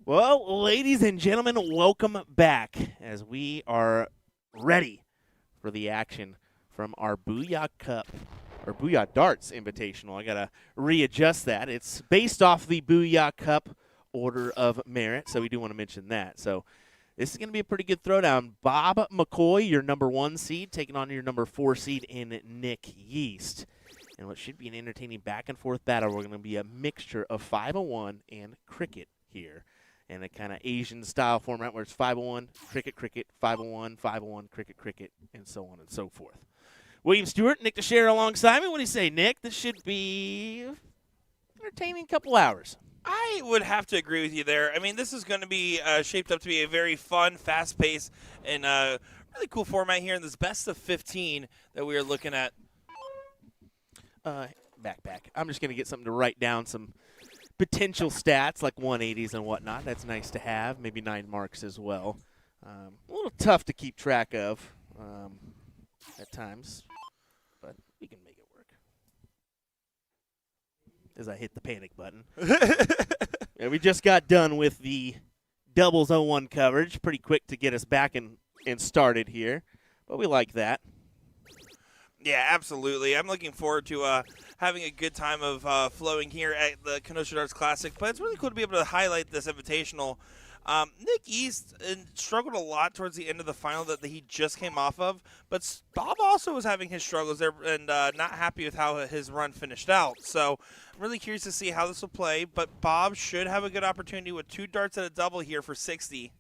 Well, ladies and gentlemen, welcome back as we are ready for the action from our Booyah Cup, or Booyah Darts Invitational. I got to readjust that. It's based off the Booyah Cup Order of Merit, so we do want to mention that. So this is going to be a pretty good throwdown. Bob McCoy, your number 1 seed, taking on your number 4 seed in Nick Yeast. And what should be an entertaining back-and-forth battle, we're going to be a mixture of 501 and cricket here. And a kind of Asian-style format where it's 501, cricket, 501, 501, cricket, and so on and so forth. William Stewart, Nick Teixeira alongside me. What do you say, Nick? This should be an entertaining couple hours. I would have to agree with you there. I mean, this is going to be shaped up to be a very fun, fast-paced, and really cool format here in this best of 15 that we are looking at. Backpack. I'm just going to get something to write down some potential stats like 180s and whatnot. That's nice to have. Maybe 9 marks as well. A little tough to keep track of at times, but we can make it work. As I hit the panic button. And we just got done with the doubles 0-1 coverage. Pretty quick to get us back and started here, but we like that. Yeah, absolutely. I'm looking forward to having a good time of flowing here at the Kenosha Darts Classic. But it's really cool to be able to highlight this invitational. Nick Yeast struggled a lot towards the end of the final that he just came off of. But Bob also was having his struggles there and not happy with how his run finished out. So I'm really curious to see how this will play. But Bob should have a good opportunity with 2 darts at a double here for 60.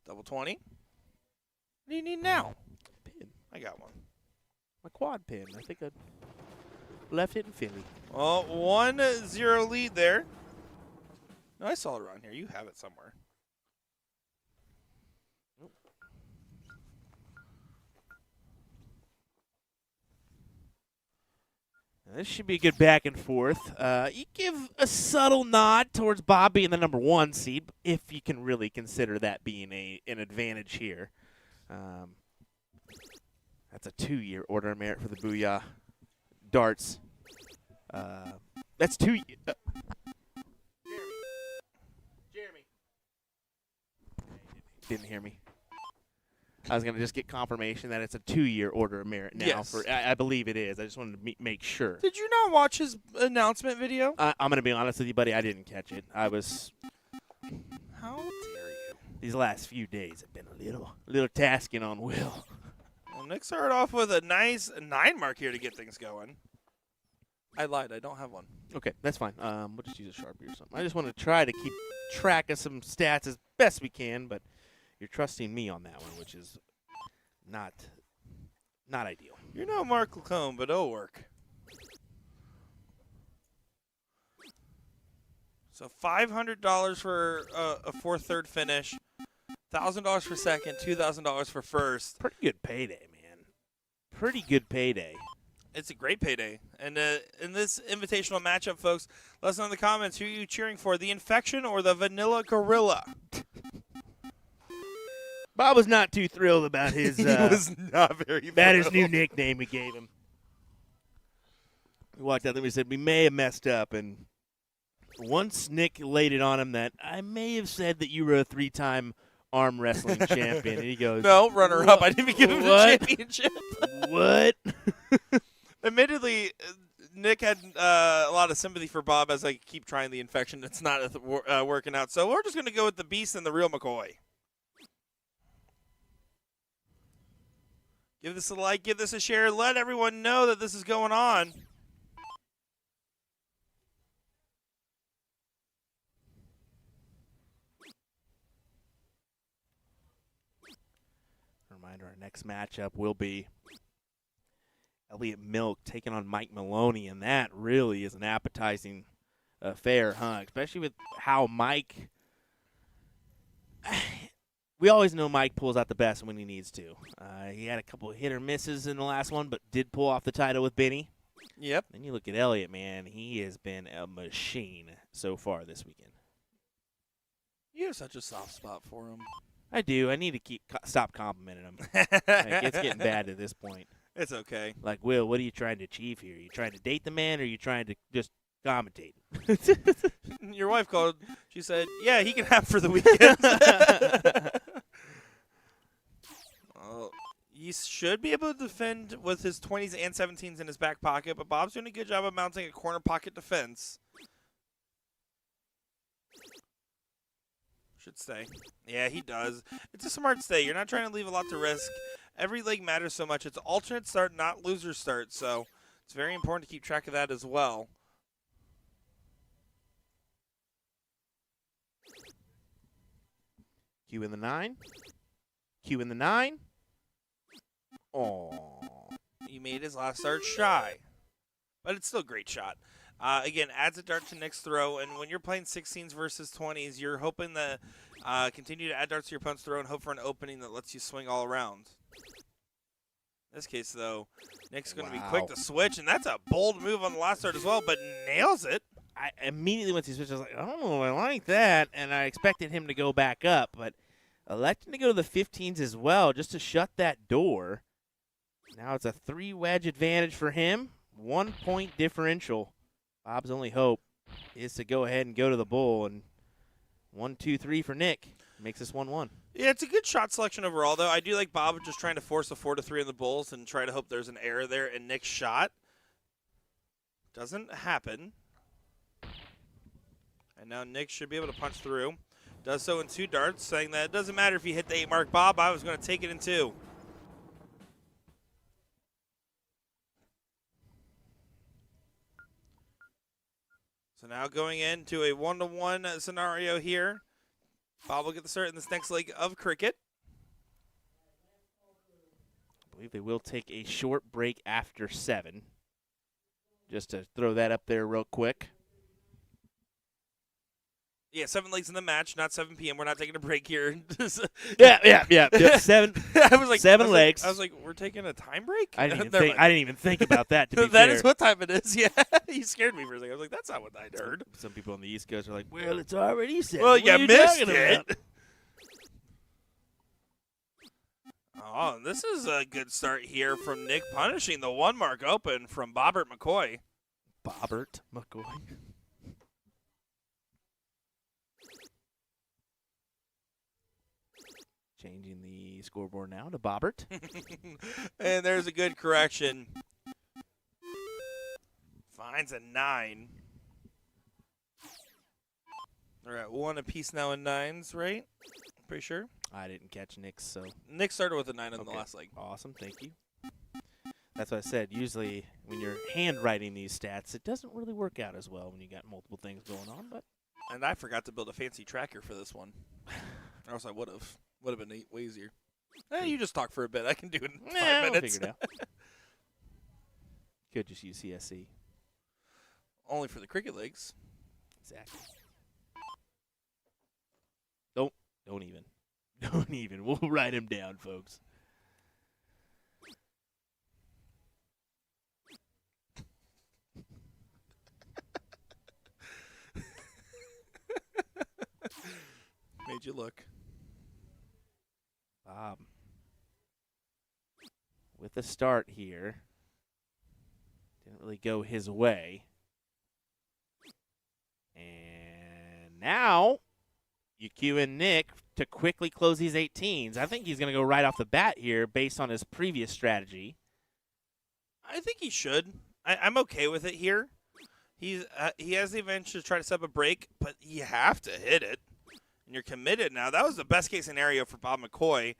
Double 20. What do you need now? Pin. I got one. My quad pin. I think I left it in Philly. Well, 1-0 lead there. No, I saw it around here. You have it somewhere. Nope. This should be a good back and forth. You give a subtle nod towards Bob being the number 1 seed, if you can really consider that being an advantage here. That's a 2-year order of merit for the Booyah Darts. That's 2 years. Jeremy. Didn't hear me. I was going to just get confirmation that it's a 2-year order of merit now. Yes. I believe it is. I just wanted to make sure. Did you not watch his announcement video? I'm going to be honest with you, buddy. I didn't catch it. How dare you? These last few days have been a little tasking on Will. Well, Nick started off with a nice 9 mark here to get things going. I lied. I don't have one. Okay, that's fine. We'll just use a Sharpie or something. I just want to try to keep track of some stats as best we can, but you're trusting me on that one, which is not ideal. You're not Mark Lacombe, but it'll work. So $500 for a 4th, 3rd finish, $1,000 for second, $2,000 for first. Pretty good payday, man. Pretty good payday. It's a great payday. And in this invitational matchup, folks, let us know in the comments, who are you cheering for, the Infection or the Vanilla Gorilla? Bob was not too thrilled about his he was not very about his new nickname we gave him. We walked out there and we said we may have messed up, and once Nick laid it on him that I may have said that you were a 3-time arm wrestling champion, and he goes, "No, runner-up. I didn't even give him the championship." What? Admittedly, Nick had a lot of sympathy for Bob as I keep trying the Infection. It's not working out, so we're just going to go with the Beast and the real McCoy. Give this a like, give this a share, let everyone know that this is going on. Reminder, our next matchup will be Elliot Milk taking on Mike Maloney, and that really is an appetizing affair, huh? Especially with how Mike we always know Mike pulls out the best when he needs to. He had a couple of hit or misses in the last one, but did pull off the title with Benny. Yep. Then you look at Elliot, man. He has been a machine so far this weekend. You have such a soft spot for him. I do. I need to stop complimenting him. Like, it's getting bad at this point. It's okay. Like, Will, what are you trying to achieve here? Are you trying to date the man, or are you trying to just commentate? Your wife called. She said, yeah, he can have for the weekend. Well, he should be able to defend with his 20s and 17s in his back pocket, but Bob's doing a good job of mounting a corner pocket defense. Should stay. Yeah, he does. It's a smart stay. You're not trying to leave a lot to risk. Every leg matters so much. It's alternate start, not loser start, so it's very important to keep track of that as well. Q in the 9. Q in the 9. Oh. He made his last start shy, but it's still a great shot. Again, adds a dart to Nick's throw, and when you're playing 16s versus 20s, you're hoping to continue to add darts to your opponent's throw and hope for an opening that lets you swing all around. In this case, though, Nick's going to be quick to switch, and that's a bold move on the last start as well, but nails it. I immediately went to switch. I was like, I don't know, I like that, and I expected him to go back up, but electing to go to the 15s as well just to shut that door. Now it's a 3-wedge advantage for him, 1-point differential. Bob's only hope is to go ahead and go to the bull, and 1, 2, 3 for Nick makes this 1-1. Yeah, it's a good shot selection overall, though. I do like Bob just trying to force a 4-3 on the bulls and try to hope there's an error there in Nick's shot. Doesn't happen. And now Nick should be able to punch through. Does so in 2 darts, saying that it doesn't matter if you hit the 8 mark, Bob. I was going to take it in 2. So now going into a 1-to-1 scenario here. Bob will get the start in this next leg of cricket. I believe they will take a short break after 7. Just to throw that up there real quick. Yeah, 7 legs in the match, not 7 p.m. We're not taking a break here. Yeah. 7. I was like 7 legs. I was like, we're taking a time break? I didn't even think about that. To be That fair. is what time it is. Yeah, you scared me for a second. I was like, that's not what I heard. Some people on the East Coast are like, well, it's already 7. Well, What you are missed talking it. about? Oh, this is a good start here from Nick, punishing the 1 mark open from Bobbert McCoy. Bobbert McCoy. Changing the scoreboard now to Bobbert. And there's a good correction. Finds a 9. They're at 1 apiece now in 9s, right? Pretty sure. I didn't catch Nick's, so. Nick started with a 9 in the last leg. Awesome, thank you. That's what I said. Usually when you're handwriting these stats, it doesn't really work out as well when you got multiple things going on. But And I forgot to build a fancy tracker for this one. Or else I would have. Would have been way easier. You just talk for a bit. I can do it in 5 minutes. We'll figure it out. Could just use CSC. Only for the cricket legs. Exactly. Don't even. Don't even. We'll write him down, folks. Made you look. With the start here, didn't really go his way. And now you cue in Nick to quickly close these 18s. I think he's going to go right off the bat here based on his previous strategy. I think he should. I'm okay with it here. He has the advantage to try to set up a break, but you have to hit it. And you're committed now. That was the best case scenario for Bob McCoy,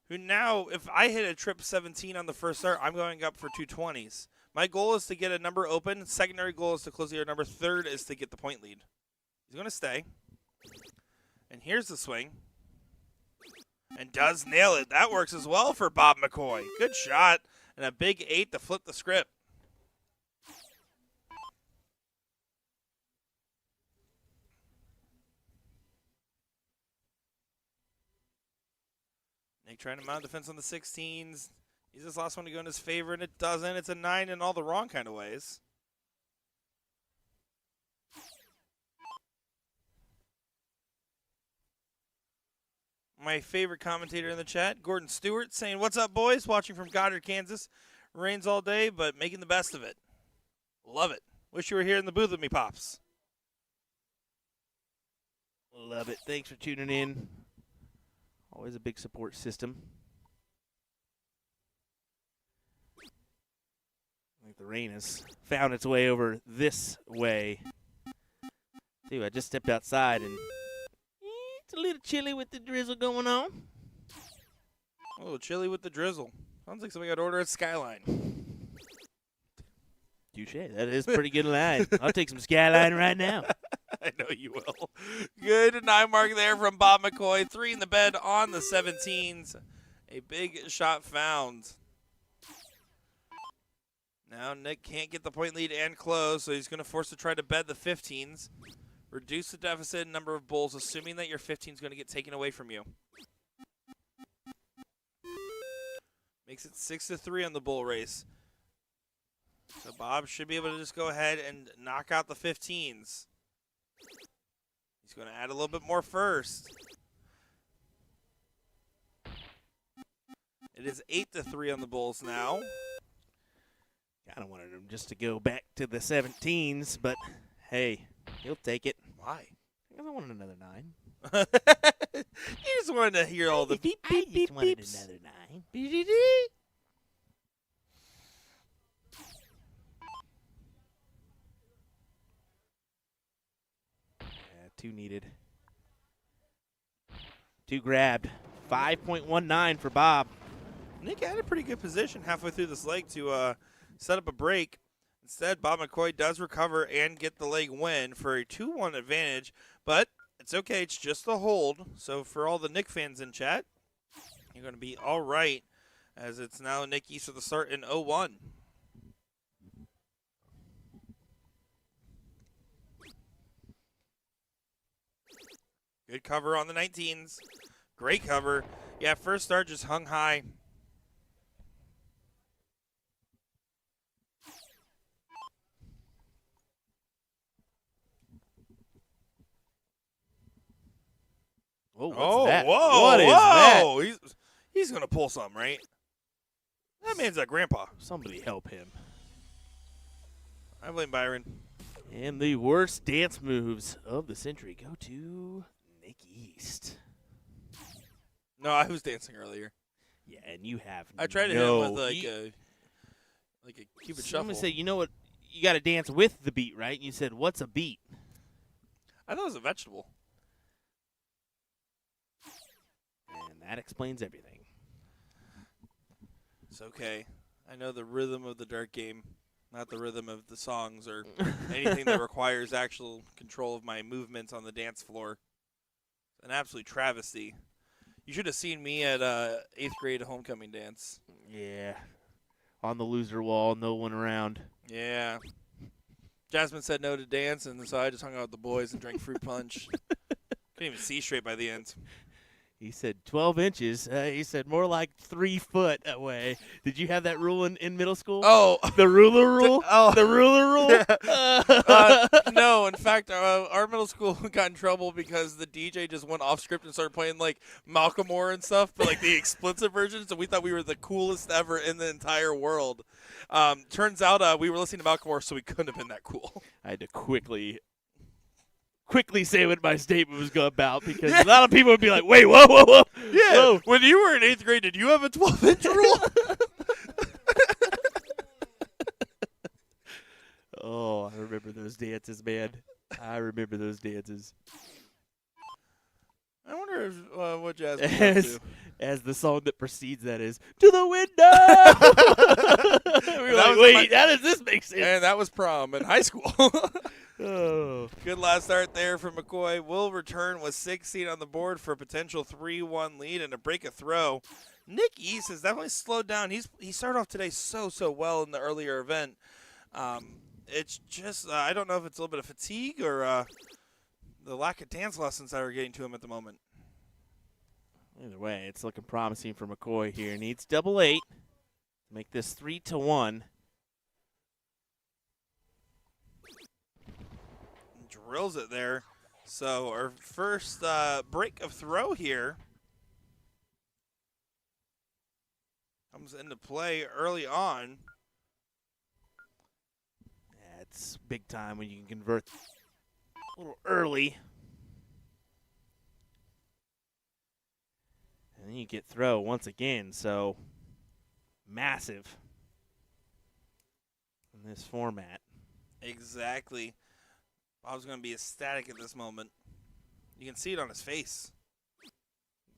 who now, if I hit a trip 17 on the first start, I'm going up for 2 20s. My goal is to get a number open. Secondary goal is to close the other number. Third is to get the point lead. He's going to stay. And here's the swing. And does nail it. That works as well for Bob McCoy. Good shot. And a big 8 to flip the script. Nick trying to mount defense on the 16s. He's this last one to go in his favor, and it doesn't. It's a 9 in all the wrong kind of ways. My favorite commentator in the chat, Gordon Stewart, saying, "What's up, boys? Watching from Goddard, Kansas. Rains all day, but making the best of it. Love it. Wish you were here in the booth with me, Pops." Love it. Thanks for tuning in. Always a big support system. I think the rain has found its way over this way. See, I just stepped outside and it's a little chilly with the drizzle going on. A little chilly with the drizzle. Sounds like somebody got to order at Skyline. Touche. That is a pretty good line. I'll take some Skyline right now. I know you will. Good 9 mark there from Bob McCoy. 3 in the bed on the 17s. A big shot found. Now Nick can't get the point lead and close, so he's going to force to try to bed the 15s. Reduce the deficit in number of bulls, assuming that your 15 is going to get taken away from you. Makes it 6-3 on the bull race. So Bob should be able to just go ahead and knock out the 15s. He's going to add a little bit more first. It is 8-3 on the bulls now. Kind of wanted him just to go back to the 17s, but hey, he'll take it. Why? Because I wanted another 9. You just wanted to hear all the beep, beep, beep, wanted beeps. another 9. Yeah, 2 needed. 2 grabbed. 5.19 for Bob. Nick had a pretty good position halfway through this leg to set up a break. Instead, Bob McCoy does recover and get the leg win for a 2-1 advantage, but it's okay. It's just a hold. So for all the Nick fans in chat, you're going to be all right, as it's now Nick East with the start in 0-1. Good cover on the 19s. Great cover. Yeah, first start just hung high. Oh, what's that? Whoa, What is that? He's going to pull something, right? That man's a grandpa. Somebody help him. I blame Byron. And the worst dance moves of the century go to Nick East. No, I was dancing earlier. Yeah, and you have I tried to hit him with like a Cupid shuffle. I'm going to say, you know what? You got to dance with the beat, right? And you said, what's a beat? I thought it was a vegetable. And that explains everything. It's okay. I know the rhythm of the dart game, not the rhythm of the songs or anything that requires actual control of my movements on the dance floor. An absolute travesty. You should have seen me at 8th grade homecoming dance. Yeah. On the loser wall, no one around. Yeah. Jasmine said no to dance, and so I just hung out with the boys and drank fruit punch. Couldn't even see straight by the end. He said 12 inches. He said more like 3 foot away. Did you have that rule in middle school? Oh. The ruler rule? Oh. The ruler rule? No, in fact, our middle school got in trouble because the DJ just went off script and started playing like Malcolm Moore and stuff, but like the explicit version, so we thought we were the coolest ever in the entire world. Turns out we were listening to Malcolm Moore, so we couldn't have been that cool. I had to quickly say what my statement was about because a lot of people would be like, wait, whoa. Yeah, whoa. When you were in 8th grade, did you have a 12-inch rule? Oh, I remember those dances, man. I remember those dances. I wonder if, what Jasmine wants to. As the song that precedes that is, to the window! We were like, wait, how does this make sense? And that was prom in high school. Oh. Good last start there from McCoy. Will return with 16 on the board for a potential 3-1 lead and a break a throw. Nick Yeast has definitely slowed down. He started off today so well in the earlier event. It's just I don't know if it's a little bit of fatigue or the lack of dance lessons that are getting to him at the moment. Either way, it's looking promising for McCoy here. Needs double 8 to make this 3-1. Drills it there. So our first break of throw here comes into play early on. Yeah, it's big time when you can convert a little early. And then you get throw once again, so massive in this format. Exactly. Bob's going to be ecstatic at this moment. You can see it on his face.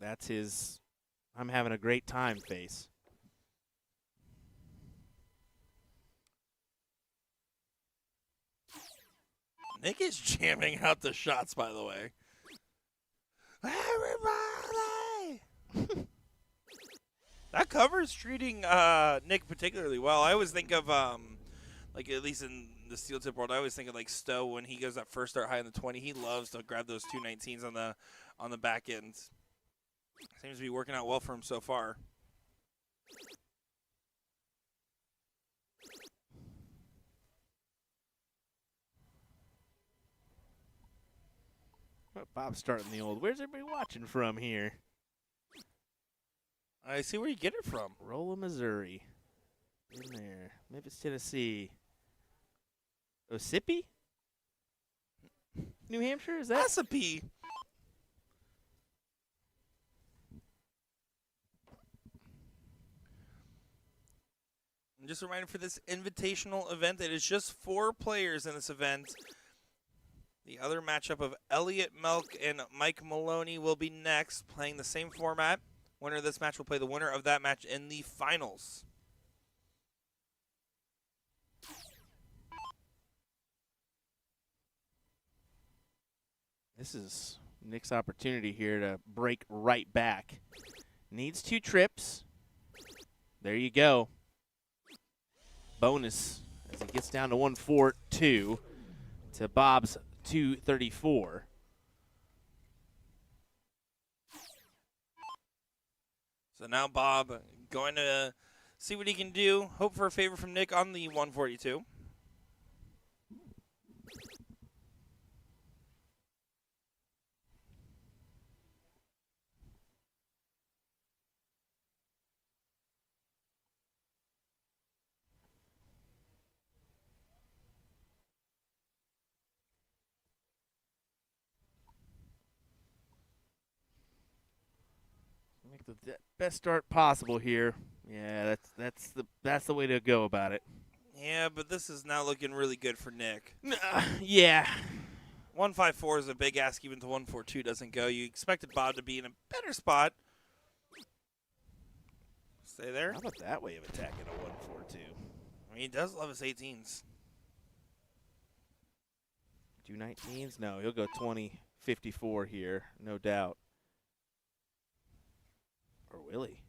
That's his I'm having a great time face. Nick is jamming out the shots, by the way. Everybody! That cover is treating Nick particularly well. I always think of, like at least in the steel tip world, I always think of like Stowe when he goes that first start high in the 20. He loves to grab those 219s on the back end. Seems to be working out well for him so far. Bob's starting the old. Where's everybody watching from here? I see where you get it from. Rolla, Missouri. In there. Memphis, Tennessee. Ossipee? New Hampshire? Is that? Ossipee. And just a reminder for this invitational event, it is just 4 players in this event. The other matchup of Elliot Melk and Mike Maloney will be next, playing the same format. Winner of this match will play the winner of that match in the finals. This is Nick's opportunity here to break right back. Needs 2 trips. There you go. Bonus as he gets down to 142 to Bob's 234. So now Bob going to see what he can do. Hope for a favor from Nick on the 142. Make the best start possible here. Yeah, that's the way to go about it. Yeah, but this is now looking really good for Nick. Yeah. 154 is a big ask, even to 142 doesn't go. You expected Bob to be in a better spot. Stay there. How about that way of attacking a 142? I mean, he does love his 18s. 219s? No, he'll go 20-54 here, no doubt. Or will he?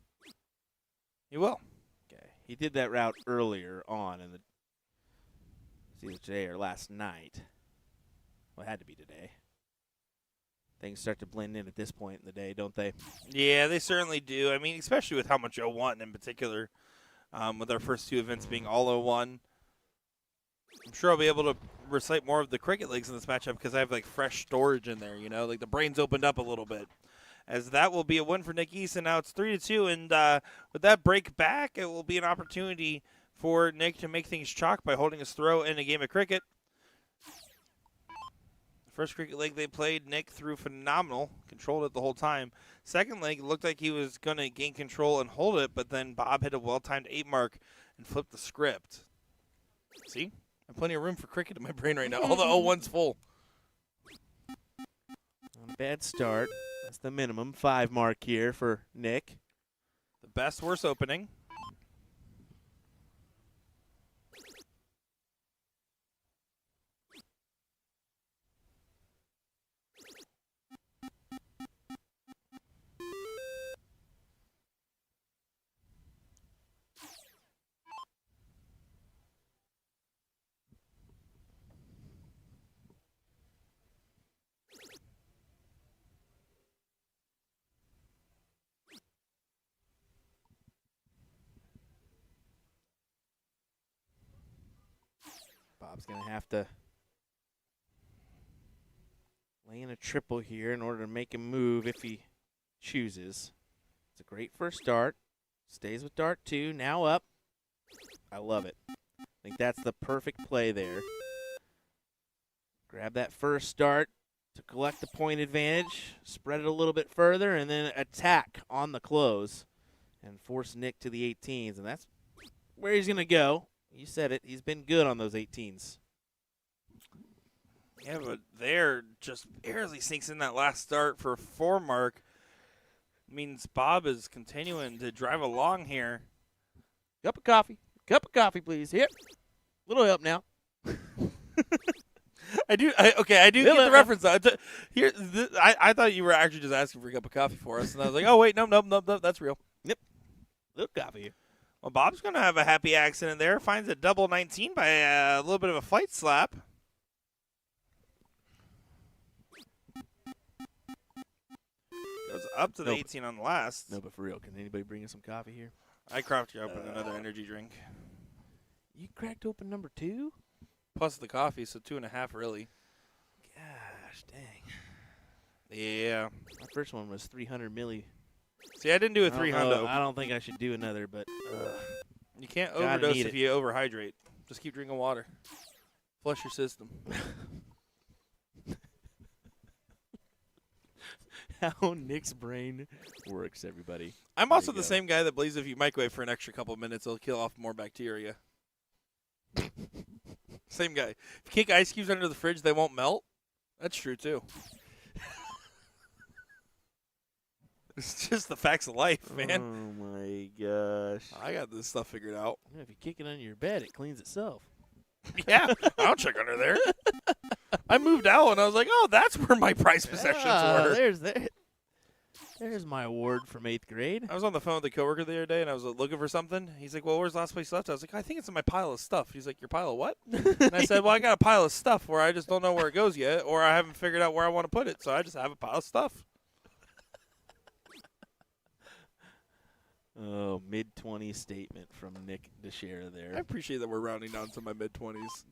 He will. Okay. He did that route earlier on in the it's either today or last night. Well, it had to be today. Things start to blend in at this point in the day, don't they? Yeah, they certainly do. I mean, especially with how much 01 in particular, with our first 2 events being all 01. I'm sure I'll be able to recite more of the cricket leagues in this matchup because I have, like, fresh storage in there, you know? Like, the brain's opened up a little bit. As that will be a win for Nick Yeast, and now it's 3-2. And with that break back, it will be an opportunity for Nick to make things chalk by holding his throw in a game of cricket. The first cricket leg they played, Nick threw phenomenal, controlled it the whole time. Second leg looked like he was going to gain control and hold it, but then Bob hit a well-timed 8 mark and flipped the script. See? I have plenty of room for cricket in my brain right now. All the 01's full. Not a bad start. That's the minimum 5 mark here for Nick. The best worst opening. Bob's going to have to lay in a triple here in order to make him move if he chooses. It's a great first dart. Stays with dart 2. Now up. I love it. I think that's the perfect play there. Grab that first dart to collect the point advantage, spread it a little bit further, and then attack on the close and force Nick to the 18s. And that's where he's going to go. You said it. He's been good on those 18s. Yeah, but there just barely sneaks in that last start for a 4 mark. Means Bob is continuing to drive along here. Cup of coffee. Cup of coffee, please. Here. Little help now. I do get the reference. I thought you were actually just asking for a cup of coffee for us, and I was like, oh wait, nope, that's real. Yep, little coffee here. Well, Bob's gonna have a happy accident there. Finds a double 19 by a little bit of a fight slap. Goes up to the 18 on the last. No, but for real, can anybody bring us some coffee here? I cracked you open another energy drink. You cracked open number 2? Plus the coffee, so 2.5 really. Gosh, dang. Yeah. My first one was 300 milli. See, I didn't do a 300. I don't think I should do another, but you can't overdose if you overhydrate. Just keep drinking water. Flush your system. How Nick's brain works, everybody. I'm also the same guy that believes if you microwave for an extra couple of minutes, it'll kill off more bacteria. Same guy. If you kick ice cubes under the fridge, they won't melt. That's true, too. It's just the facts of life, man. Oh, my gosh. I got this stuff figured out. Yeah, if you kick it under your bed, it cleans itself. Yeah, I don't check under there. I moved out, and I was like, oh, that's where my prize possessions were. There's my award from 8th grade. I was on the phone with a coworker the other day, and I was looking for something. He's like, well, where's the last place you left? I was like, I think it's in my pile of stuff. He's like, your pile of what? And I said, well, I got a pile of stuff where I just don't know where it goes yet, or I haven't figured out where I want to put it, so I just have a pile of stuff. Oh, mid-20s statement from Nick DeShera there. I appreciate that we're rounding down to my mid-20s.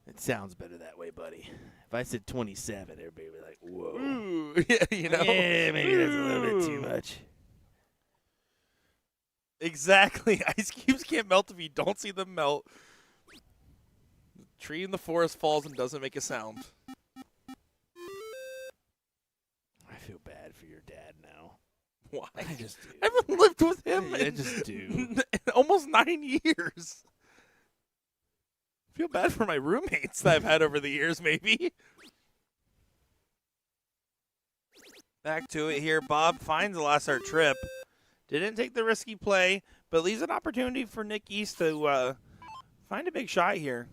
It sounds better that way, buddy. If I said 27, everybody would be like, whoa. Ooh, yeah, you know. Yeah, maybe that's a little bit too much. Exactly. Ice cubes can't melt if you don't see them melt. The tree in the forest falls and doesn't make a sound. I feel bad for your dad now. Why? I just do. I haven't lived with him I just do. in almost 9 years. I feel bad for my roommates that I've had over the years, maybe. Back to it here. Bob finds the last start trip. Didn't take the risky play, but leaves an opportunity for Nick Yeast to find a big shot here.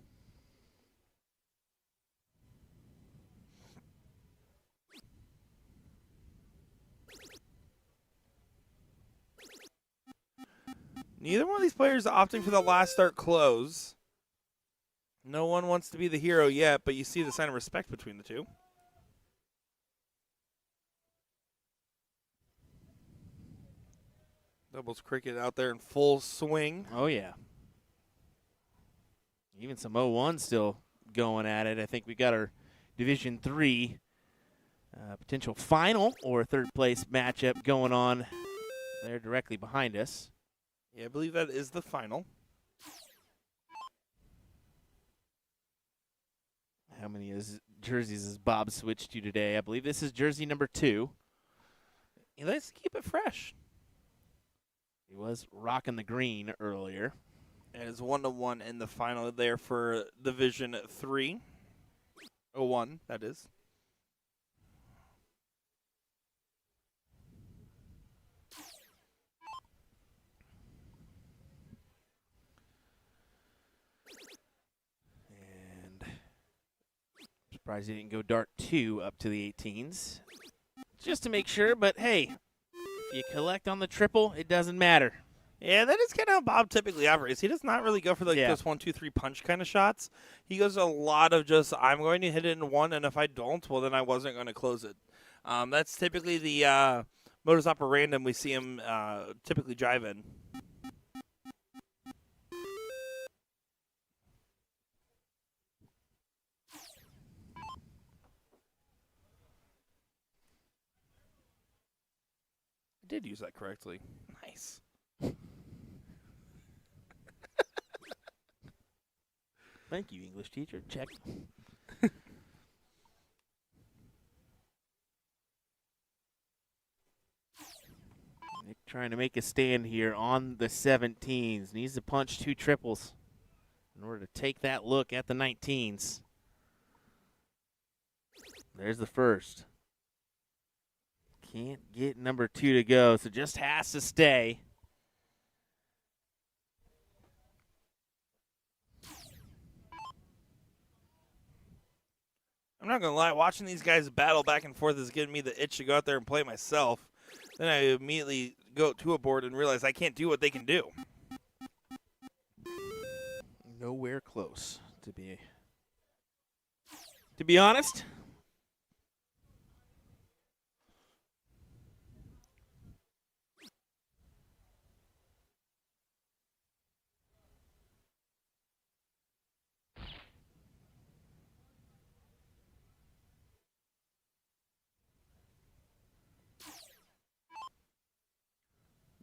Neither one of these players is opting for the last start close. No one wants to be the hero yet, but you see the sign of respect between the two. Doubles cricket out there in full swing. Oh, yeah. Even some 0-1 still going at it. I think we got our Division III potential final or third place matchup going on there directly behind us. Yeah, I believe that is the final. How many jerseys has Bob switched to today? I believe this is jersey number 2. He likes to keep it fresh. He was rocking the green earlier. And it's 1-1 in the final there for Division 3. 0-1, that is. Surprised he didn't go dart 2 up to the 18s. Just to make sure, but hey, if you collect on the triple, it doesn't matter. Yeah, that is kind of how Bob typically operates. He does not really go for those 1, 2, 3 punch kind of shots. He goes a lot of just, I'm going to hit it in one, and if I don't, well, then I wasn't going to close it. That's typically the modus operandi we see him typically drive in. did use that correctly. Nice. Thank you, English teacher. Check. Nick trying to make a stand here on the 17s. Needs to punch 2 triples in order to take that look at the 19s. There's the first. Can't get number 2 to go, so just has to stay. I'm not going to lie, watching these guys battle back and forth is giving me the itch to go out there and play myself. Then I immediately go to a board and realize I can't do what they can do. Nowhere close, to be honest.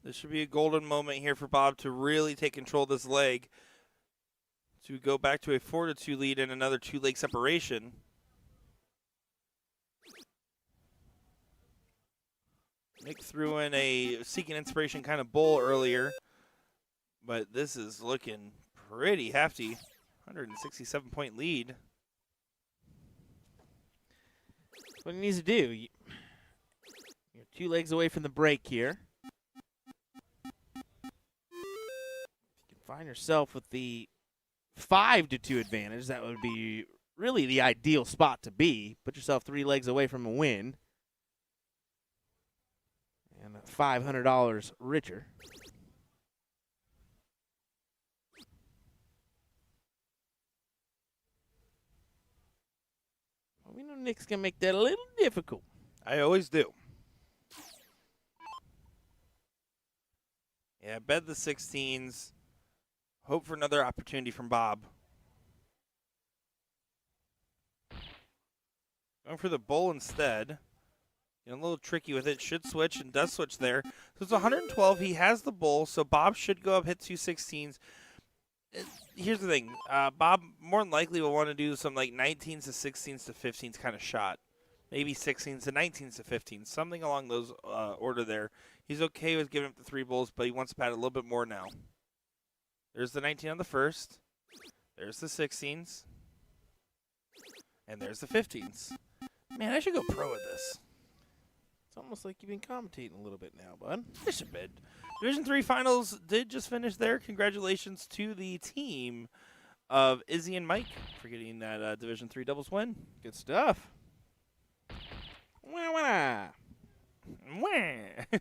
This should be a golden moment here for Bob to really take control of this leg, to go back to a 4-2 lead and another 2-leg separation. Nick threw in a seeking inspiration kind of bull earlier, but this is looking pretty hefty. 167-point lead. That's what he needs to do. You're 2 legs away from the break here. Find yourself with the 5-2 advantage. That would be really the ideal spot to be. Put yourself 3 legs away from a win. And $500 richer. Well, we know Nick's going to make that a little difficult. I always do. Yeah, bet the 16s. Hope for another opportunity from Bob. Going for the bull instead. A little tricky with it. Should switch and does switch there. So it's 112. He has the bull, so Bob should go up, hit 2 16s. Here's the thing. Bob more than likely will want to do some like 19s to 16s to 15s kind of shot. Maybe 16s to 19s to 15s. Something along those order there. He's okay with giving up the 3 bulls, but he wants to pad a little bit more now. There's the 19 on the first. There's the 16s. And there's the 15s. Man, I should go pro at this. It's almost like you've been commentating a little bit now, bud. Just a bit. Division 3 finals did just finish there. Congratulations to the team of Izzy and Mike for getting that Division 3 doubles win. Good stuff. Wah. Wah.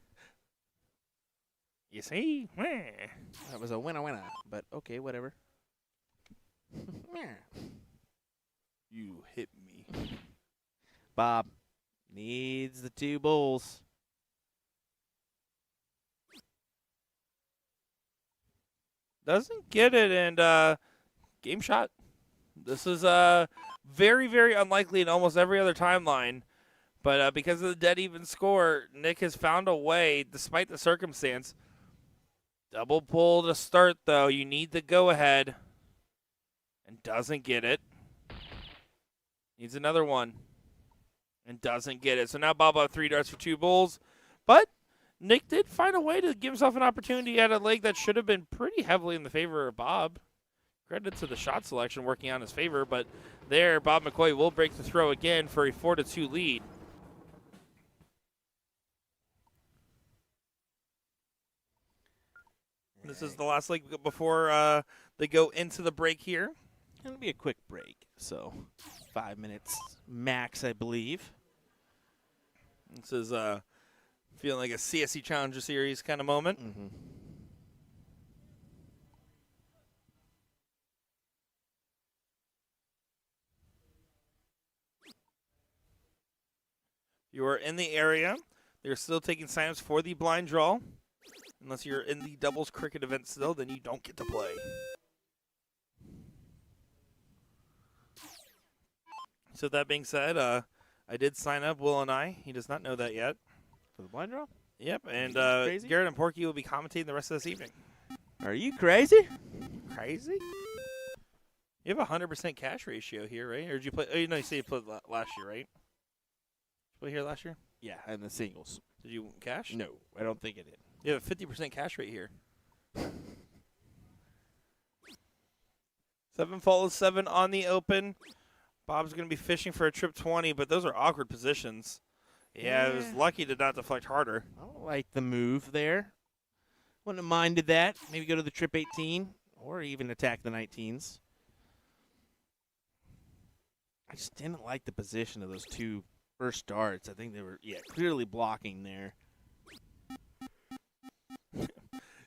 You see? Wah. That was a winner, but okay, whatever. You hit me. Bob needs the 2 bulls. Doesn't get it, and game shot. This is very, very unlikely in almost every other timeline. But because of the dead even score, Nick has found a way, despite the circumstance. Double pull to start, though. You need the go-ahead. And doesn't get it. Needs another one. And doesn't get it. So now Bob up 3 darts for 2 bulls. But Nick did find a way to give himself an opportunity at a leg that should have been pretty heavily in the favor of Bob. Credit to the shot selection working on his favor. But there, Bob McCoy will break the throw again for a 4-2 lead. This is the last leg before they go into the break here. It'll be a quick break, so 5 minutes max, I believe. This is feeling like a CSC Challenger Series kind of moment. Mm-hmm. You are in the area. They're still taking signups for the blind draw. Unless you're in the doubles cricket event still, then you don't get to play. So that being said, I did sign up, Will and I. He does not know that yet. For the blind draw? Yep, and Crazy? Garrett and Porky will be commentating the rest of this evening. Are you crazy? Crazy? You have a 100% cash ratio here, right? Or did you play? Oh, no, you say you played last year, right? Did you play here last year? Yeah, and the singles. Did you cash? No, I don't think it did. You have a 50% cash rate here. 7 follows 7 on the open. Bob's going to be fishing for a trip 20, but those are awkward positions. Yeah, I was lucky to not deflect harder. I don't like the move there. Wouldn't have minded that. Maybe go to the trip 18 or even attack the 19s. I just didn't like the position of those two first darts. I think they were, clearly blocking there.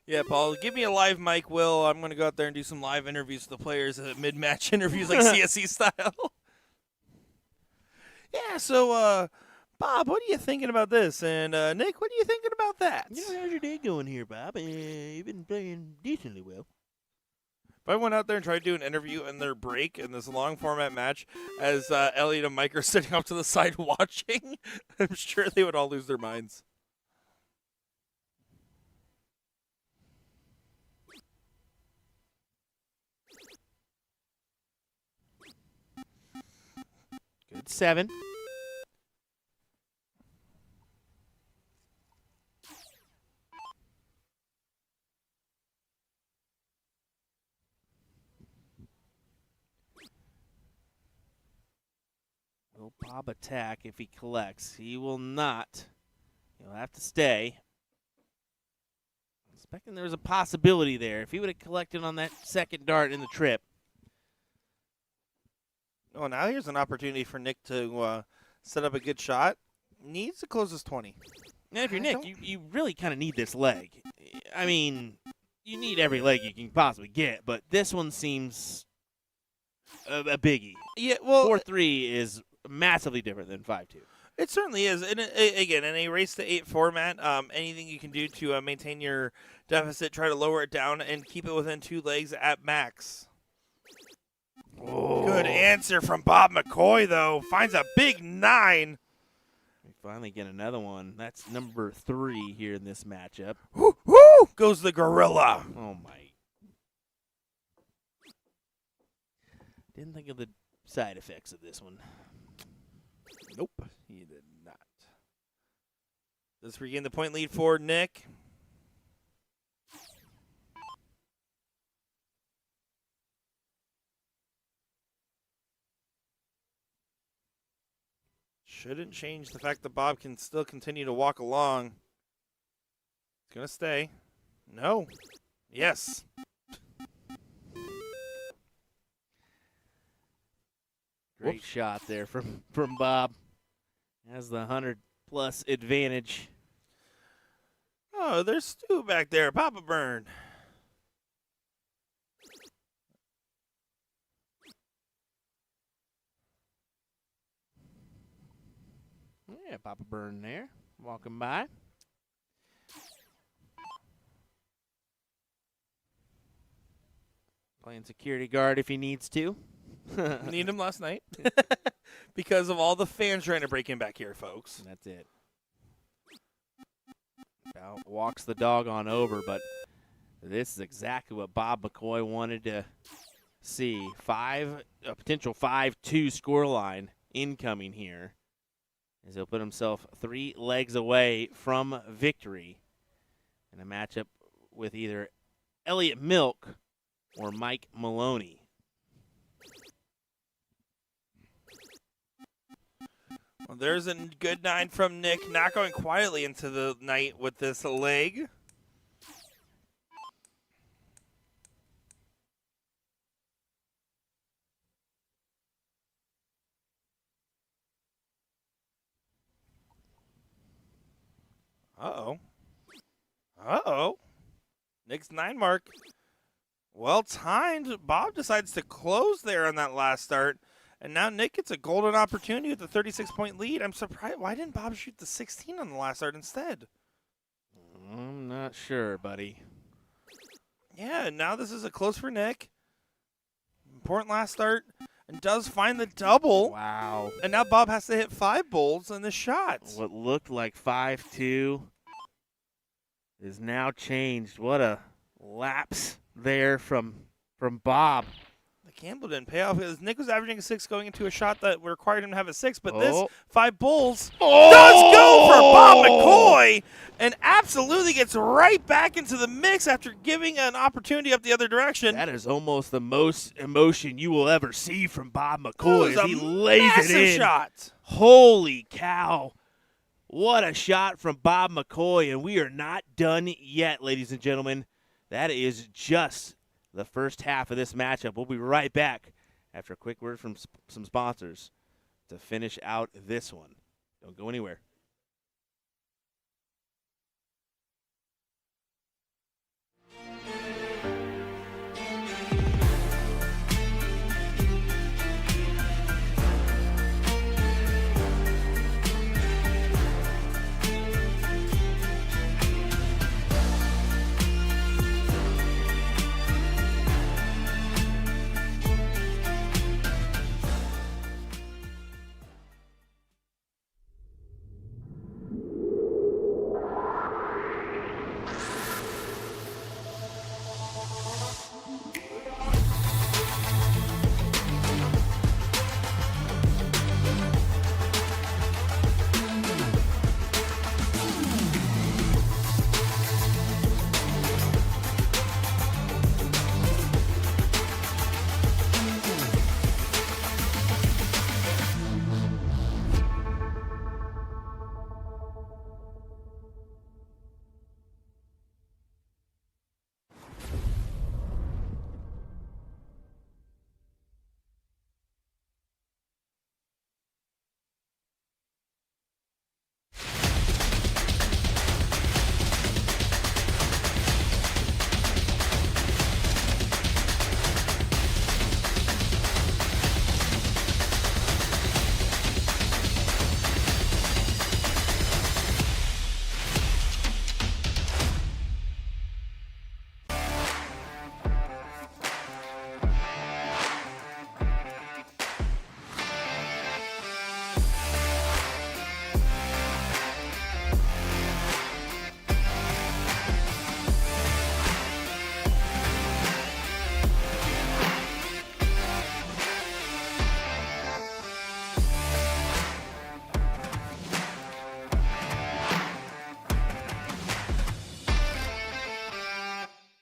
Yeah, Paul, give me a live mic, Will. I'm going to go out there and do some live interviews with the players, mid-match interviews like CSE style. Yeah, so, Bob, what are you thinking about this? And, Nick, what are you thinking about that? How's your day going here, Bob? You've been playing decently well. If I went out there and tried to do an interview in their break in this long-format match as Elliot and Mike are sitting off to the side watching, I'm sure they would all lose their minds. Good 7. Will Bob attack if he collects? He will not. He'll have to stay. I'm expecting there was a possibility there. If he would have collected on that second dart in the trip. Oh, now here's an opportunity for Nick to set up a good shot. Needs to close his 20. And if you're Nick, you really kind of need this leg. I mean, you need every leg you can possibly get, but this one seems a biggie. Yeah, well, 4-3 is massively different than 5-2. It certainly is. And again, in a race to 8 format, anything you can do to maintain your deficit, try to lower it down, and keep it within 2 legs at max. Oh. Good answer from Bob McCoy, though. Finds a big 9. We finally get another one. That's number 3 here in this matchup. Woo, woo, goes the gorilla. Oh, my. Didn't think of the side effects of this one. Nope, he did not. Let's regain the point lead for Nick. Shouldn't change the fact that Bob can still continue to walk along. He's going to stay. No. Yes. Great shot there from Bob. Has the 100-plus advantage. Oh, there's Stu back there. Papa Burn. Yeah, Papa Burn there, walking by. Playing security guard if he needs to. Need him last night because of all the fans trying to break in back here, folks. And that's it. About walks the dog on over, but this is exactly what Bob McCoy wanted to see. A potential 5-2 scoreline incoming here, as he'll put himself 3 legs away from victory in a matchup with either Elliot Milk or Mike Maloney. Well, there's a good 9 from Nick, not going quietly into the night with this leg. Uh-oh. Uh-oh. Nick's 9 mark. Well timed. Bob decides to close there on that last start. And now Nick gets a golden opportunity with a 36-point lead. I'm surprised. Why didn't Bob shoot the 16 on the last start instead? I'm not sure, buddy. Yeah, now this is a close for Nick. Important last start. And does find the double. Wow. And now Bob has to hit 5 bowls in the shots. What looked like 5-2 is now changed. What a lapse there from Bob. The Campbell didn't pay off because Nick was averaging a 6 going into a shot that required him to have a 6, but this 5 bulls does go for Bob McCoy and absolutely gets right back into the mix after giving an opportunity up the other direction. That is almost the most emotion you will ever see from Bob McCoy as he lays it in. Shot. Holy cow. What a shot from Bob McCoy, and we are not done yet, ladies and gentlemen. That is just the first half of this matchup. We'll be right back after a quick word from some sponsors to finish out this one. Don't go anywhere.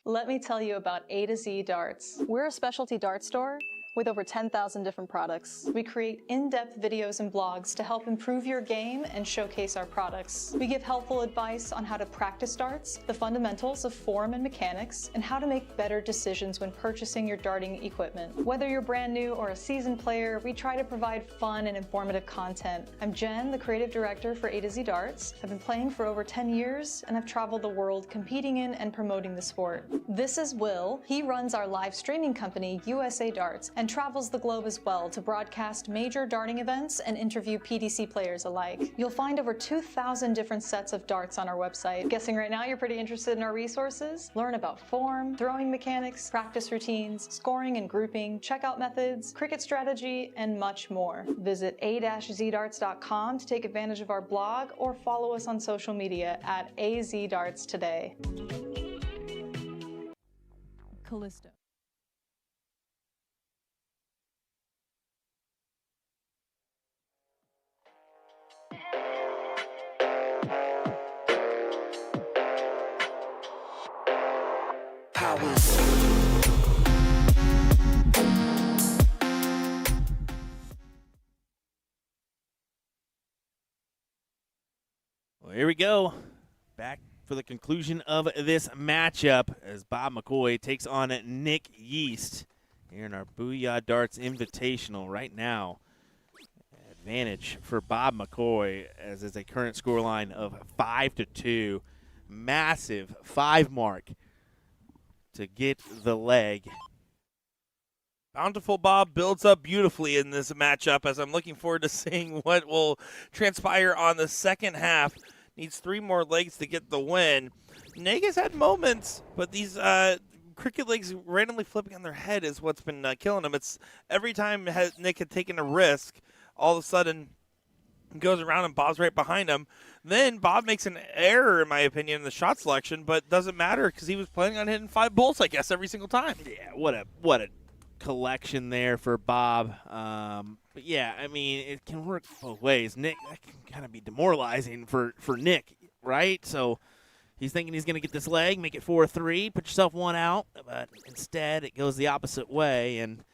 Let me tell you about A to Z Darts. We're a specialty dart store with over 10,000 different products. We create in-depth videos and blogs to help improve your game and showcase our products. We give helpful advice on how to practice darts, the fundamentals of form and mechanics, and how to make better decisions when purchasing your darting equipment. Whether you're brand new or a seasoned player, we try to provide fun and informative content. I'm Jen, the creative director for A to Z Darts. I've been playing for over 10 years and I've traveled the world competing in and promoting the sport. This is Will. He runs our live streaming company, USA Darts, and travels the globe as well to broadcast major darting events and interview PDC players alike. You'll find over 2,000 different sets of darts on our website. Guessing right now you're pretty interested in our resources? Learn about form, throwing mechanics, practice routines, scoring and grouping, checkout methods, cricket strategy, and much more. Visit a-zdarts.com to take advantage of our blog or follow us on social media at AZDarts today. Callisto. Well, here we go. Back for the conclusion of this matchup as Bob McCoy takes on Nick Yeast here in our Booyah Darts Invitational right now. Advantage for Bob McCoy as is a current scoreline of 5-2. Massive 5 mark to get the leg. Bountiful Bob builds up beautifully in this matchup as I'm looking forward to seeing what will transpire on the second half. Needs 3 more legs to get the win. Nick has had moments, but these cricket legs randomly flipping on their head is what's been killing him. It's every time Nick had taken a risk, all of a sudden Goes around and Bob's right behind him. Then Bob makes an error, in my opinion, in the shot selection, but doesn't matter because he was planning on hitting 5 bulls, I guess, every single time. Yeah, what a collection there for Bob. But yeah, I mean, it can work both ways. Nick, that can kind of be demoralizing for Nick, right? So he's thinking he's going to get this leg, make it 4-3, put yourself one out, but instead it goes the opposite way, and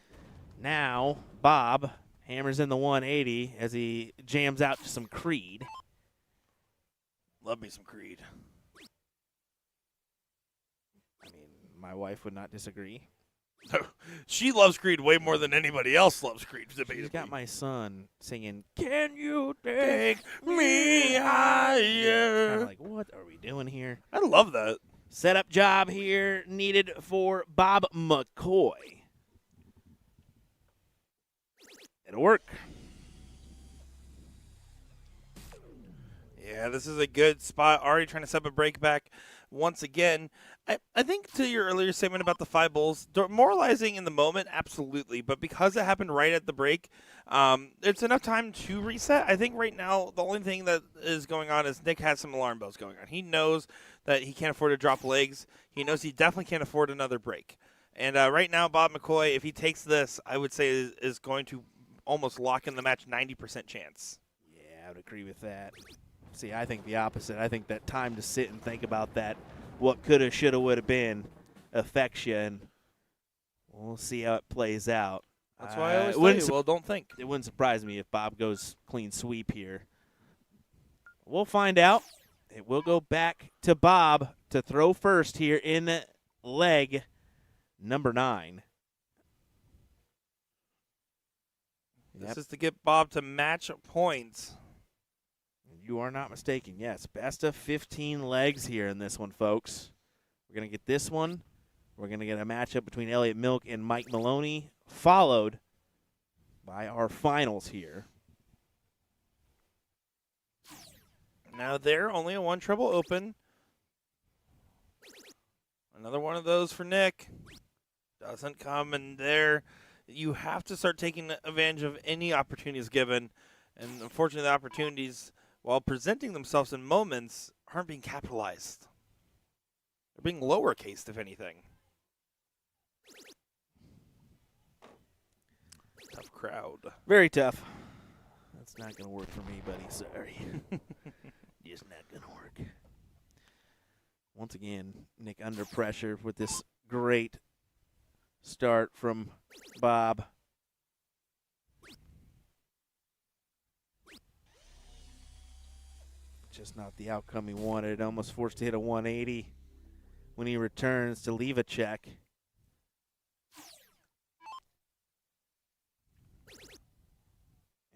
now Bob hammers in the 180 as he jams out to some Creed. Love me some Creed. I mean, my wife would not disagree. She loves Creed way more than anybody else loves Creed. She's got my son singing, "Can you take me Kind higher? of like, what are we doing here? I love that. Setup job here needed for Bob McCoy. It'll work. Yeah, this is a good spot. Already trying to set up a break back once again. I think to your earlier statement about the 5 bulls, demoralizing in the moment, absolutely. But because it happened right at the break, it's enough time to reset. I think right now the only thing that is going on is Nick has some alarm bells going on. He knows that he can't afford to drop legs. He knows he definitely can't afford another break. And right now, Bob McCoy, if he takes this, I would say is going to almost lock in the match 90% chance. Yeah, I would agree with that. See, I think the opposite. I think that time to sit and think about that, what coulda, shoulda, woulda been, affects you, and we'll see how it plays out. That's why I always tell you, don't think. It wouldn't surprise me if Bob goes clean sweep here. We'll find out. It will go back to Bob to throw first here in leg number 9. This is to get Bob to match points. You are not mistaken. Yes, best of 15 legs here in this one, folks. We're going to get this one. We're going to get a matchup between Elliot Milk and Mike Maloney, followed by our finals here. Now there, only a 1 treble open. Another one of those for Nick. Doesn't come, and there you have to start taking advantage of any opportunities given. And unfortunately, the opportunities, while presenting themselves in moments, aren't being capitalized. They're being lowercased, if anything. Tough crowd. Very tough. That's not going to work for me, buddy. Sorry. Just not going to work. Once again, Nick under pressure with this great start from Bob. Just not the outcome he wanted. Almost forced to hit a 180 when he returns to leave a check.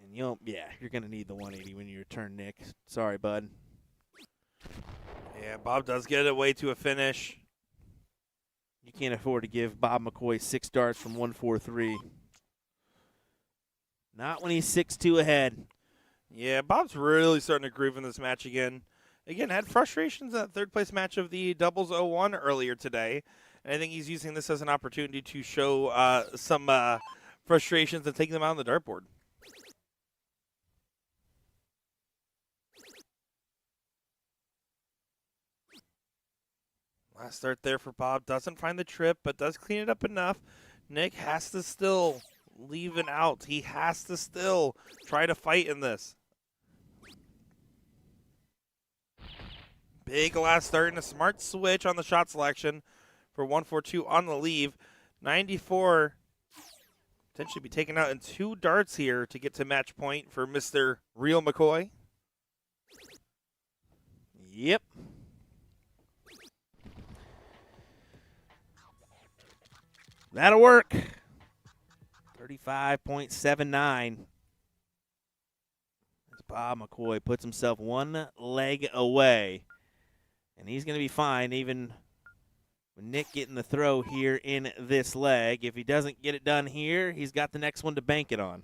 And you're going to need the 180 when you return, Nick. Sorry, bud. Yeah, Bob does get it way to a finish. You can't afford to give Bob McCoy 6 darts from 143. Not when he's 6-2 ahead. Yeah, Bob's really starting to groove in this match again. Again, had frustrations in that third-place match of the doubles 0-1 earlier today. And I think he's using this as an opportunity to show some frustrations and taking them out on the dartboard. Last start there for Bob. Doesn't find the trip, but does clean it up enough. Nick has to still leave it out. He has to still try to fight in this. Big last start and a smart switch on the shot selection for 142 on the leave. 94 potentially be taken out in 2 darts here to get to match point for Mr. Real McCoy. Yep. That'll work. 35.79. As Bob McCoy puts himself 1 leg away. And he's going to be fine even with Nick getting the throw here in this leg. If he doesn't get it done here, he's got the next one to bank it on.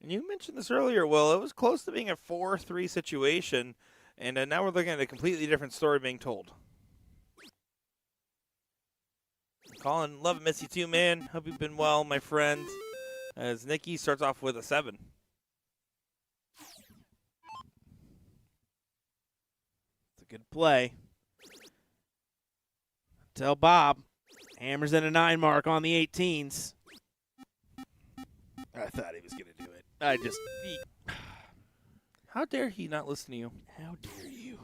And you mentioned this earlier, Will. It was close to being a 4-3 situation. And now we're looking at a completely different story being told. Colin, love and miss you too, man. Hope you've been well, my friend. As Nicky starts off with a 7. Good play. Tell Bob. Hammers in a 9 mark on the 18s. I thought he was going to do it. How dare he not listen to you? How dare you?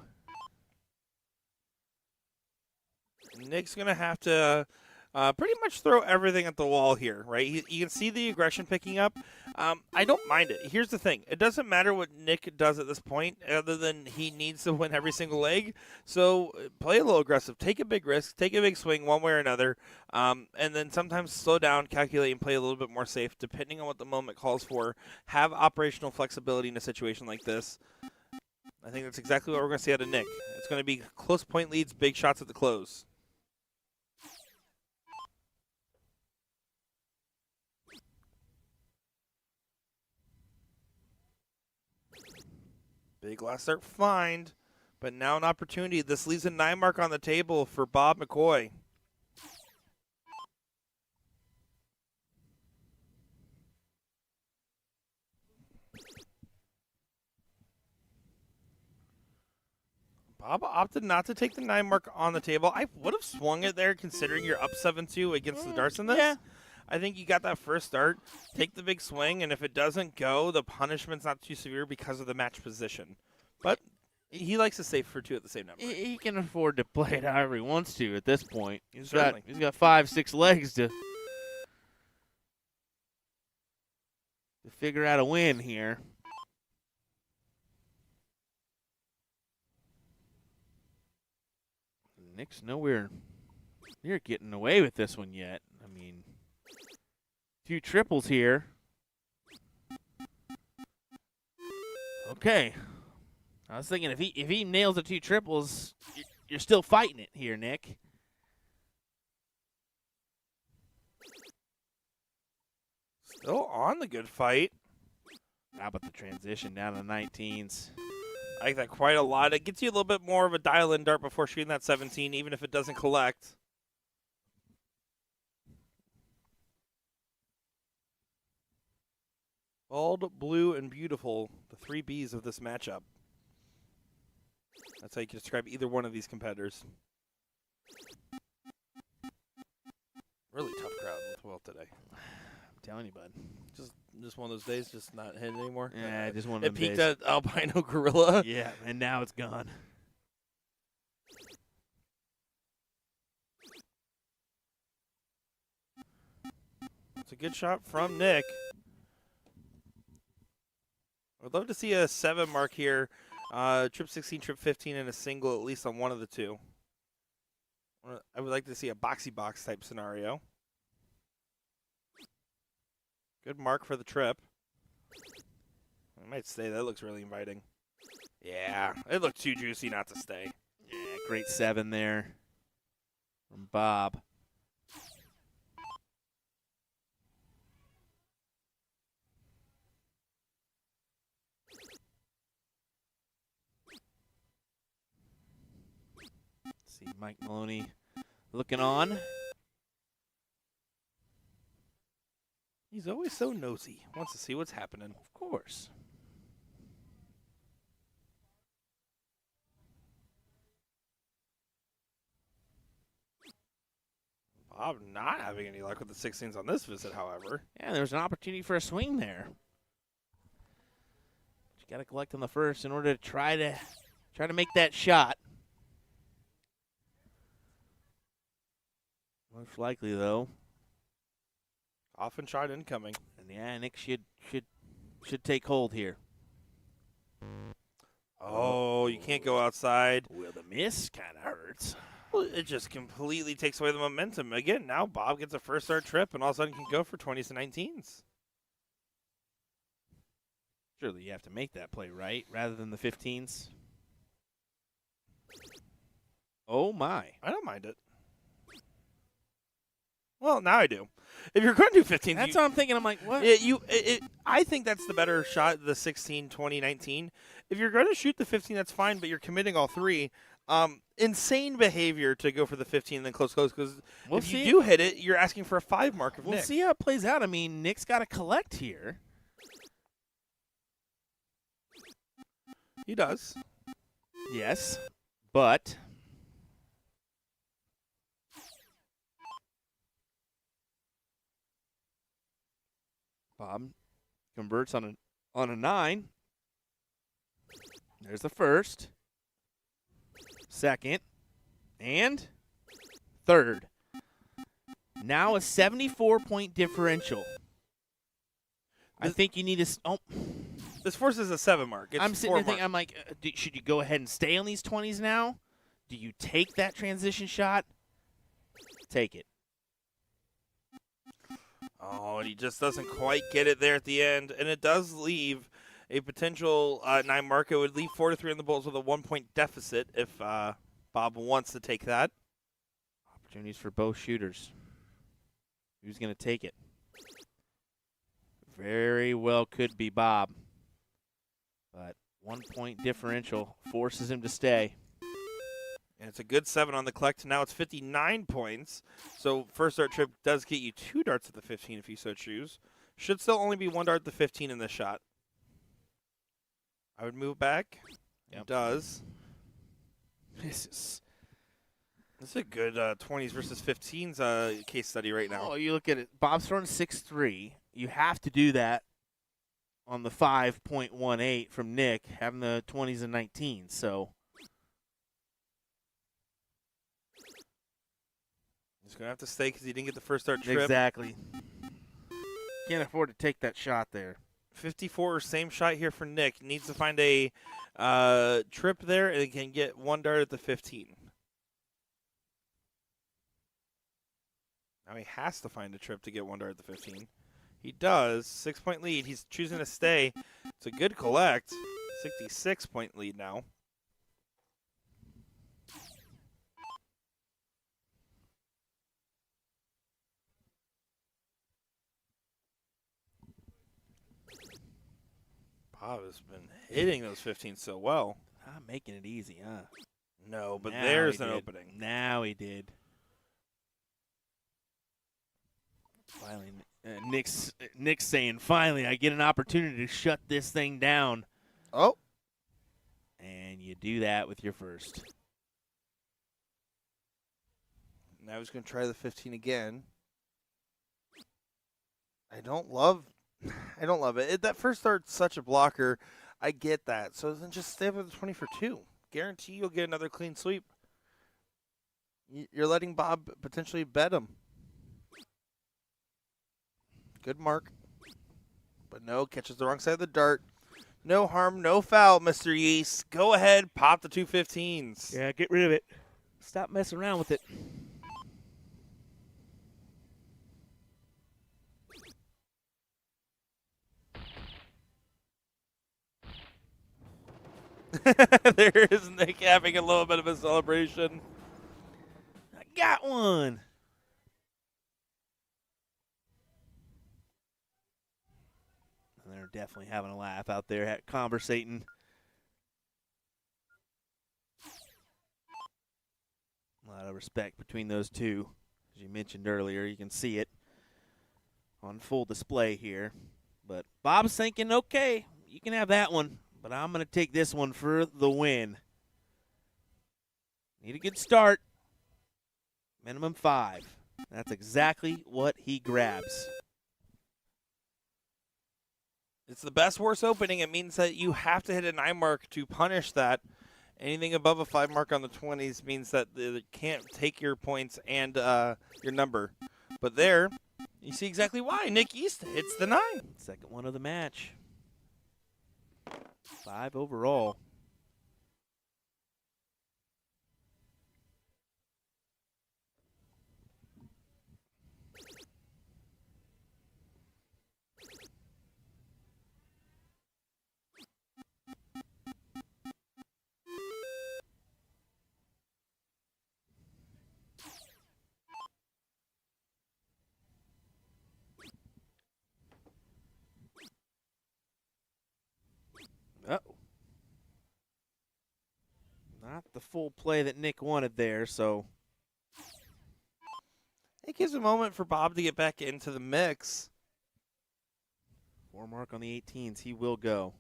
Nick's going to have to pretty much throw everything at the wall here, right? You can see the aggression picking up. I don't mind it. Here's the thing. It doesn't matter what Nick does at this point other than he needs to win every single leg. So play a little aggressive. Take a big risk. Take a big swing one way or another. And then sometimes slow down, calculate, and play a little bit more safe depending on what the moment calls for. Have operational flexibility in a situation like this. I think that's exactly what we're going to see out of Nick. It's going to be close point leads, big shots at the close. Big last start find, but now an opportunity. This leaves a 9 mark on the table for Bob McCoy. Bob opted not to take the 9 mark on the table. I would have swung it there considering you're up 7-2 against the darts in this. Yeah. I think you got that first start. Take the big swing, and if it doesn't go, the punishment's not too severe because of the match position. But he likes to save for 2 at the same number. He can afford to play it however he wants to at this point. He's Certainly. got 5-6 legs to figure out a win here. Nick's nowhere near getting away with this one yet. I mean, 2 triples here. Okay. I was thinking if he nails the 2 triples, you're still fighting it here, Nick. Still on the good fight. How about the transition down to 19s? I like that quite a lot. It gets you a little bit more of a dial-in dart before shooting that 17, even if it doesn't collect. Bold, blue, and beautiful, the 3 Bs of this matchup. That's how you can describe either one of these competitors. Really tough crowd with Will today. I'm telling you, bud. Just one of those days, just not hitting anymore. Yeah, just one of It them peaked days. at Albino Gorilla. Yeah, and now it's gone. It's a good shot from Nick. I'd love to see a 7 mark here. Trip 16, trip 15, and a single at least on one of the 2. I would like to see a boxy box type scenario. Good mark for the trip. I might stay. That looks really inviting. Yeah, it looked too juicy not to stay. Yeah, great 7 there from Bob. See Mike Maloney looking on. He's always so nosy. Wants to see what's happening. Of course. Bob not having any luck with the 16s on this visit, however. Yeah, there was an opportunity for a swing there. But you got to collect on the first in order to try to make that shot. Most likely, though. Often shot incoming. And yeah, Nick should take hold here. Oh, you can't go outside. Well, the miss kind of hurts. Well, it just completely takes away the momentum. Again, now Bob gets a first start trip and all of a sudden can go for 20s and 19s. Surely you have to make that play, right? Rather than the 15s. Oh, my. I don't mind it. Well, now I do. If you're going to do 15s, That's what I'm thinking. I'm like, what? I think that's the better shot, the 16, 20, 19. If you're going to shoot the 15, that's fine, but you're committing all 3. Insane behavior to go for the 15 and then close, because if you do hit it, you're asking for a 5 mark of Nick. We'll see how it plays out. I mean, Nick's got to collect here. He does. Yes. But Bob converts on a 9. There's the first, second, and third. Now a 74-point differential. I think you need to. This forces a 7 mark. It's I'm sitting 4 there thinking, I'm like, should you go ahead and stay on these 20s now? Do you take that transition shot? Take it. Oh, and he just doesn't quite get it there at the end, and it does leave a potential 9 mark. It would leave 4-3 on the Bulls with a 1-point deficit if Bob wants to take that. Opportunities for both shooters. Who's going to take it? Very well could be Bob. But 1-point differential forces him to stay. And it's a good 7 on the collect. Now it's 59 points. So first dart trip does get you 2 darts at the 15 if you so choose. Should still only be 1 dart at the 15 in this shot. I would move back. Yep. It does. This is a good 20s versus 15s case study right now. Oh, you look at it. Bob's throwing 6-3. You have to do that on the 5.18 from Nick, having the 20s and 19s. So he's going to have to stay because he didn't get the first dart trip. exactly. Can't afford to take that shot there. 54, same shot here for Nick. Needs to find a trip there and he can get 1 dart at the 15. Now he has to find a trip to get 1 dart at the 15. He does. 6-point lead. He's choosing to stay. It's a good collect. 66-point lead now. Bob has been hitting those 15s so well. I'm making it easy, huh? No, but Now there's he an did. opening. Now he did. Finally, Nick's saying, finally, I get an opportunity to shut this thing down. Oh. And you do that with your first. Now he's going to try the 15 again. I don't love it. That first start's such a blocker. I get that. So then just stay with the 20 for 2. Guarantee you'll get another clean sweep. You're letting Bob potentially bet him. Good mark. But no, catches the wrong side of the dart. No harm, no foul, Mr. Yeast. Go ahead, pop the 2 15s. Yeah, get rid of it. Stop messing around with it. There is Nick having a little bit of a celebration. I got one. And they're definitely having a laugh out there, conversating. A lot of respect between those two. As you mentioned earlier, you can see it on full display here. But Bob's thinking, okay, you can have that one, but I'm going to take this one for the win. Need a good start. Minimum 5. That's exactly what he grabs. It's the best worst opening. It means that you have to hit a 9 mark to punish that. Anything above a 5 mark on the 20s means that they can't take your points and your number. But there, you see exactly why. Nick Yeast hits the 9. Second one of the match. 5 overall. Uh-oh. Not the full play that Nick wanted there, so. It gives a moment for Bob to get back into the mix. 4 mark on the 18s. He will go.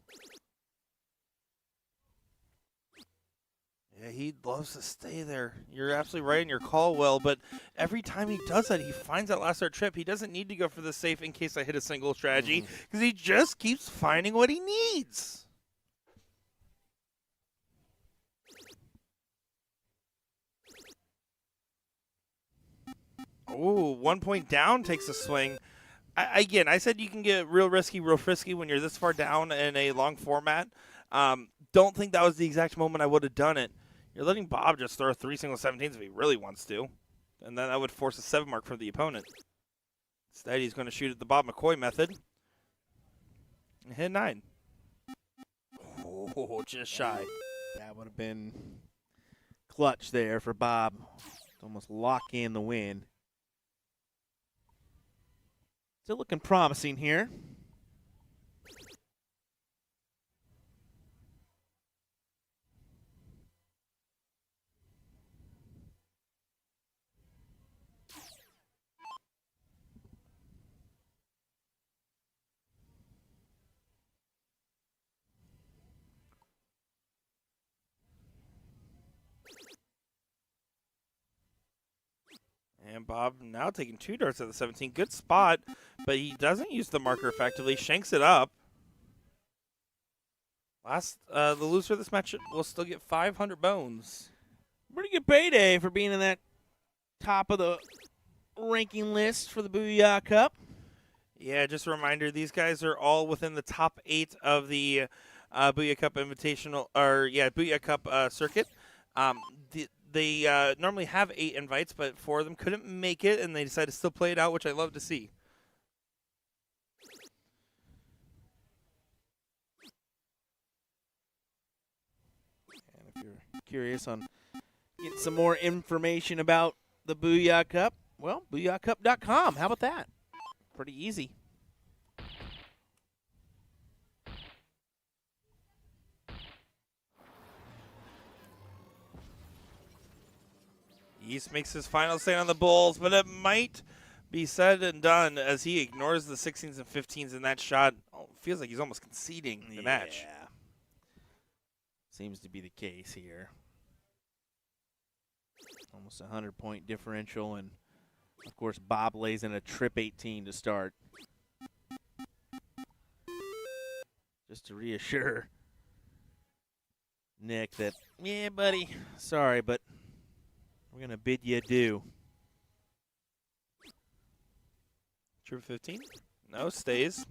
Yeah, he loves to stay there. You're absolutely right in your call, Will, but every time he does that, he finds that last start trip. He doesn't need to go for the safe in case I hit a single strategy because he just keeps finding what he needs. Oh, 1 point down takes a swing. Again, I said you can get real risky, real frisky when you're this far down in a long format. Don't think that was the exact moment I would have done it. You're letting Bob just throw 3 single 17s if he really wants to. And then that would force a 7 mark for the opponent. Instead, he's going to shoot at the Bob McCoy method. And hit 9. Oh, just shy. That would have been clutch there for Bob. To almost lock in the win. Still looking promising here. And Bob now taking 2 darts at the 17. Good spot, but he doesn't use the marker effectively. Shanks it up. The loser of this match will still get 500 bones. Pretty good payday for being in that top of the ranking list for the Booyah Cup. Yeah, just a reminder, these guys are all within the top 8 of the Booyah Cup Invitational, Booyah Cup circuit. They normally have 8 invites, but 4 of them couldn't make it, and they decided to still play it out, which I love to see. And if you're curious on getting some more information about the Booyah Cup, well, BooyahCup.com. How about that? Pretty easy. Yeast makes his final stand on the Bulls, but it might be said and done as he ignores the 16s and 15s in that shot. Oh, feels like he's almost conceding the match. Seems to be the case here. Almost a 100-point differential, and, of course, Bob lays in a trip 18 to start. Just to reassure Nick that, yeah, buddy, sorry, but we're going to bid you adieu. Trip 15? No, stays.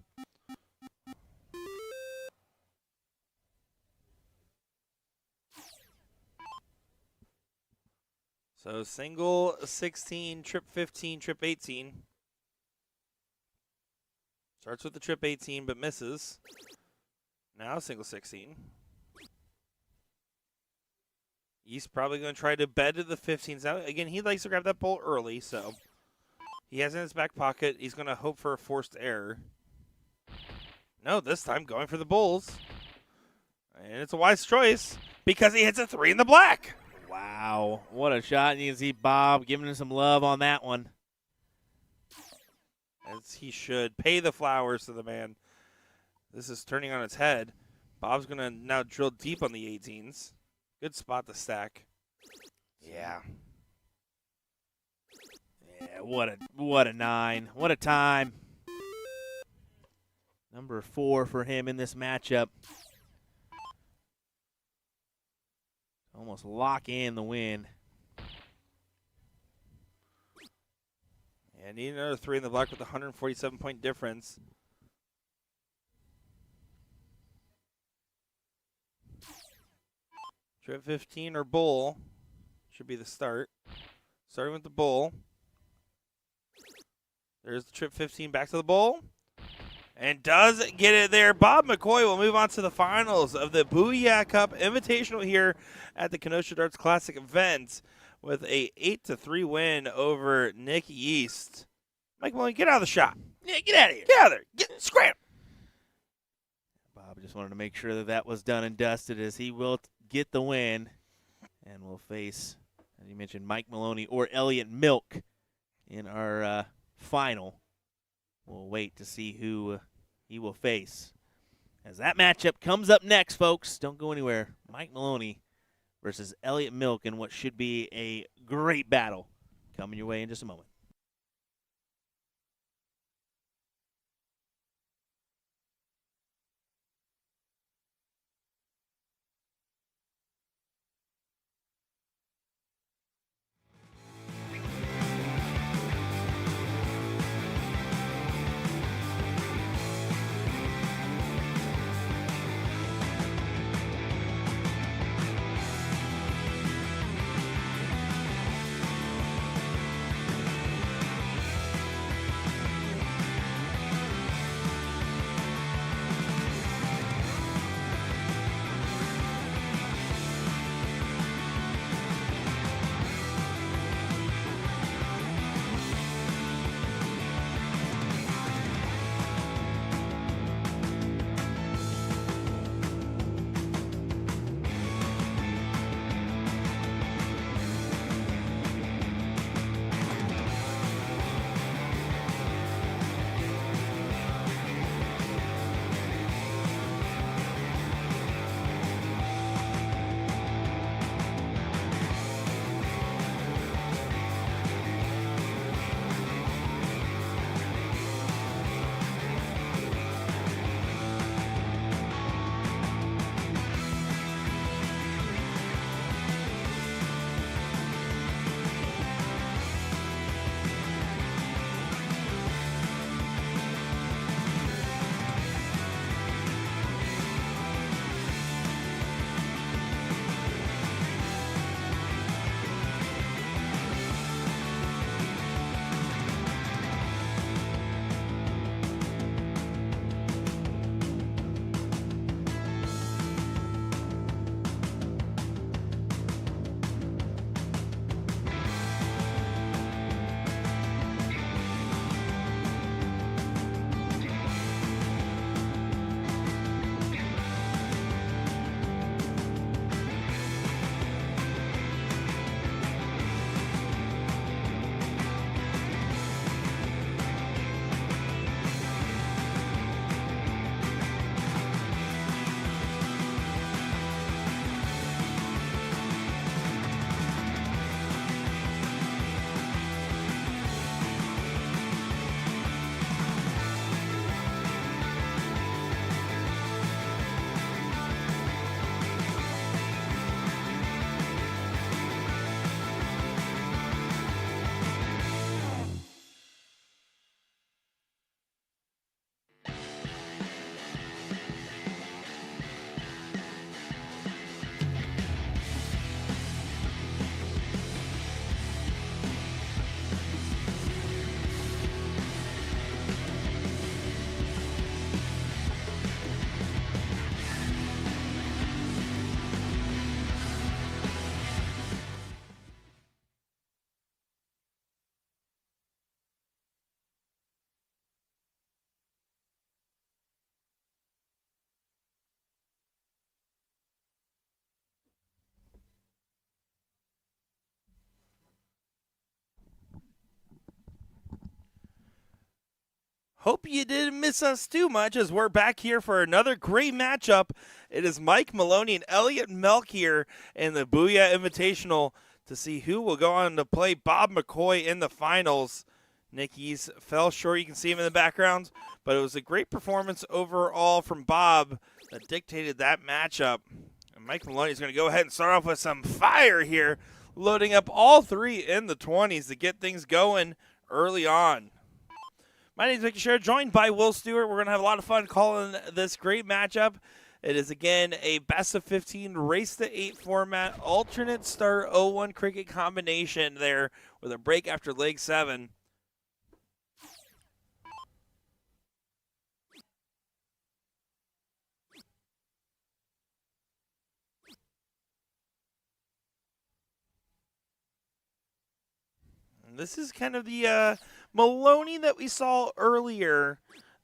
So single 16, trip 15, trip 18. Starts with the trip 18 but misses. Now single 16. He's probably going to try to bed to the 15s. Now, again, he likes to grab that ball early, so he has it in his back pocket. He's going to hope for a forced error. No, this time going for the Bulls. And it's a wise choice because he hits a 3 in the black. Wow, what a shot. You can see Bob giving him some love on that one. As he should. Pay the flowers to the man. This is turning on its head. Bob's going to now drill deep on the 18s. Good spot to stack. Yeah. Yeah, what a 9. What a time. Number 4 for him in this matchup. Almost lock in the win. Yeah, need another 3 in the black with a 147-point difference. Trip 15 or bull should be the start. Starting with the bull. There's the trip 15 back to the bull. And does get it there. Bob McCoy will move on to the finals of the Booyah Cup Invitational here at the Kenosha Darts Classic event with a 8-3 win over Nick Yeast. Mike Maloney, get out of the shot. Yeah, get out of here. Get out of there. Scram. Bob just wanted to make sure that that was done and dusted, as he will get the win and will face, as you mentioned, Mike Maloney or Elliot Milk in our final. We'll wait to see who he will face as that matchup comes up next, folks. Don't go anywhere. Mike Maloney versus Elliot Milk in what should be a great battle. Coming your way in just a moment. Hope you didn't miss us too much as we're back here for another great matchup. It is Mike Maloney and Elliot Milk here in the Booyah Invitational to see who will go on to play Bob McCoy in the finals. Nick Yeast fell short. You can see him in the background, but it was a great performance overall from Bob that dictated that matchup. And Mike Maloney is going to go ahead and start off with some fire here, loading up all three in the 20s to get things going early on. My name is Mickey Sher, joined by Will Stewart. We're going to have a lot of fun calling this great matchup. It is, again, a best of 15 race to 8 format, alternate start 0-1 cricket combination there with a break after leg 7. And this is kind of the Maloney that we saw earlier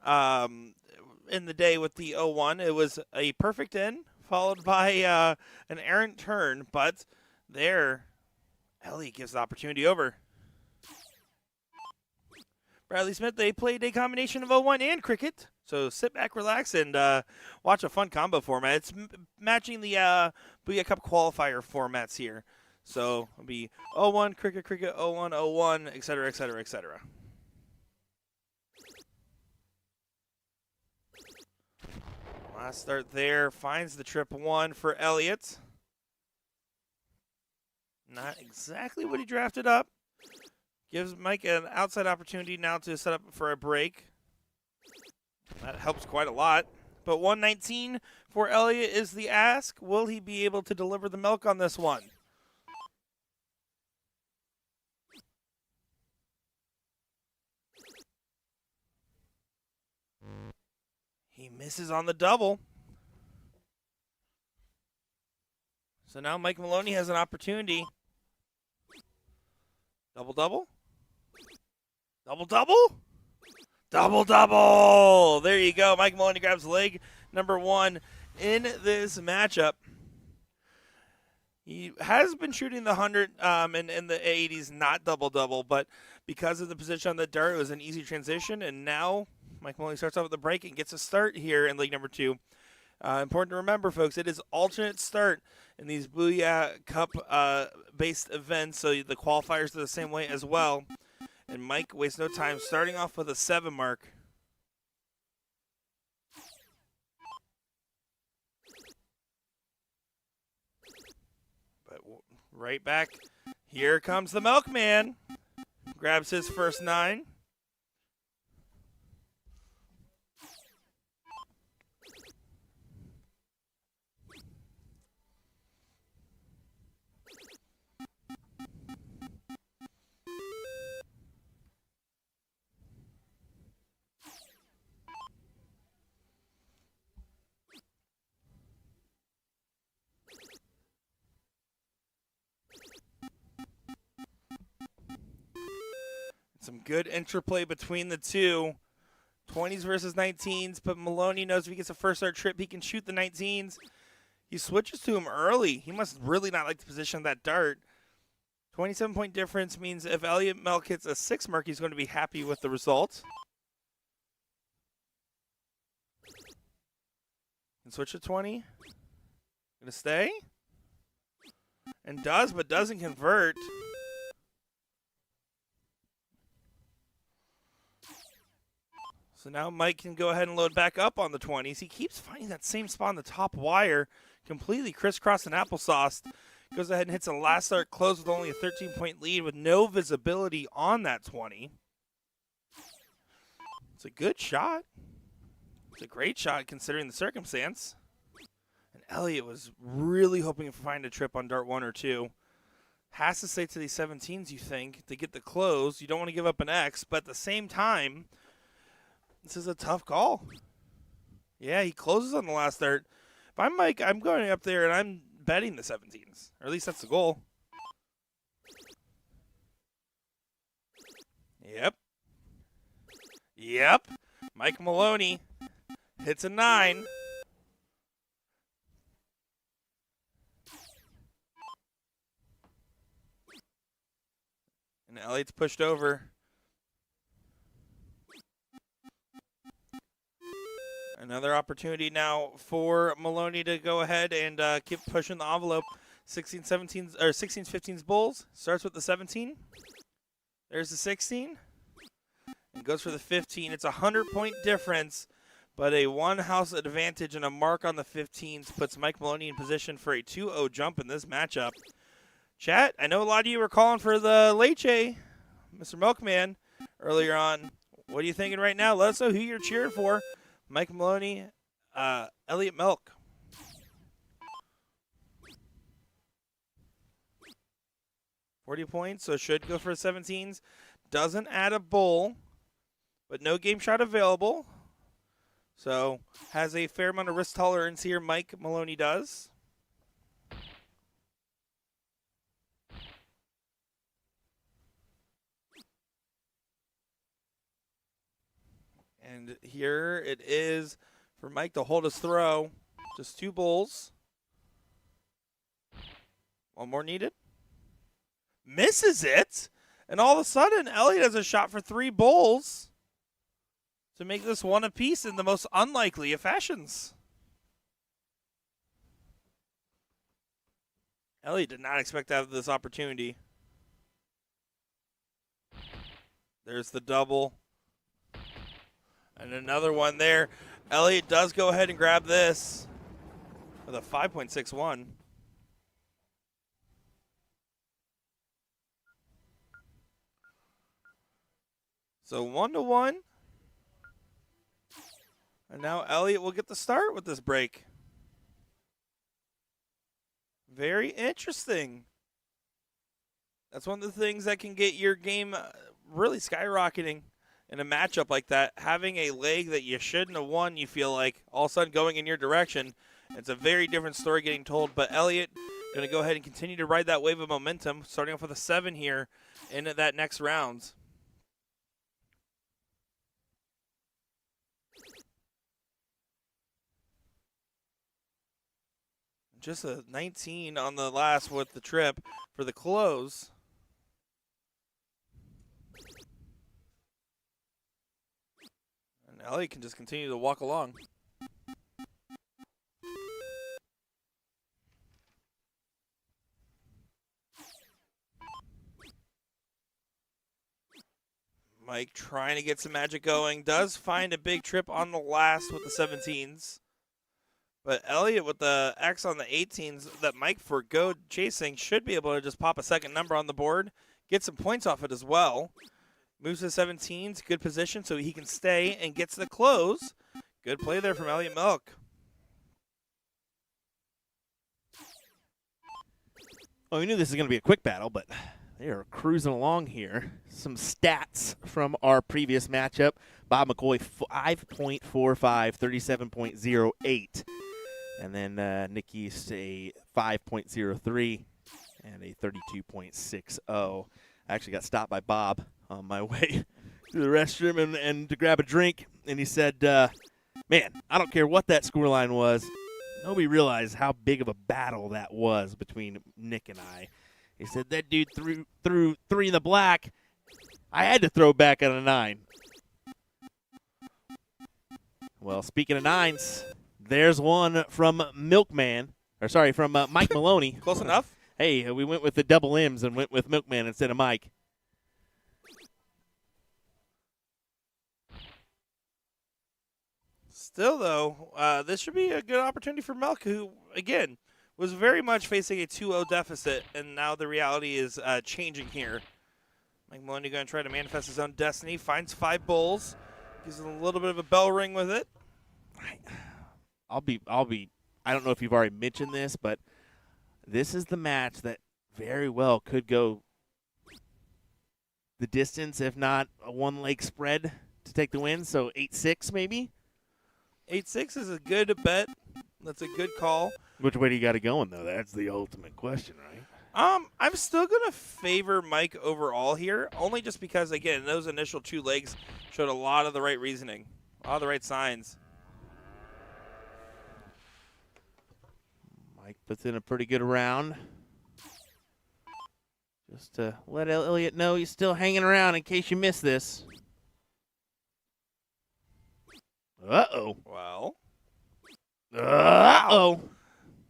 in the day with the 0-1. It was a perfect in, followed by an errant turn, but there, Elliot gives the opportunity over. Bradley Smith, they played a combination of 0-1 and cricket. So sit back, relax, and watch a fun combo format. It's matching the Booyah Cup qualifier formats here. So it'll be 0-1, cricket, 0-1, 0-1, et cetera, et cetera, et cetera. Last start there. Finds the trip 1 for Elliot. Not exactly what he drafted up. Gives Mike an outside opportunity now to set up for a break. That helps quite a lot. But 119 for Elliot is the ask. Will he be able to deliver the milk on this one? He misses on the double. So now Mike Maloney has an opportunity. Double-double? Double-double? Double-double! There you go. Mike Maloney grabs leg number 1 in this matchup. He has been shooting the 100 in the 80s, not double-double, but because of the position on the dart, it was an easy transition, and now Mike Maloney starts off with the break and gets a start here in leg number 2. Important to remember, folks, it is alternate start in these Booyah Cup based events, so the qualifiers are the same way as well. And Mike wastes no time, starting off with a 7 mark. But right back, here comes the milkman. Grabs his first 9. Some good interplay between the two. 20s versus 19s, but Maloney knows if he gets a first start trip, he can shoot the 19s. He switches to him early. He must really not like the position of that dart. 27-point difference means if Elliot Melk hits a 6 mark, he's going to be happy with the result. And switch to 20. Gonna stay. And does, but doesn't convert. So now Mike can go ahead and load back up on the 20s. He keeps finding that same spot on the top wire, completely crisscrossed and applesauced. Goes ahead and hits a last start close with only a 13-point lead with no visibility on that 20. It's a good shot. It's a great shot considering the circumstance. And Elliot was really hoping to find a trip on dart 1 or 2. Has to stay to these 17s, you think, to get the close. You don't want to give up an X, but at the same time, this is a tough call. Yeah, he closes on the last dart. If I'm Mike, I'm going up there and I'm betting the 17s. Or at least that's the goal. Yep. Mike Maloney hits a 9. And Elliot's pushed over. Another opportunity now for Maloney to go ahead and keep pushing the envelope. 16-17s or 16-15s Bulls starts with the 17. There's the 16 and goes for the 15. It's a 100-point difference, but a one-house advantage and a mark on the 15s puts Mike Maloney in position for a 2-0 jump in this matchup. Chat, I know a lot of you were calling for the Leche, Mr. Milkman, earlier on. What are you thinking right now? Let us know who you're cheering for. Mike Maloney, Elliot Milk. $40 points, so should go for 17s. Doesn't add a bull, but no game shot available. So has a fair amount of risk tolerance here, Mike Maloney does. And here it is for Mike to hold his throw. Just 2 bulls. One more needed. Misses it. And all of a sudden, Elliot has a shot for 3 bulls. to make this one apiece in the most unlikely of fashions. Elliot did not expect to have this opportunity. There's the double. And another one there. Elliot does go ahead and grab this with a 5.61. So 1-1. And now Elliot will get the start with this break. Very interesting. That's one of the things that can get your game really skyrocketing in a matchup like that. Having a leg that you shouldn't have won, you feel like, all of a sudden going in your direction. It's a very different story getting told. But Elliot going to go ahead and continue to ride that wave of momentum, starting off with a 7 here into that next round. Just a 19 on the last with the trip for the close. And Elliot can just continue to walk along. Mike trying to get some magic going. Does find a big trip on the last with the 17s. But Elliot with the X on the 18s that Mike forgo chasing should be able to just pop a second number on the board, get some points off it as well. Moves to 17s, good position so he can stay and gets the close. Good play there from Elliot Milk. Well, we knew this was going to be a quick battle, but they are cruising along here. Some stats from our previous matchup. Bob McCoy, 5.45, 37.08. And then Nick Yeast, a 5.03 and a 32.60. I actually got stopped by Bob on my way to the restroom and to grab a drink. And he said, man, I don't care what that scoreline was. Nobody realized how big of a battle that was between Nick and I. He said, that dude threw 3 in the black. I had to throw back on a 9. Well, speaking of 9s, there's one from from Mike Maloney. Close enough. Hey, we went with the double M's and went with Milkman instead of Mike. Still, though, this should be a good opportunity for Milk, who, again, was very much facing a 2-0 deficit, and now the reality is changing here. Mike Maloney going to try to manifest his own destiny, finds 5 bulls, gives a little bit of a bell ring with it. I don't know if you've already mentioned this, but this is the match that very well could go the distance, if not a 1-leg spread to take the win. So 8-6 maybe? 8-6 is a good bet. That's a good call. Which way do you got it going, though? That's the ultimate question, right? I'm still going to favor Mike overall here, only just because, again, those initial 2 legs showed a lot of the right reasoning, a lot of the right signs. Mike puts in a pretty good round. Just to let Elliot know he's still hanging around in case you missed this. Uh-oh. Well. Uh-oh.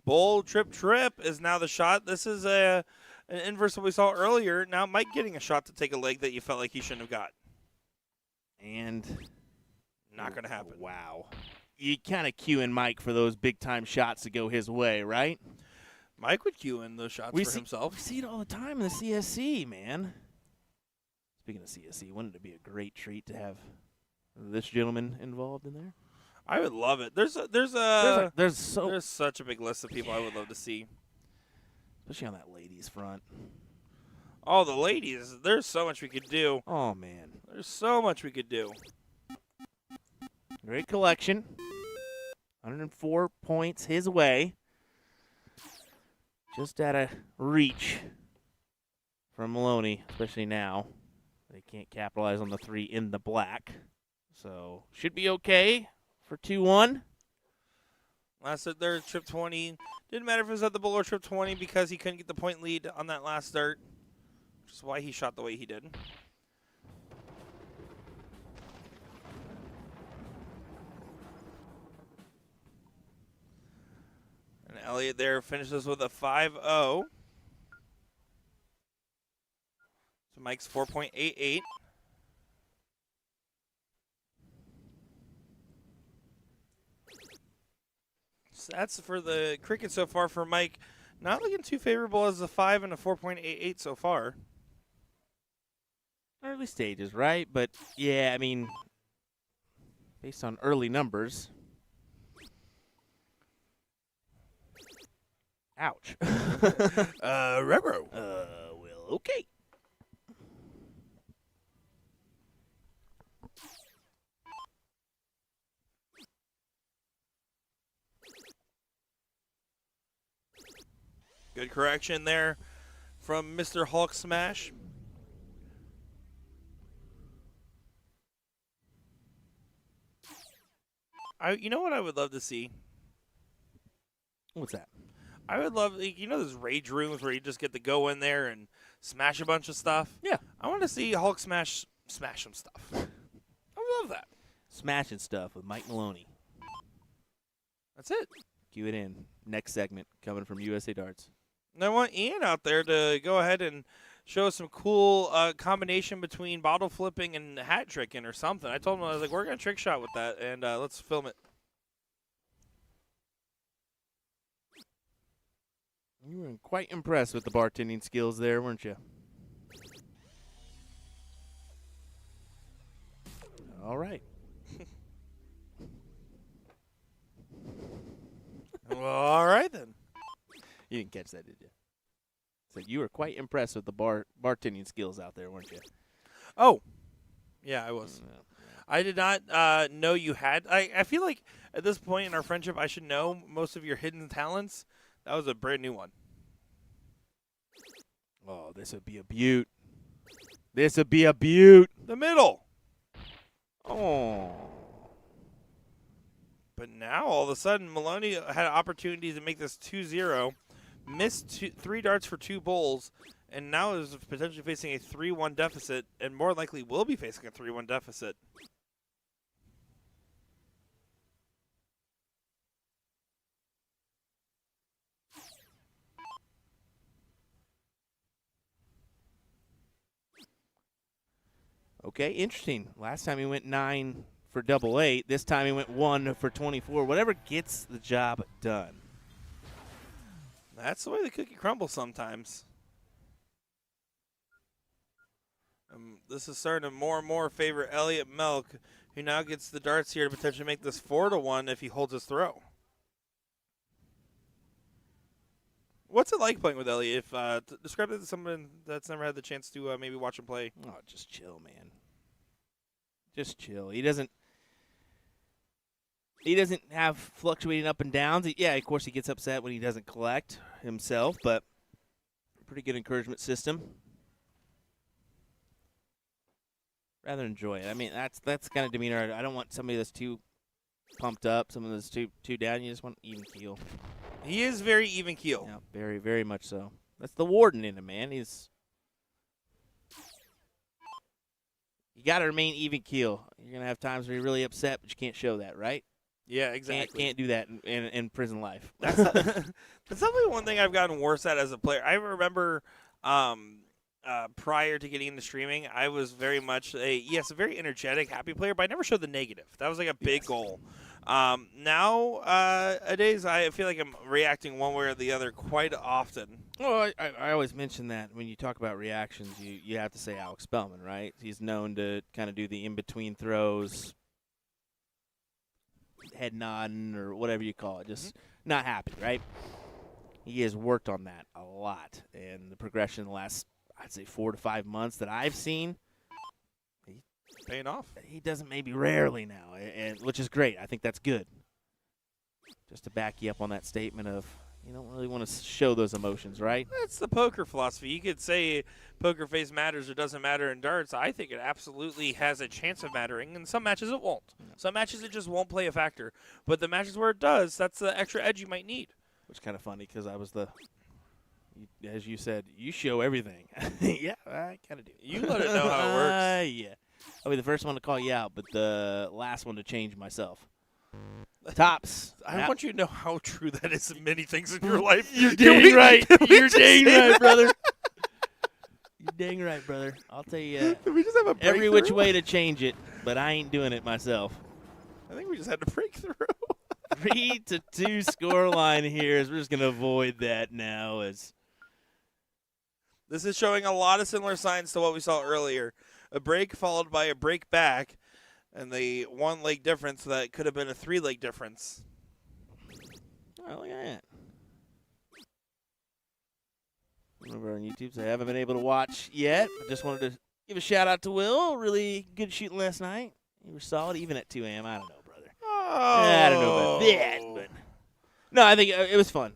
Bull trip is now the shot. This is an inverse of what we saw earlier. Now Mike getting a shot to take a leg that you felt like he shouldn't have got. And not going to happen. Wow. You kind of cue in Mike for those big-time shots to go his way, right? Mike would cue in those shots for himself. We see it all the time in the CSC, man. Speaking of CSC, wouldn't it be a great treat to have this gentleman involved in there? I would love it. There's such a big list of people I would love to see. Especially on that ladies front. Oh, the ladies. There's so much we could do. Oh, man. There's so much we could do. Great collection. 104 points his way. Just out of reach from Maloney, especially now. They can't capitalize on the 3 in the black. So, should be okay for 2-1. Last at there, trip 20. Didn't matter if it was at the bull or trip 20 because he couldn't get the point lead on that last start. Which is why he shot the way he did. Elliot there finishes with a 5-0. So Mike's 4.88. Stats for the cricket so far for Mike. Not looking too favorable as a 5 and a 4.88 so far. Early stages, right? But, yeah, I mean, based on early numbers. Ouch. Ruh-roh. Well, okay. Good correction there from Mr. Hulk Smash. You know what I would love to see? What's that? I would love, those rage rooms where you just get to go in there and smash a bunch of stuff? Yeah. I want to see Hulk smash some stuff. I would love that. Smashing stuff with Mike Maloney. That's it. Cue it in. Next segment coming from USA Darts. And I want Ian out there to go ahead and show us some cool combination between bottle flipping and hat tricking or something. I told him, I was like, we're going to trick shot with that, and let's film it. You were quite impressed with the bartending skills there, weren't you? All right. Well, all right then. You didn't catch that, did you? So you were quite impressed with the bartending skills out there, weren't you? Oh, yeah, I was. I did not know you had. I feel like at this point in our friendship, I should know most of your hidden talents. That was a brand new one. Oh, this would be a beaut. This would be a beaut. The middle. Oh. But now, all of a sudden, Maloney had an opportunity to make this 2-0, missed 3 darts for 2 bowls, and now is potentially facing a 3-1 deficit, and more likely will be facing a 3-1 deficit. Okay, interesting. Last time he went 9 for double 8. This time he went 1 for 24. Whatever gets the job done. That's the way the cookie crumbles sometimes. This is starting to more and more favor Elliot Melk, who now gets the darts here to potentially make this 4-1 if he holds his throw. What's it like playing with Elliot? Describe it to someone that's never had the chance to maybe watch him play. Oh, just chill, man. Just chill. He doesn't have fluctuating up and downs. Yeah, of course he gets upset when he doesn't collect himself, but pretty good encouragement system. Rather enjoy it. I mean, that's kind of demeanor. I don't want somebody that's too pumped up, someone that's too down. You just want even keel. He is very even keel. Yeah, very, very much so. That's the warden in him, man. You got to remain even keel. You're going to have times where you're really upset, but you can't show that, right? Yeah, exactly. Can't do that in prison life. That's definitely one thing I've gotten worse at as a player. I remember prior to getting into streaming, I was very much a very energetic, happy player, but I never showed the negative. That was like a big goal. Nowadays, I feel like I'm reacting one way or the other quite often. Well, I always mention that when you talk about reactions, you have to say Alex Spellman, right? He's known to kind of do the in-between throws, head nodding or whatever you call it, just not happy, right? He has worked on that a lot, and the progression in the last, I'd say, 4 to 5 months that I've seen, paying off. He doesn't maybe rarely now, and which is great. I think that's good. Just to back you up on that statement of you don't really want to show those emotions, right? That's the poker philosophy. You could say poker face matters or doesn't matter in darts. I think it absolutely has a chance of mattering. In some matches it won't. Some matches it just won't play a factor. But the matches where it does, that's the extra edge you might need. Which is kind of funny because I was as you said, you show everything. Yeah, I kind of do. You let it know how it works. Yeah. I'll be the first one to call you out, but the last one to change myself. Tops. I want you to know how true that is in many things in your life. You're dang right. You're dang right, brother. You're dang right, brother. I'll tell you Did we just have a every which breakthrough? way to change it, but I ain't doing it myself. I think we just had to break through. 3-2 score line here. As we're just going to avoid that now. As This is showing a lot of similar signs to what we saw earlier. A break followed by a break back, and the 1 leg difference that could have been a 3 leg difference. oh, look at that. Over on YouTube, so I haven't been able to watch yet. But just wanted to give a shout out to Will. Really good shooting last night. You were solid, even at 2 a.m. I don't know, brother. I don't know about that, but no, I think it was fun.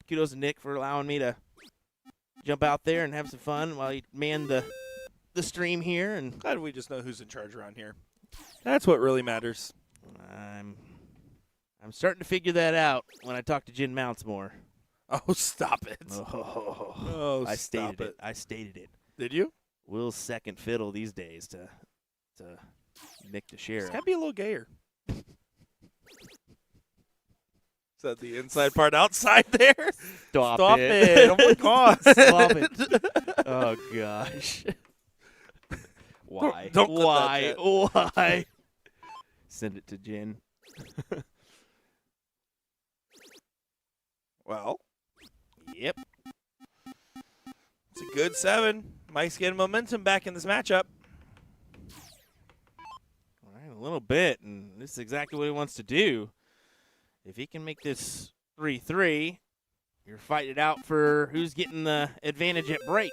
Kudos to Nick for allowing me to jump out there and have some fun while he manned the stream here. And Glad we just know who's in charge around here. That's what really matters. I'm starting to figure that out when I talk to Jen Mounts more. Oh, stop it. Oh, I stated it. I stated it. Did you? Will's second fiddle these days to Nick It's Teixeira. got to be a little gayer. Is that the inside part outside there? Stop it. Oh, my God. Stop it. Oh, gosh. Why? Don't cut that Why? Send it to Jen. Well, Yep. it's a good 7. Mike's getting momentum back in this matchup. All right, a little bit, and this is exactly what he wants to do. If he can make this 3-3, you're fighting it out for who's getting the advantage at break.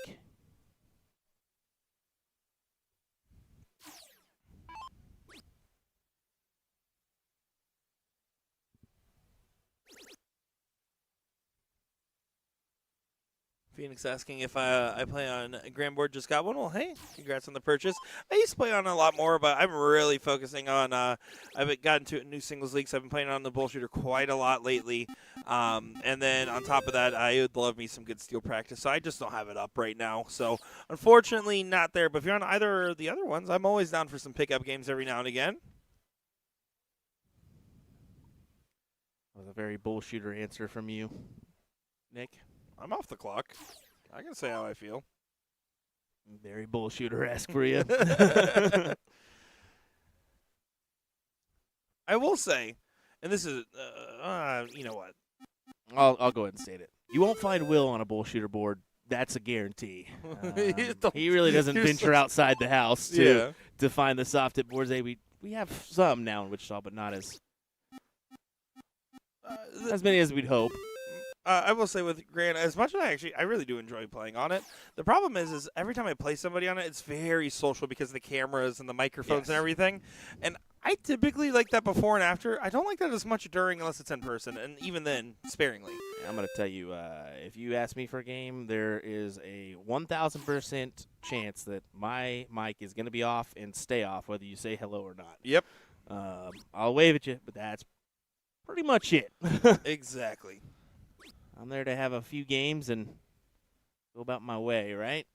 Phoenix asking if I play on Grandboard. Just got one. Well, hey, congrats on the purchase. I used to play on a lot more, but I'm really focusing on. I've gotten to new singles leagues. I've been playing on the BullShooter quite a lot lately. And then on top of that, I would love me some good steel practice. So I just don't have it up right now. So unfortunately, not there. But if you're on either of the other ones, I'm always down for some pickup games every now and again. That was a very BullShooter answer from you, Nick. I'm off the clock. I can say how I feel. Very BullShooter-esque for you. I will say, and this is, you know what? I'll go ahead and state it. You won't find Will on a BullShooter board. That's a guarantee. He really doesn't venture outside the house to find the soft tip boards. We have some now in Wichita, but not as many as we'd hope. I will say with Grant, as much as I really do enjoy playing on it, the problem is every time I play somebody on it, it's very social because of the cameras and the microphones and everything. And I typically like that before and after. I don't like that as much during unless it's in person, and even then, sparingly. I'm going to tell you, if you ask me for a game, there is a 1,000% chance that my mic is going to be off and stay off, whether you say hello or not. Yep. I'll wave at you, but that's pretty much it. Exactly. I'm there to have a few games and go about my way, right?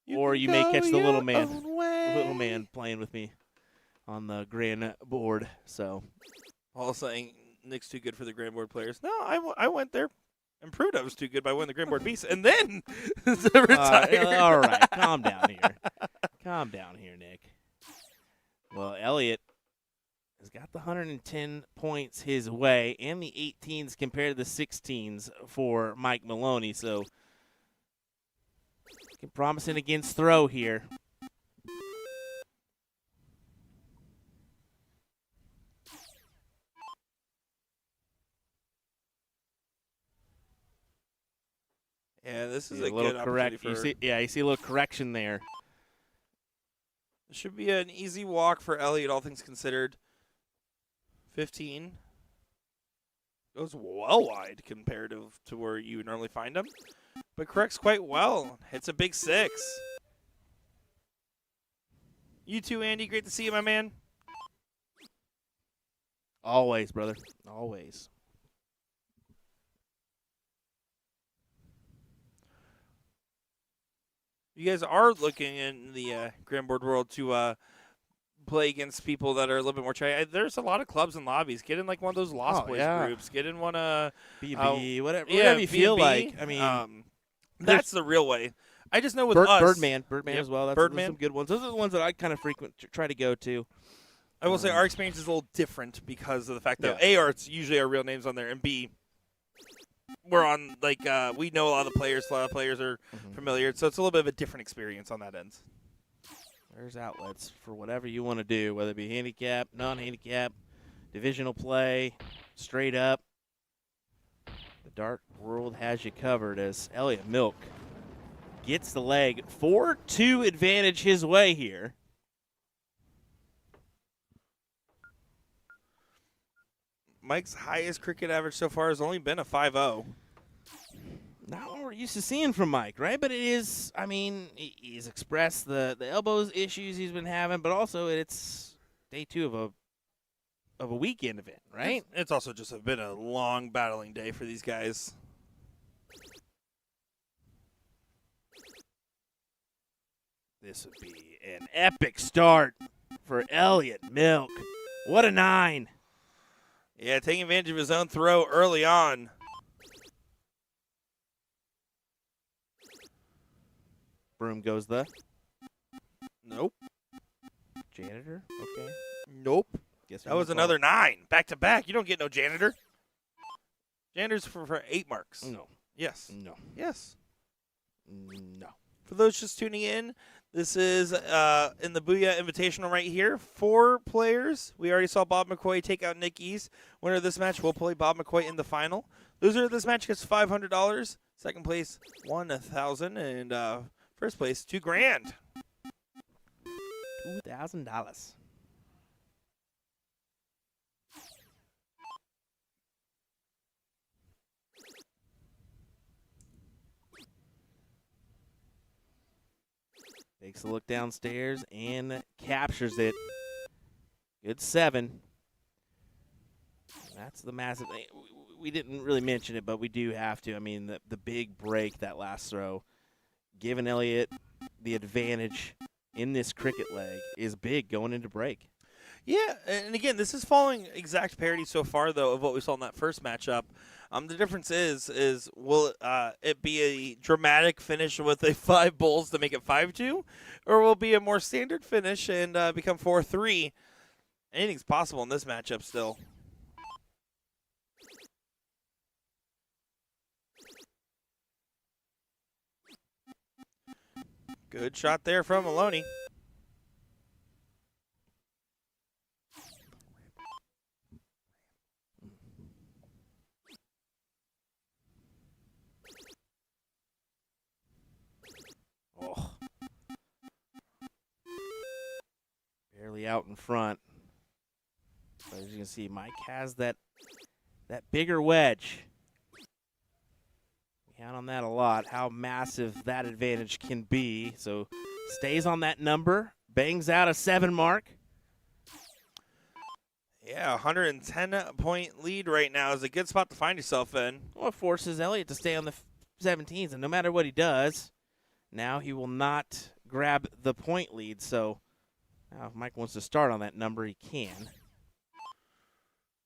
Or you may catch the little man playing with me on the grand board. So, Paul saying Nick's too good for the grand board players. No, I went there and proved I was too good by winning the grand board piece, and then retired. All right, calm down here. Calm down here, Nick. Well, Elliot has got the 110 points his way and the 18s compared to the 16s for Mike Maloney. So, promising against throw here. Yeah, this is a little good correct. opportunity for. You see a little correction there. It should be an easy walk for Elliot, all things considered. 15 goes well wide comparative to where you would normally find him, but corrects quite well. Hits a big 6. You too, Andy. Great to see you, my man. Always, brother. Always. You guys are looking in the Grandboard world to play against people that are a little bit more try. There's a lot of clubs and lobbies. Get in like one of those Lost Boys groups. Get in one of B&B, whatever you feel like. I mean, that's the real way. I just know with us. Birdman yep, as well. That's Birdman. some good ones. Those are the ones that I kind of try to go to. I will say our experience is a little different because of the fact that A, it's usually our real names on there, and B, we're on we know a lot of the players. A lot of players are familiar, so it's a little bit of a different experience on that end. There's outlets for whatever you want to do, whether it be handicap, non-handicap, divisional play, straight up. The dart world has you covered as Elliot Milk gets the leg. 4-2 advantage his way here. Mike's highest cricket average so far has only been a 5-0. Not what we're used to seeing from Mike, right? But it is, I mean, he's expressed the elbows issues he's been having, but also it's day 2 of a weekend event, right? It's also just been a long battling day for these guys. This would be an epic start for Elliot Milk. What a 9. Yeah, taking advantage of his own throw early on. Broom goes the Nope. janitor. Okay. Nope. Guess That was another 9. Back to back. You don't get no janitor. Janitor's for 8 marks. No. Yes. No. Yes. No. For those just tuning in, this is in the Booyah Invitational right here. 4 players. We already saw Bob McCoy take out Nick Yeast. Winner of this match will play Bob McCoy in the final. Loser of this match gets $500. Second place, $1,000. And first place, $2,000. $2,000. Takes a look downstairs and captures it. Good 7. That's the massive thing. We didn't really mention it, but we do have to. I mean, the big break, that last throw, giving Elliot the advantage in this cricket leg is big going into break. Yeah, and again, this is following exact parity so far, though, of what we saw in that first matchup. The difference is will it be a dramatic finish with a 5 bowls to make it 5-2, or will it be a more standard finish and become 4-3? Anything's possible in this matchup still. Good shot there from Maloney. Oh. Barely out in front. So as you can see, Mike has that bigger wedge. We count on that a lot, how massive that advantage can be. So stays on that number, bangs out a 7 mark. Yeah, 110-point lead right now is a good spot to find yourself in. Well, it forces Elliot to stay on the 17s, and no matter what he does, now he will not grab the point lead. So now if Mike wants to start on that number, he can.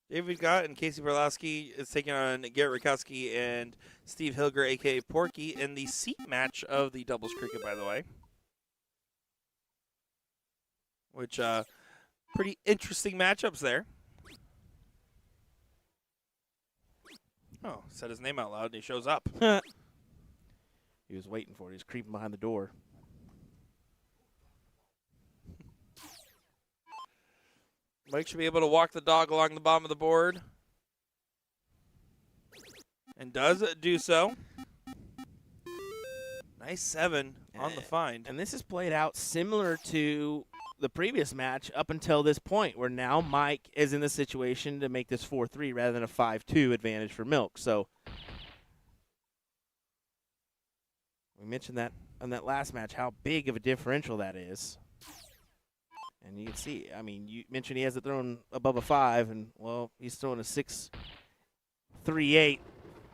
David Gott and Casey Berlowski is taking on Garrett Rakowski and Steve Hilger, a.k.a. Porky, in the seat match of the doubles cricket, by the way. Which, pretty interesting matchups there. Oh, said his name out loud and he shows up. He was waiting for it. He was creeping behind the door. Mike should be able to walk the dog along the bottom of the board. And does do so. Nice 7 on the find. And this is played out similar to the previous match up until this point, where now Mike is in the situation to make this 4-3 rather than a 5-2 advantage for Milk. So we mentioned that on that last match, how big of a differential that is. And you can see, I mean, you mentioned he hasn't thrown above a 5, and, well, he's throwing a 6.38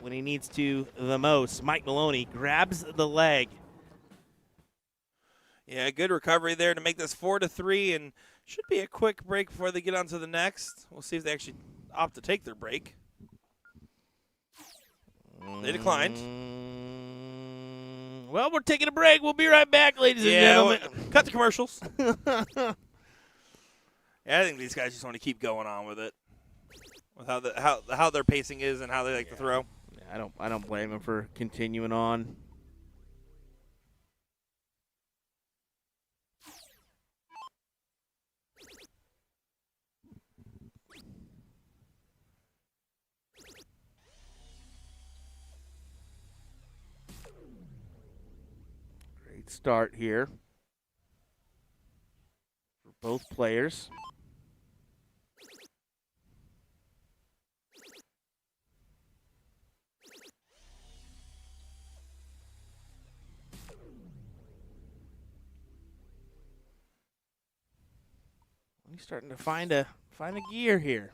when he needs to the most. Mike Maloney grabs the leg. Yeah, good recovery there to make this 4-3 and Should be a quick break before they get on to the next. We'll see if they actually opt to take their break. They declined. Well, we're taking a break. We'll be right back, ladies and gentlemen. Cut the commercials. Yeah, I think these guys just want to keep going on with it, with how their pacing is and how they like to throw. Yeah, I don't blame them for continuing on. Great start here for both players. He's starting to find a gear here.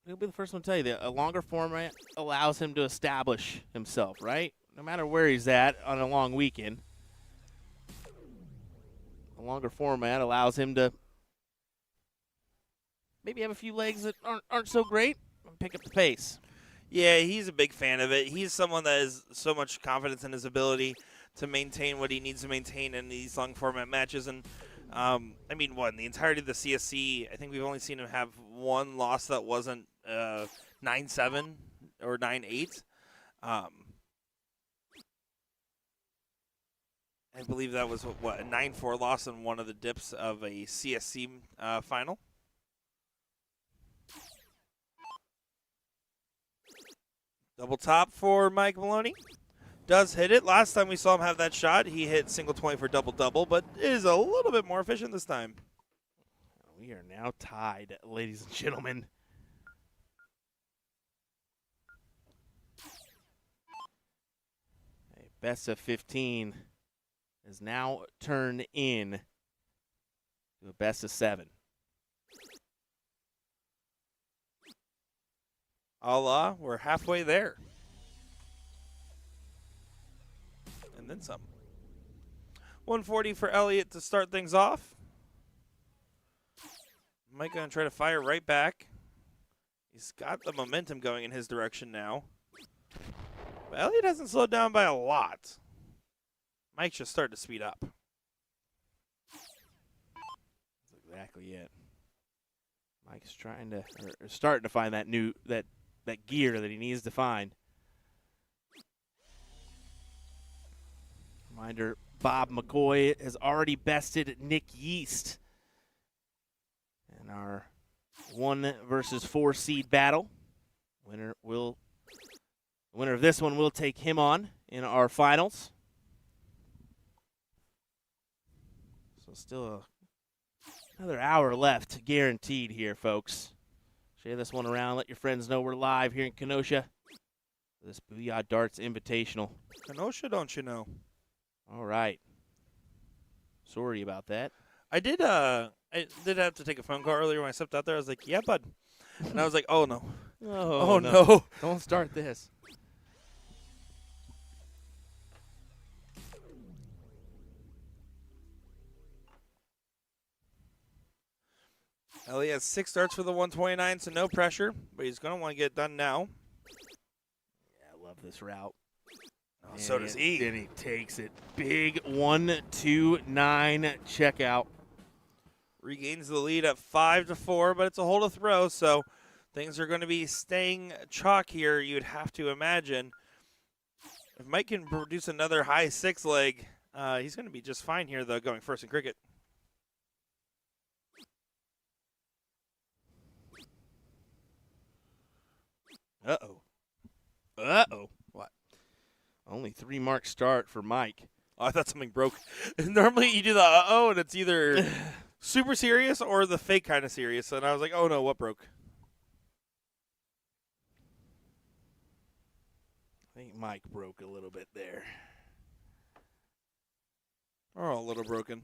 He'll be the first one to tell you that a longer format allows him to establish himself, right? No matter where he's at on a long weekend. A longer format allows him to maybe have a few legs that aren't so great and pick up the pace. Yeah, he's a big fan of it. He's someone that has so much confidence in his ability to maintain what he needs to maintain in these long format matches. And I mean, in the entirety of the CSC, I think we've only seen him have one loss that wasn't 9-7 or 9-8. I believe that was a 9-4 loss in one of the dips of a CSC final. Double top for Mike Maloney. Does hit it. Last time we saw him have that shot, he hit single 20 for double-double, but is a little bit more efficient this time. We are now tied, ladies and gentlemen. A best of 15 is now turned in to a best of 7. Allah, we're halfway there. And then some. 140 for Elliot to start things off. Mike going to try to fire right back. He's got the momentum going in his direction now. But Elliot hasn't slowed down by a lot. Mike's just starting to speed up. That's exactly it. Mike's trying to, or starting to find that that gear that he needs to find. Reminder, Bob McCoy has already bested Nick Yeast in our 1 versus 4 seed battle. The winner of this one will take him on in our finals. So still another hour left, guaranteed here, folks. Share this one around. Let your friends know we're live here in Kenosha for this Booyah Darts Invitational. Kenosha, don't you know? All right. Sorry about that. I did have to take a phone call earlier when I stepped out there. I was like, yeah, bud. And I was like, oh, no. Oh, no. Don't start this. Elliot has 6 starts for the 129, so no pressure, but he's going to want to get it done now. Yeah, I love this route. Oh, so does he. Then he takes it. Big 1-2-9 checkout. Regains the lead at 5-4, but it's a hole to throw, so things are going to be staying chalk here, you'd have to imagine. If Mike can produce another high 6 leg, he's going to be just fine here, though, going first in cricket. Uh-oh. Uh-oh. What? Only 3-mark start for Mike. Oh, I thought something broke. Normally you do the uh-oh, and it's either super serious or the fake kind of serious. And I was like, oh, no, what broke? I think Mike broke a little bit there. We're all a little broken.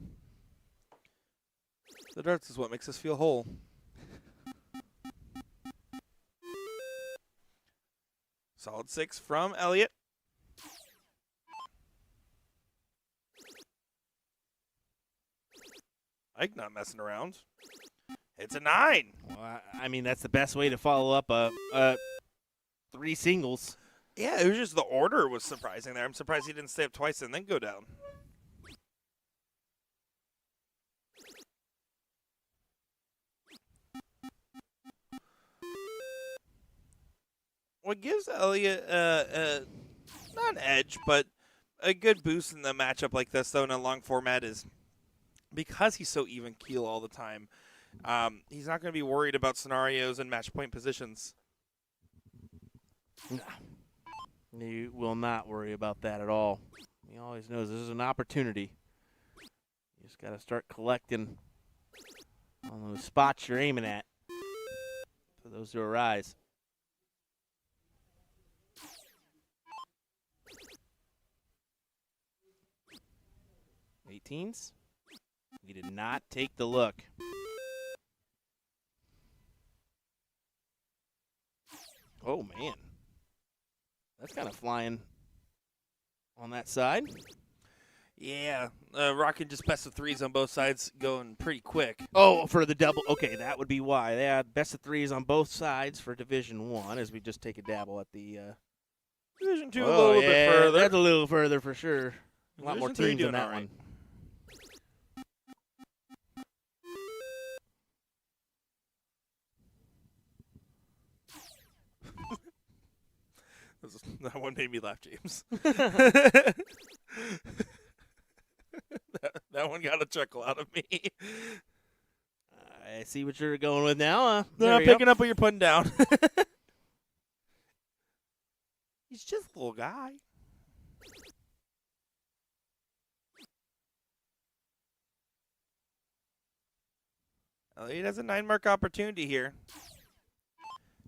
The darts is what makes us feel whole. Solid 6 from Elliot. Ike not messing around. It's a 9. Well, I mean, that's the best way to follow up a 3 singles. Yeah, it was just the order was surprising there. I'm surprised he didn't stay up twice and then go down. What gives Elliot not an edge, but a good boost in the matchup like this, though, in a long format is because he's so even keel all the time. He's not going to be worried about scenarios and match point positions. No. You will not worry about that at all. He always knows this is an opportunity. You just got to start collecting on those spots you're aiming at for those to arise. 18s. He did not take the look. Oh, man. That's kind of flying on that side. Yeah, rocking just best of 3s on both sides, going pretty quick. Oh, for the double. Okay, that would be why. They had best of 3s on both sides for Division 1 as we just take a dabble at the Division 2 a little bit further. That's a little further for sure. A lot more Division 3 teams in doing that all right. one. That one made me laugh, James. that one got a chuckle out of me. I see what you're going with now. No, picking up what you're putting down. He's just a little guy. Elliot has a 9-mark opportunity here.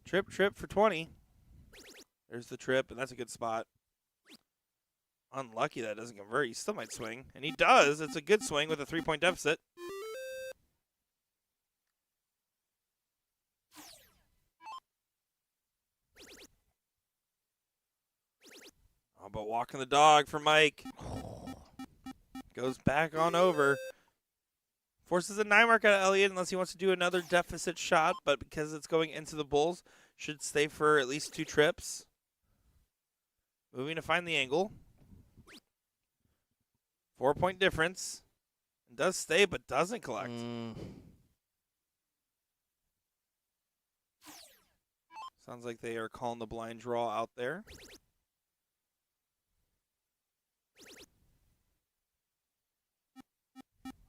Trip for 20. There's the trip, and that's a good spot. Unlucky that doesn't convert. He still might swing, and he does. It's a good swing with a 3-point deficit. Oh, but walking the dog for Mike. Goes back on over. Forces a 9-mark out of Elliot unless he wants to do another deficit shot, but because it's going into the Bulls, should stay for at least 2 trips. Moving to find the angle. 4-point difference. It does stay, but doesn't collect. Sounds like they are calling the blind draw out there.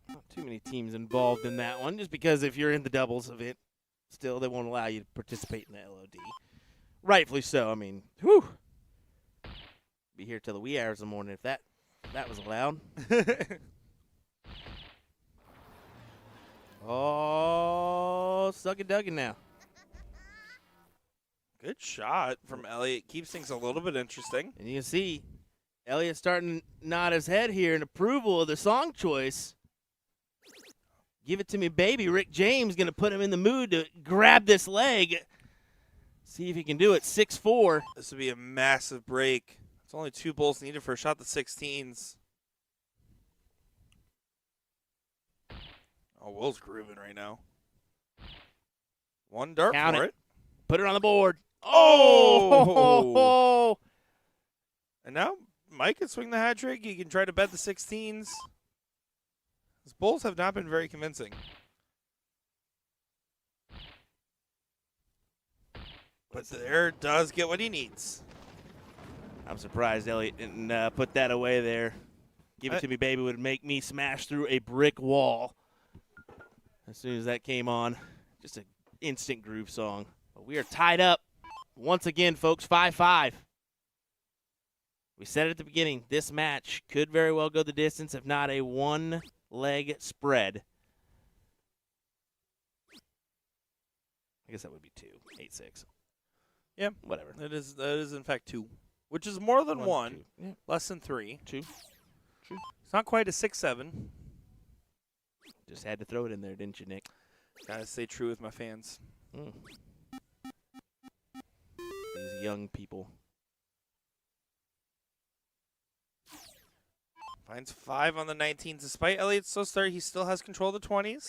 Not too many teams involved in that one, just because if you're in the doubles of it, still they won't allow you to participate in the LOD. Rightfully so. I mean, whew. Be here till the wee hours of the morning if that was allowed. Oh, suck it dugging now. Good shot from Elliot. Keeps things a little bit interesting. And you can see Elliot starting to nod his head here in approval of the song choice. Give it to me, baby. Rick James going to put him in the mood to grab this leg. See if he can do it. 6-4. This would be a massive break. It's only 2 Bulls needed for a shot to 16s. Oh, Will's grooving right now. 1 dart Count for it. it. Put it on the board. Oh! And now Mike can swing the hat trick. He can try to bet the 16s. His Bulls have not been very convincing. But there does get what he needs. I'm surprised Elliot didn't put that away there. Give it to me, baby, would make me smash through a brick wall. As soon as that came on, just an instant groove song. But we are tied up once again, folks, 5-5. We said it at the beginning, this match could very well go the distance, if not a one-leg spread. I guess that would be 2, 8-6. Yeah, whatever. That is in fact 2, which is more than 1, 2. Yeah. less than 3. 2. It's not quite a 6-7. Just had to throw it in there, didn't you, Nick? Gotta stay true with my fans. These young people. Finds 5 on the 19s. Despite Elliot's slow start, he still has control of the 20s.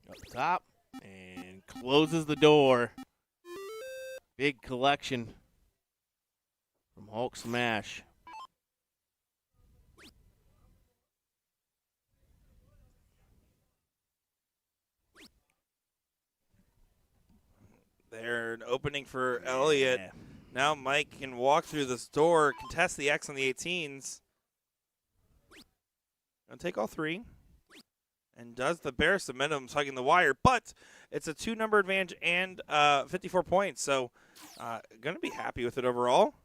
Up top and closes the door. Big collection from Hulk Smash. They're an opening for Elliot. Yeah. Now Mike can walk through this door, contest the X on the 18s. And take all 3. And does the bare minimums, hugging the wire. But it's a 2-number advantage and 54 points. So going to be happy with it overall.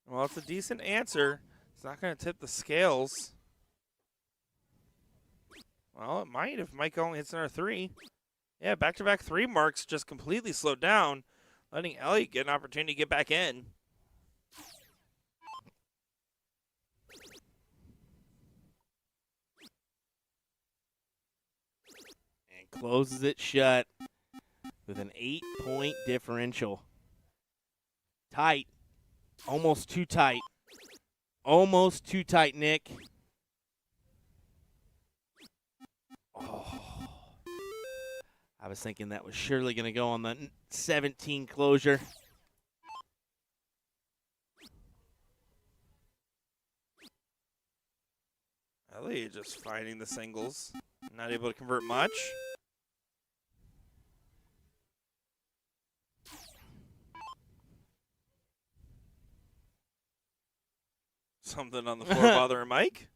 Well, it's a decent answer. It's not going to tip the scales. Well, it might if Mike only hits another 3. Yeah, back-to-back 3 marks just completely slowed down, letting Elliot get an opportunity to get back in. And closes it shut with an 8-point differential. Tight. Almost too tight. Almost too tight, Nick. Oh. I was thinking that was surely going to go on the 17 closure. Elliot just fighting the singles. Not able to convert much. Something on the floor bothering Mike.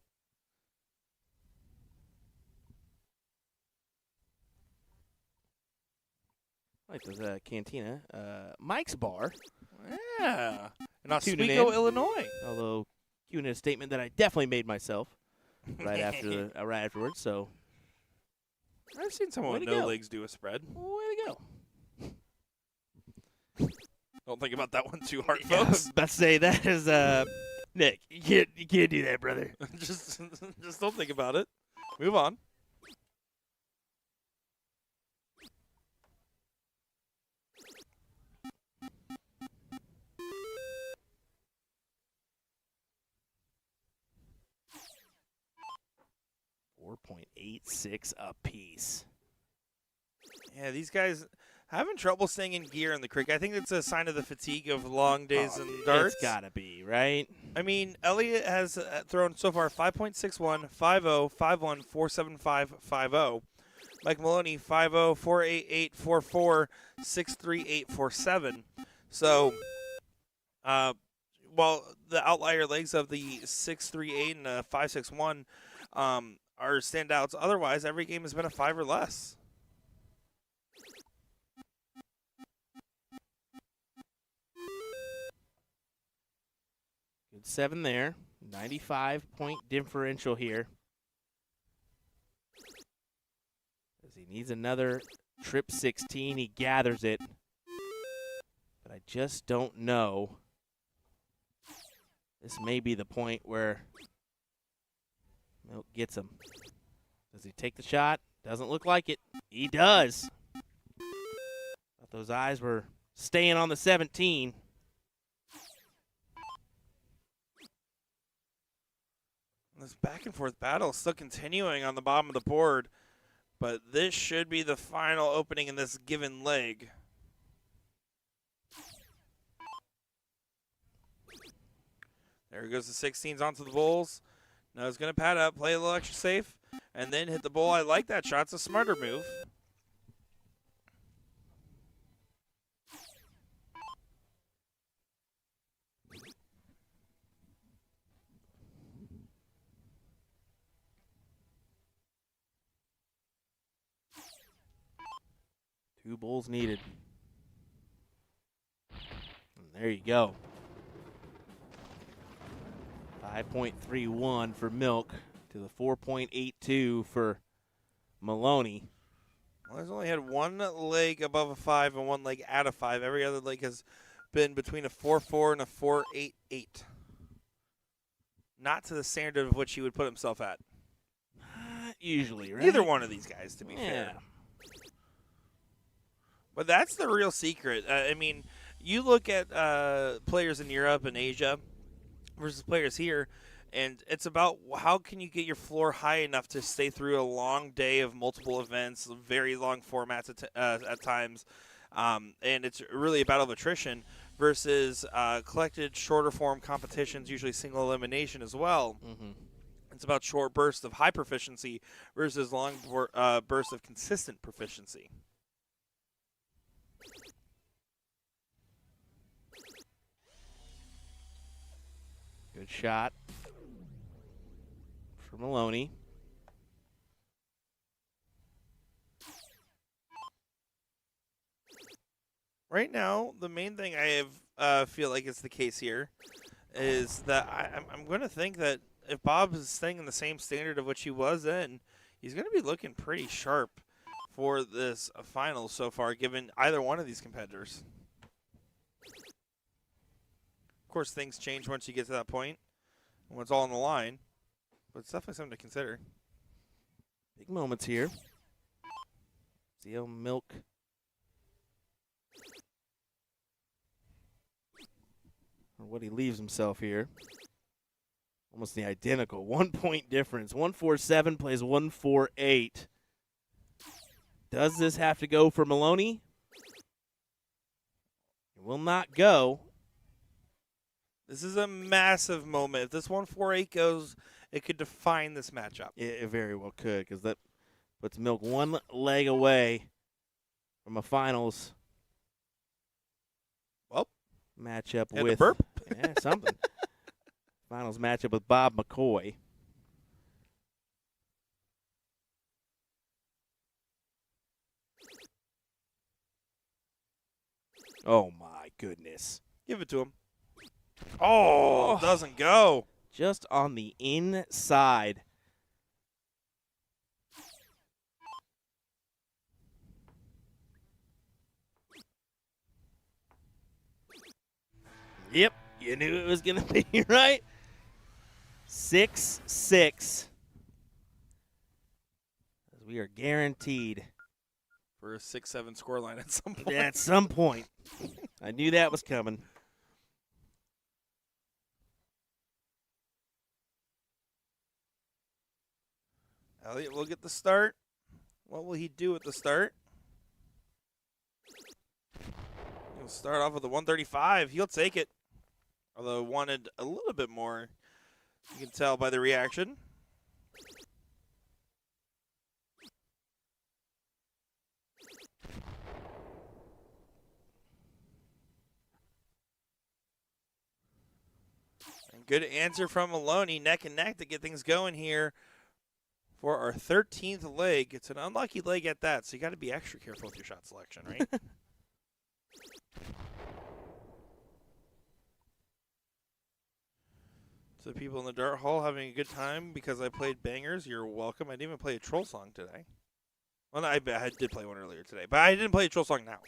Like the Cantina. Mike's Bar. Yeah. In Tuning Oswego, in. Illinois. Although, queuing in a statement that I definitely made myself right right afterwards. So, I've seen someone Way with to no go. legs do a spread. way to go. Don't think about that one too hard, Yeah, I was folks. about to say that is Nick. You can't do that, brother. just don't think about it. Move on. .86 apiece. Yeah, these guys having trouble staying in gear in the creek. I think it's a sign of the fatigue of long days in darts. It's gotta be, right? I mean, Elliot has thrown so far 5.61, 5.0, 5.1, 4.75, 5.0. Mike Maloney 5.0, 4.88, 4.4, 6.38, 4.7. So, while the outlier legs of the 6.38 and 5.61 are standouts, otherwise every game has been a 5 or less. Good 7 there. 95-point differential here. As he needs another trip 16, he gathers it. But I just don't know. This may be the point where Milk gets him. Does he take the shot? Doesn't look like it. He does. Thought those eyes were staying on the 17. This back and forth battle is still continuing on the bottom of the board, but this should be the final opening in this given leg. There goes the 16s onto the bowls. Now he's going to pad up, play a little extra safe, and then hit the bowl. I like that shot. It's a smarter move. Two bowls needed. And there you go. 5.31 for Milk to the 4.82 for Maloney. Well, he's only had one leg above a 5 and one leg at a 5. Every other leg has been between a 4-4 and a 4-8-8. Not to the standard of which he would put himself at. Usually, right? Neither one of these guys, to be fair. But that's the real secret. I mean, you look at players in Europe and Asia versus players here, and it's about how can you get your floor high enough to stay through a long day of multiple events, very long formats at times, and it's really a battle of attrition versus collected shorter form competitions, usually single elimination as well. Mm-hmm. It's about short bursts of high proficiency versus long bursts of consistent proficiency. Good shot for Maloney. Right now, the main thing I feel like is the case here is that I'm going to think that if Bob is staying in the same standard of which he was in, he's going to be looking pretty sharp for this finals so far, given either one of these competitors. Of course, things change once you get to that point, when it's all on the line, but it's definitely something to consider. Big moments here. See how Milk or what he leaves himself here. Almost the identical 1 point difference. 147 plays 148. Does this have to go for Maloney? It will not go. This is a massive moment. If this 148 goes, it could define this matchup. It very well could, because that puts Milk one leg away from a finals matchup and with a burp. Yeah, something. Finals matchup with Bob McCoy. Oh my goodness. Give it to him. Oh, doesn't go. Just on the inside. Yep, you knew it was going to be, right? 6-6. We are guaranteed. For a 6-7 scoreline at some point. At some point. I knew that was coming. Elliot will get the start. What will he do at the start? He'll start off with a 135. He'll take it. Although wanted a little bit more. You can tell by the reaction. And good answer from Maloney. Neck and neck to get things going here. For our 13th leg, it's an unlucky leg at that, so you got to be extra careful with your shot selection, right? To the people in the dart hall having a good time because I played bangers, you're welcome. I didn't even play a troll song today. Well, no, I did play one earlier today, but I didn't play a troll song now.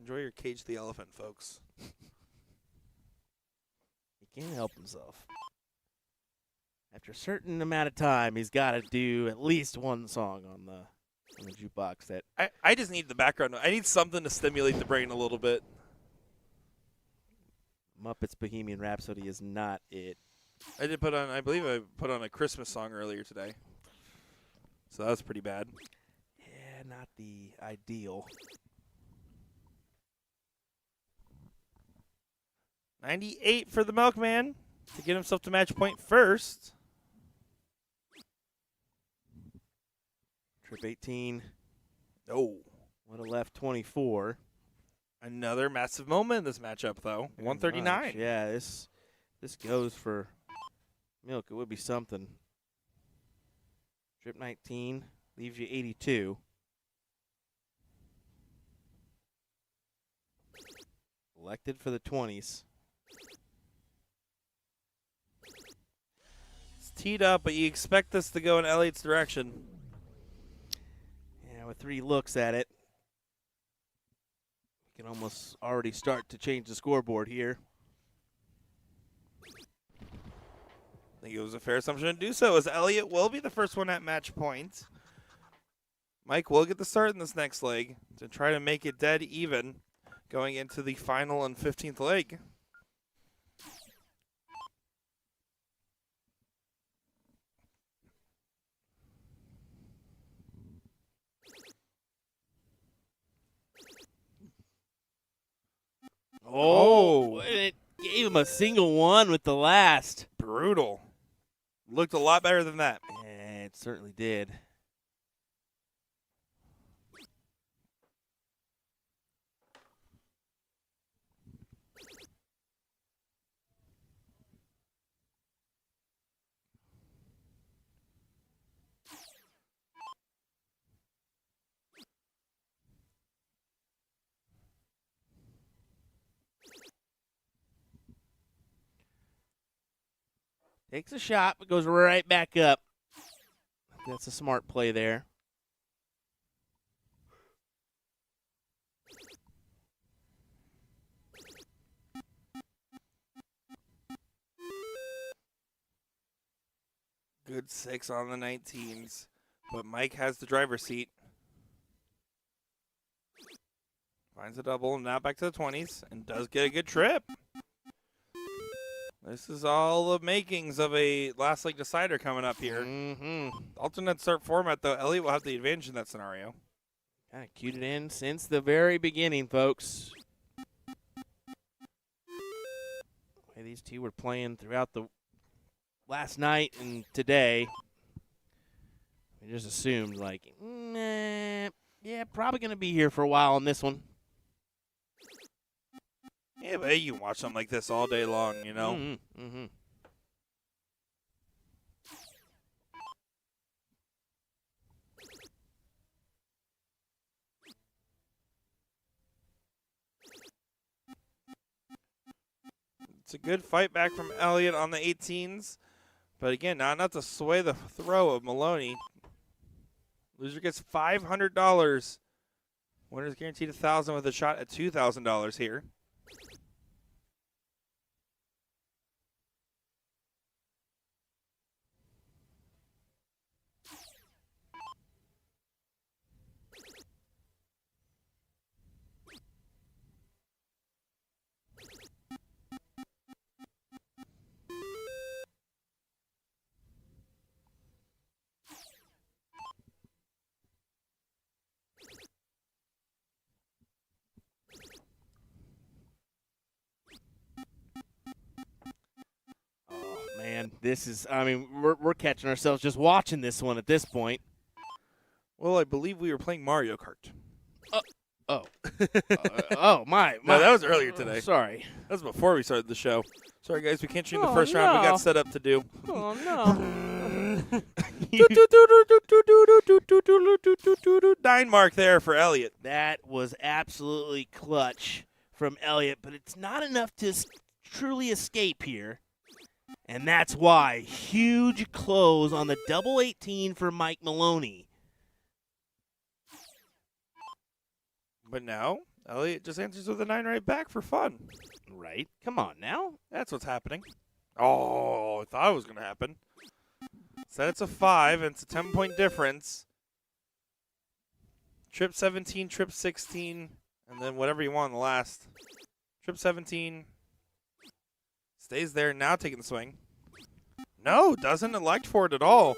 Enjoy your Cage the Elephant, folks. He can't help himself. After a certain amount of time, he's got to do at least one song on the jukebox. That I just need the background. I need something to stimulate the brain a little bit. Muppets Bohemian Rhapsody is not it. I believe I put on a Christmas song earlier today. So that was pretty bad. Yeah, not the ideal. 98 for the Milkman to get himself to match point first. Trip 18. Oh. Would have left 24. Another massive moment in this matchup, though. 139. Yeah, this goes for Milk. It would be something. Trip 19 leaves you 82. Elected for the 20s. teed up, but you expect this to go in Elliot's direction. Yeah, with 3 looks at it, we can almost already start to change the scoreboard here. I think it was a fair assumption to do so, as Elliot will be the first one at match point. Mike will get the start in this next leg to try to make it dead even going into the final and 15th leg. Oh, it gave him a single one with the last. Brutal. Looked a lot better than that. Yeah, it certainly did. Takes a shot, but goes right back up. That's a smart play there. Good 6 on the 19s, but Mike has the driver's seat. Finds a double, now back to the 20s, and does get a good trip. This is all the makings of a last leg decider coming up here. Alternate start format, though. Elliot will have the advantage in that scenario. Kind of cued it in since the very beginning, folks. The way these two were playing throughout the last night and today, we just assumed, like, nah, yeah, probably going to be here for a while on this one. Yeah, but you can watch something like this all day long, you know? It's a good fight back from Elliot on the 18s. But again, not enough to sway the throw of Maloney. Loser gets $500. Winner's guaranteed $1,000 with a shot at $2,000 here. Man, this is, I mean, we're catching ourselves just watching this one at this point. Well, I believe we were playing Mario Kart. My. No, that was earlier today. Sorry. That was before we started the show. Sorry, guys, we can't stream the first round. We got set up to do. Oh, no. 9 mark there for Elliot. That was absolutely clutch from Elliot, but it's not enough to truly escape here. And that's why huge close on the double 18 for Mike Maloney. But now, Elliot just answers with a 9 right back for fun. Right? Come on now. That's what's happening. Oh, I thought it was going to happen. Said it's a 5, and it's a 10-point difference. Trip 17, trip 16, and then whatever you want in the last. Trip 17. Stays there, now taking the swing. No, doesn't elect for it at all.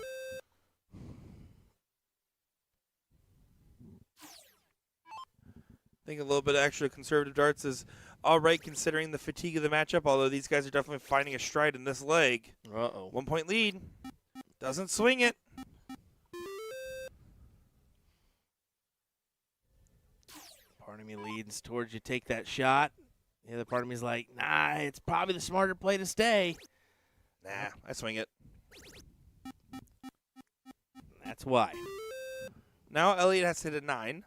I think a little bit of extra conservative darts is all right considering the fatigue of the matchup, although these guys are definitely finding a stride in this leg. 1 point lead. Doesn't swing it. Part of me leans towards you take that shot. The other part of me is like, nah, it's probably the smarter play to stay. Nah, I swing it. That's why. Now Elliot has to hit a 9.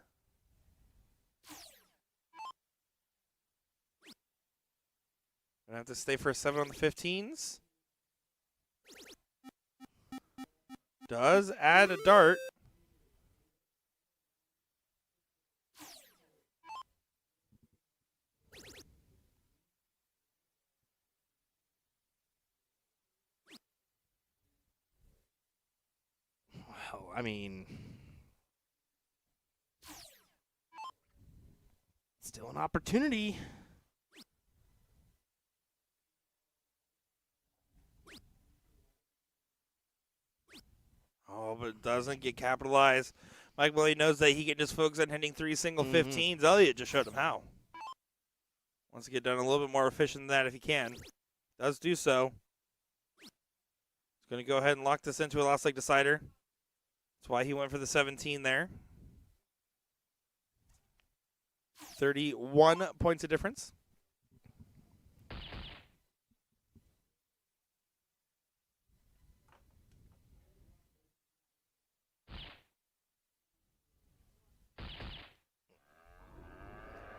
Gonna have to stay for a 7 on the 15s. does add a dart. Well, I mean, still an opportunity. Oh, but it doesn't get capitalized. Mike Maloney knows that he can just focus on hitting 3 single Mhm. 15s. Elliot just showed him how. Wants to get done a little bit more efficient than that if he can. Does do so. He's going to go ahead and lock this into a last leg decider. That's why he went for the 17 there. 31 points of difference.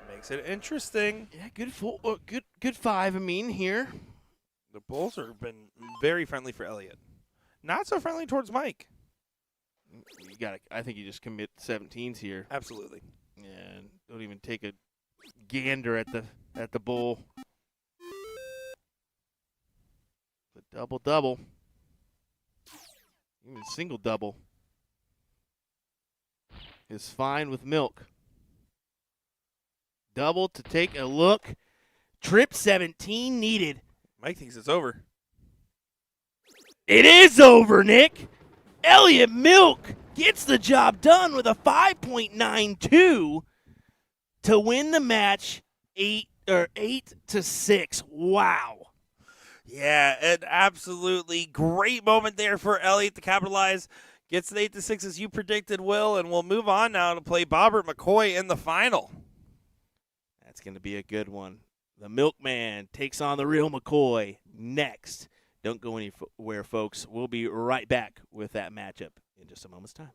Makes it interesting. Yeah, good 5. I mean, here. The Bulls have been very friendly for Elliot. Not so friendly towards Mike. You got. I think you just commit 17s here. Absolutely. And don't even take a gander at the bull. The double. Even single double is fine with milk. Double to take a look. Trip 17 needed. Mike thinks it's over. It is over, Nick. Elliot Milk gets the job done with a 5.92 to win the match 8-6. Wow. Yeah, an absolutely great moment there for Elliot to capitalize. Gets the 8-6 as you predicted, Will, and we'll move on now to play Bobbert McCoy in the final. That's going to be a good one. The Milkman takes on the real McCoy next. Don't go anywhere, folks. We'll be right back with that matchup in just a moment's time.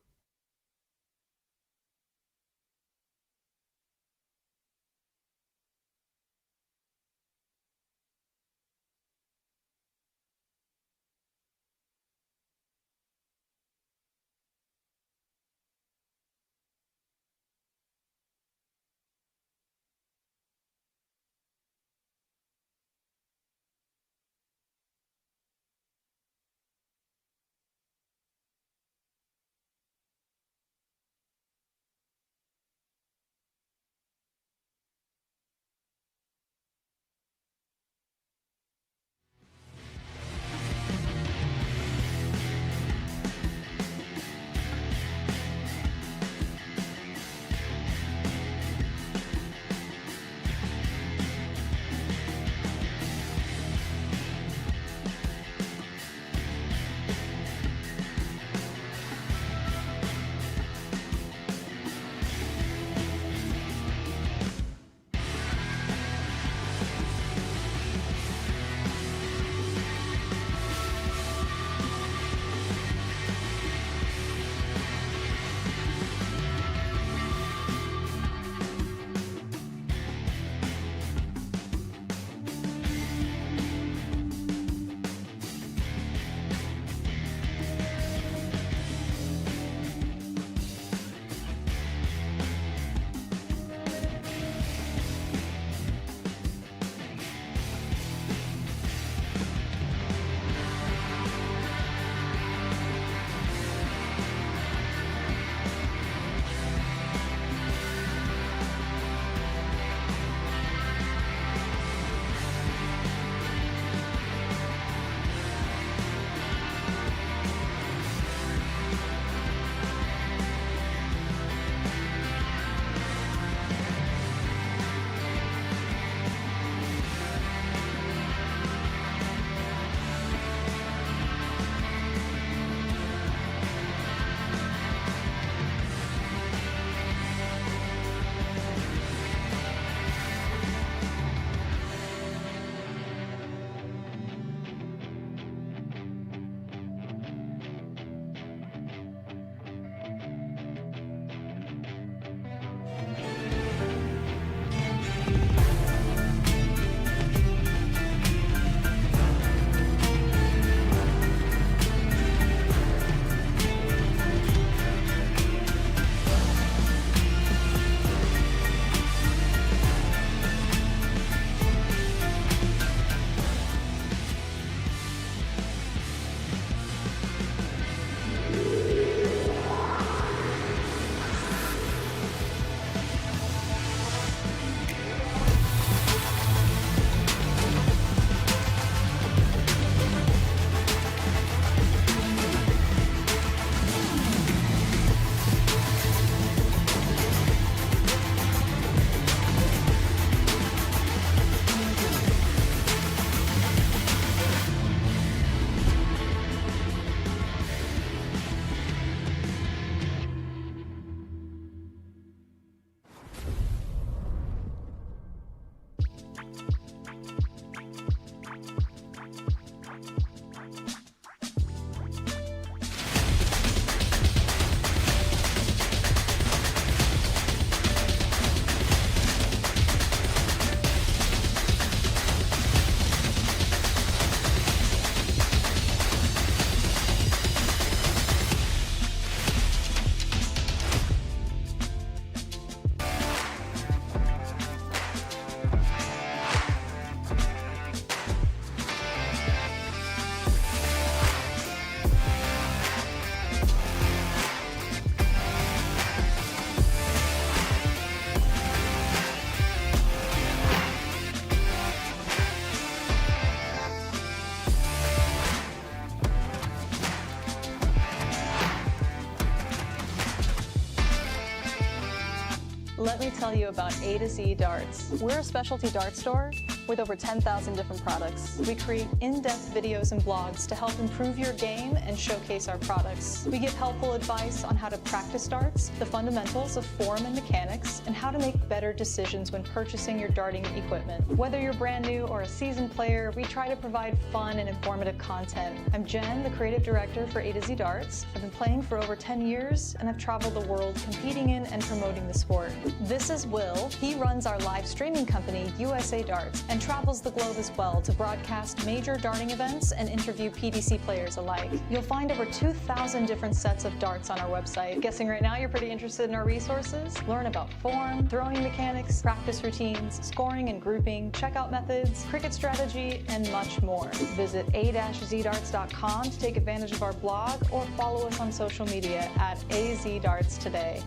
Let me tell you about A to Z Darts. We're a specialty dart store with over 10,000 different products. We create in-depth videos and blogs to help improve your game and showcase our products. We give helpful advice on how to practice darts, the fundamentals of form and mechanics, and how to make better decisions when purchasing your darting equipment. Whether you're brand new or a seasoned player, we try to provide fun and informative content. I'm Jen, the creative director for A to Z Darts. I've been playing for over 10 years, and I've traveled the world competing in and promoting the sport. This is Will. He runs our live streaming company, USA Darts, and travels the globe as well to broadcast major darting events and interview PDC players alike. You'll find over 2,000 different sets of darts on our website. Guessing right now you're pretty interested in our resources? Learn about form, throwing mechanics, practice routines, scoring and grouping, checkout methods, cricket strategy, and much more. Visit a-zdarts.com to take advantage of our blog or follow us on social media at AZDarts today.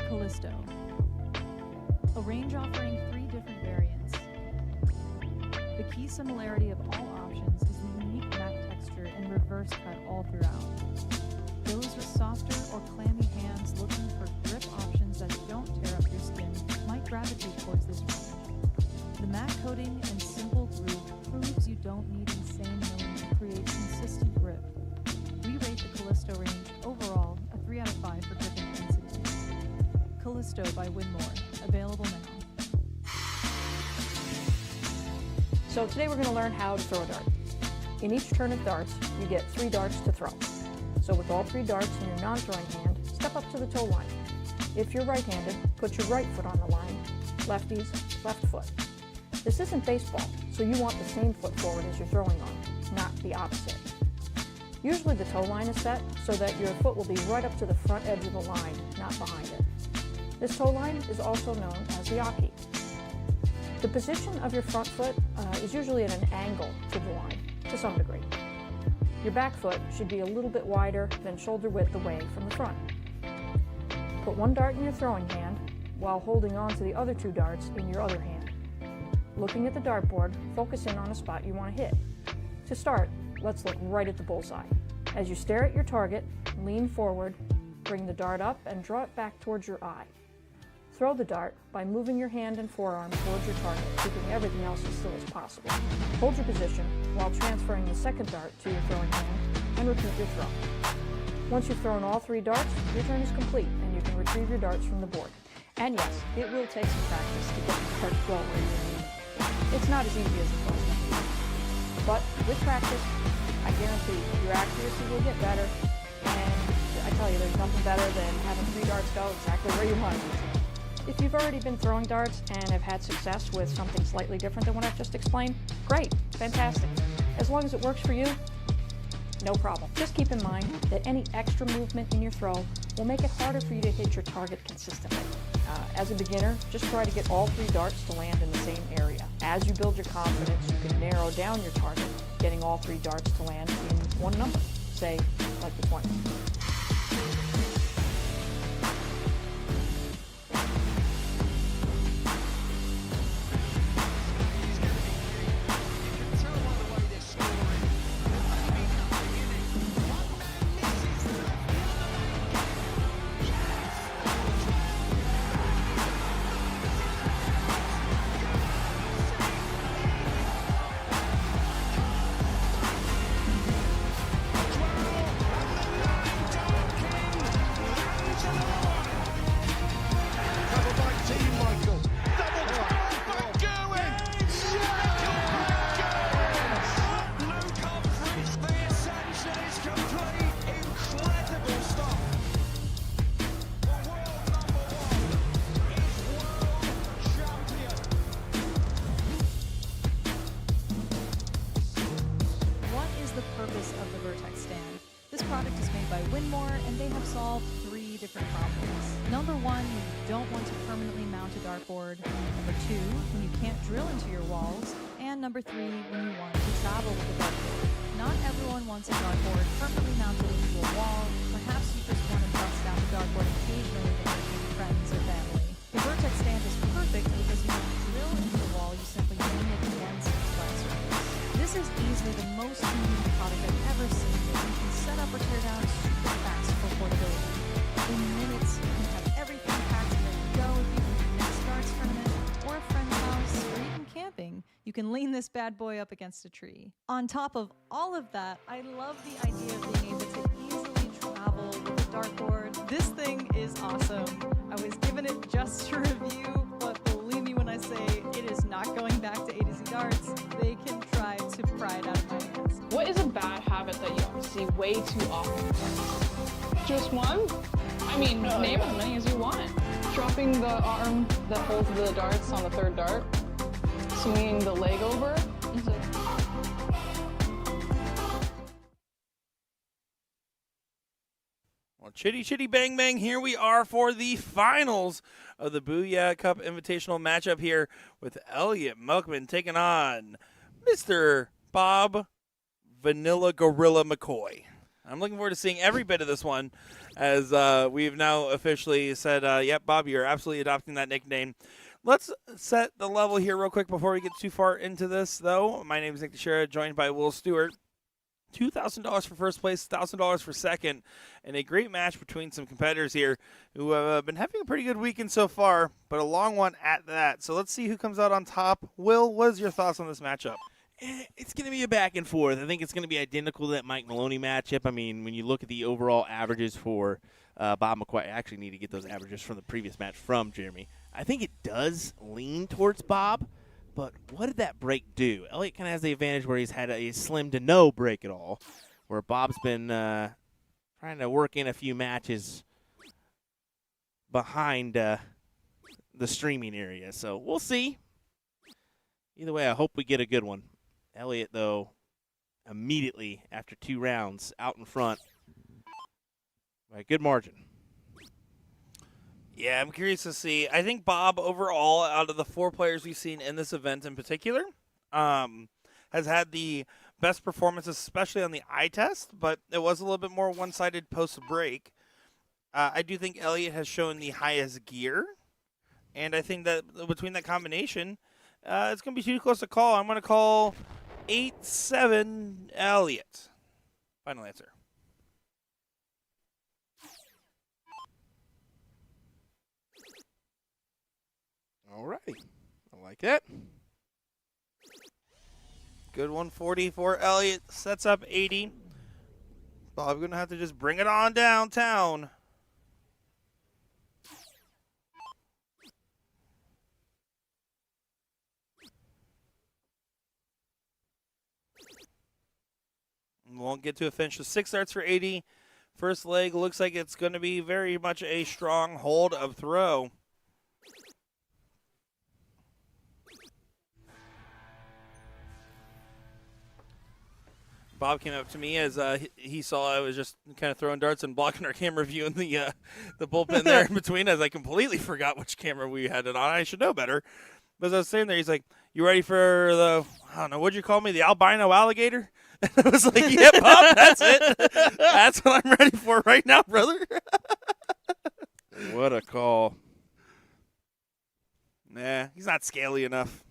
Callisto. A range offering 3 different variants. The key similarity of all options is the unique matte texture and reverse cut all throughout. Those with softer or clammy hands looking for grip options that don't tear up your skin might gravitate towards this range. The matte coating and simple groove proves you don't need insane milling to create consistent grip. We rate the Callisto range overall a 3 out of 5 for grip intensity. Callisto by Winmore, available now. So today we're going to learn how to throw a dart. In each turn of darts, you get 3 darts to throw. So with all 3 darts in your non-throwing hand, step up to the toe line. If you're right-handed, put your right foot on the line. Lefties, left foot. This isn't baseball, so you want the same foot forward as you're throwing on, not the opposite. Usually the toe line is set so that your foot will be right up to the front edge of the line, not behind it. This toe line is also known as the aki. The position of your front foot is usually at an angle to the line, to some degree. Your back foot should be a little bit wider than shoulder width away from the front. Put 1 dart in your throwing hand while holding on to the other 2 darts in your other hand. Looking at the dartboard, focus in on a spot you want to hit. To start, let's look right at the bullseye. As you stare at your target, lean forward, bring the dart up and draw it back towards your eye. Throw the dart by moving your hand and forearm towards your target, keeping everything else as still as possible. Hold your position while transferring the second dart to your throwing hand and repeat your throw. Once you've thrown all 3 darts, your turn is complete and you can retrieve your darts from the board. And yes, it will take some practice to get the dart to go where you need it. It's not as easy as it goes. But with practice, I guarantee your accuracy will get better, and I tell you, there's nothing better than having 3 darts go exactly where you want them to. If you've already been throwing darts and have had success with something slightly different than what I've just explained, great, fantastic. As long as it works for you, no problem. Just keep in mind that any extra movement in your throw will make it harder for you to hit your target consistently. As a beginner, just try to get all 3 darts to land in the same area. As you build your confidence, you can narrow down your target, getting all 3 darts to land in one number, say like the 20. Winmore, and they have solved 3 different problems. Number 1, when you don't want to permanently mount a dartboard. Number 2, when you can't drill into your walls. And number 3, when you want to travel with a dartboard. Not everyone wants a dartboard permanently mounted into a wall. Perhaps you just want to bust out the dartboard occasionally to meet friends or family. The Vertex stand is perfect because you don't drill into the wall, you simply lean it against the flat surface. This is easily the most convenient product I've ever seen that you can set up or tear down super fast for portability. In minutes, you can have everything packed and ready to go if you can do next darts tournament, or a friend's house, or even camping. You can lean this bad boy up against a tree. On top of all of that, I love the idea of being able to easily travel with a dartboard. This thing is awesome. I was given it just to review, but believe me when I say it is not going back to A to Z darts. They can try to pry it out of my hands. What is a bad habit that you see way too often? Just one? I mean, name as many as you want. Dropping the arm that holds the darts on the third dart. Swinging the leg over. Well, chitty chitty bang bang, here we are for the finals of the Booyah Cup Invitational matchup here with Elliot Milkman taking on Mr. Bob Vanilla Gorilla McCoy. I'm looking forward to seeing every bit of this one as we've now officially said, yep, Bob, you're absolutely adopting that nickname. Let's set the level here real quick before we get too far into this, though. My name is Nick Teixeira, joined by Will Stewart. $2,000 for first place, $1,000 for second, and a great match between some competitors here who have been having a pretty good weekend so far, but a long one at that. So let's see who comes out on top. Will, what is your thoughts on this matchup? It's going to be a back and forth. I think it's going to be identical to that Mike Maloney matchup. I mean, when you look at the overall averages for Bob McCoy, I actually need to get those averages from the previous match from Jeremy. I think it does lean towards Bob, but what did that break do? Elliot kind of has the advantage where he's had a slim to no break at all, where Bob's been trying to work in a few matches behind the streaming area. So we'll see. Either way, I hope we get a good one. Elliot, though, immediately after 2 rounds out in front by a good margin. Yeah, I'm curious to see. I think Bob, overall, out of the 4 players we've seen in this event in particular, has had the best performances, especially on the eye test, but it was a little bit more one-sided post-break. I do think Elliot has shown the highest gear, and I think that between that combination, it's going to be too close to call. I'm going to call 8-7 Elliot. Final answer. All right. I like that. Good 140 for Elliot. Sets up 80. Bob going to have to just bring it on downtown. Won't get to a finish. So 6 darts for 80. First leg looks like it's going to be very much a strong hold of throw. Bob came up to me as he saw I was just kind of throwing darts and blocking our camera view in the bullpen there in between, as I completely forgot which camera we had it on. I should know better. But as I was sitting there, he's like, "You ready for the, I don't know, what'd you call me, the albino alligator?" And I was like, "Yep, Bob, that's it. That's what I'm ready for right now, brother." What a call. Nah, he's not scaly enough.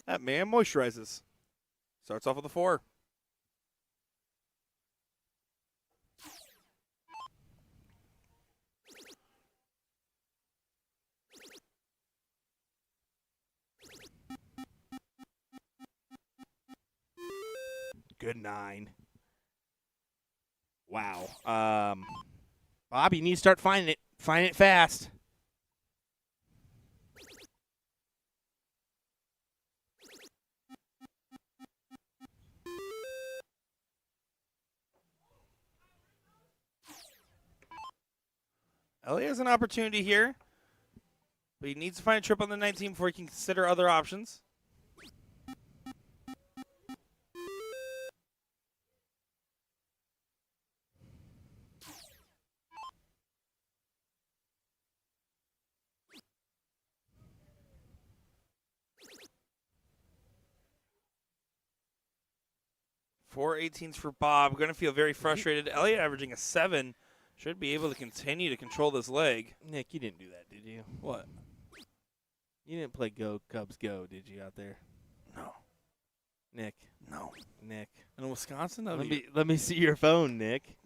That man moisturizes. Starts off with a 4. Good 9. Wow. Bob, you need to start finding it. Find it fast. Elliot has an opportunity here, but he needs to find a trip on the 19 before he can consider other options. Four 18s for Bob. Going to feel very frustrated. Elliot averaging a 7. Should be able to continue to control this leg. Nick, you didn't do that, did you? What? You didn't play Go Cubs Go, did you, out there? No. Nick. No. Nick. In Wisconsin? Let me see your phone, Nick.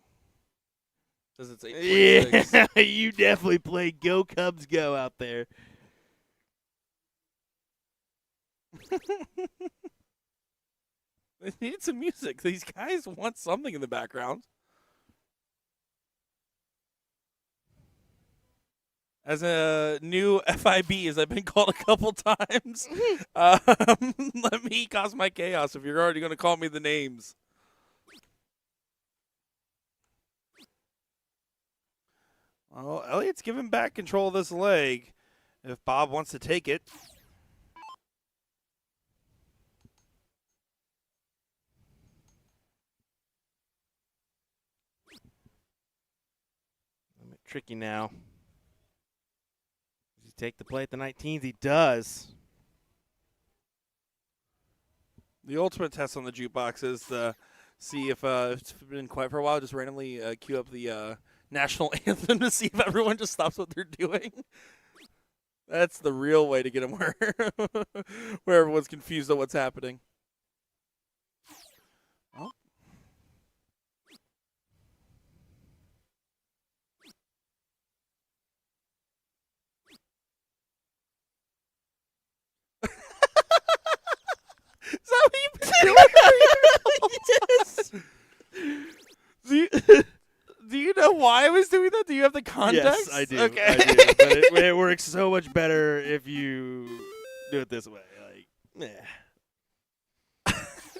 Says it's 8.6. Yeah, you definitely played Go Cubs Go out there. They need some music. These guys want something in the background. As a new FIB, as I've been called a couple times, let me cause my chaos if you're already going to call me the names. Well, Elliot's giving back control of this leg if Bob wants to take it. Tricky now. Does he take the play at the 19s? He does. The ultimate test on the jukebox is to see if it's been quiet for a while, just randomly cue up the national anthem to see if everyone just stops what they're doing. That's the real way to get them where everyone's confused on what's happening. Oh. Is that what you've been doing? Yes. Do you know why I was doing that? Do you have the context? Yes, I do. Okay. I do. But it works so much better if you do it this way. Like,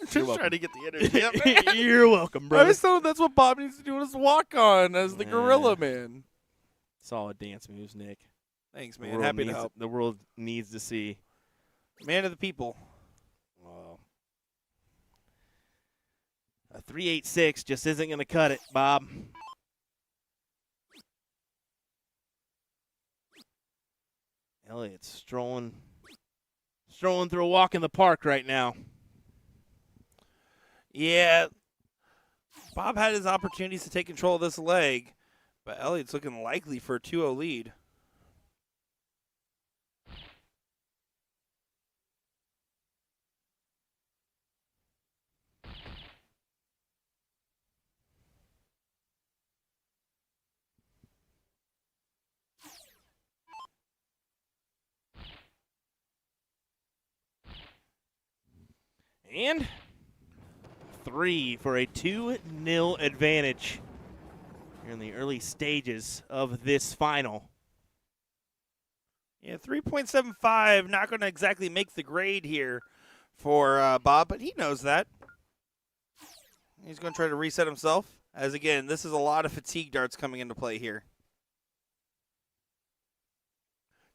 Just trying to get the energy up, man. You're welcome, I brother. was told that's what Bob needs to do on his walk on as the Gorilla Man. Solid dance moves, Nick. Thanks, man. Happy to help. The world needs to see. Man of the people. Well, a 3.86 just isn't going to cut it, Bob. Elliot's strolling through a walk in the park right now. Yeah. Bob had his opportunities to take control of this leg, but Elliot's looking likely for a 2-0 lead. And 3 for a 2-0 advantage here in the early stages of this final. Yeah, 3.75, not going to exactly make the grade here for Bob, but he knows that. He's going to try to reset himself, as again, this is a lot of fatigue darts coming into play here.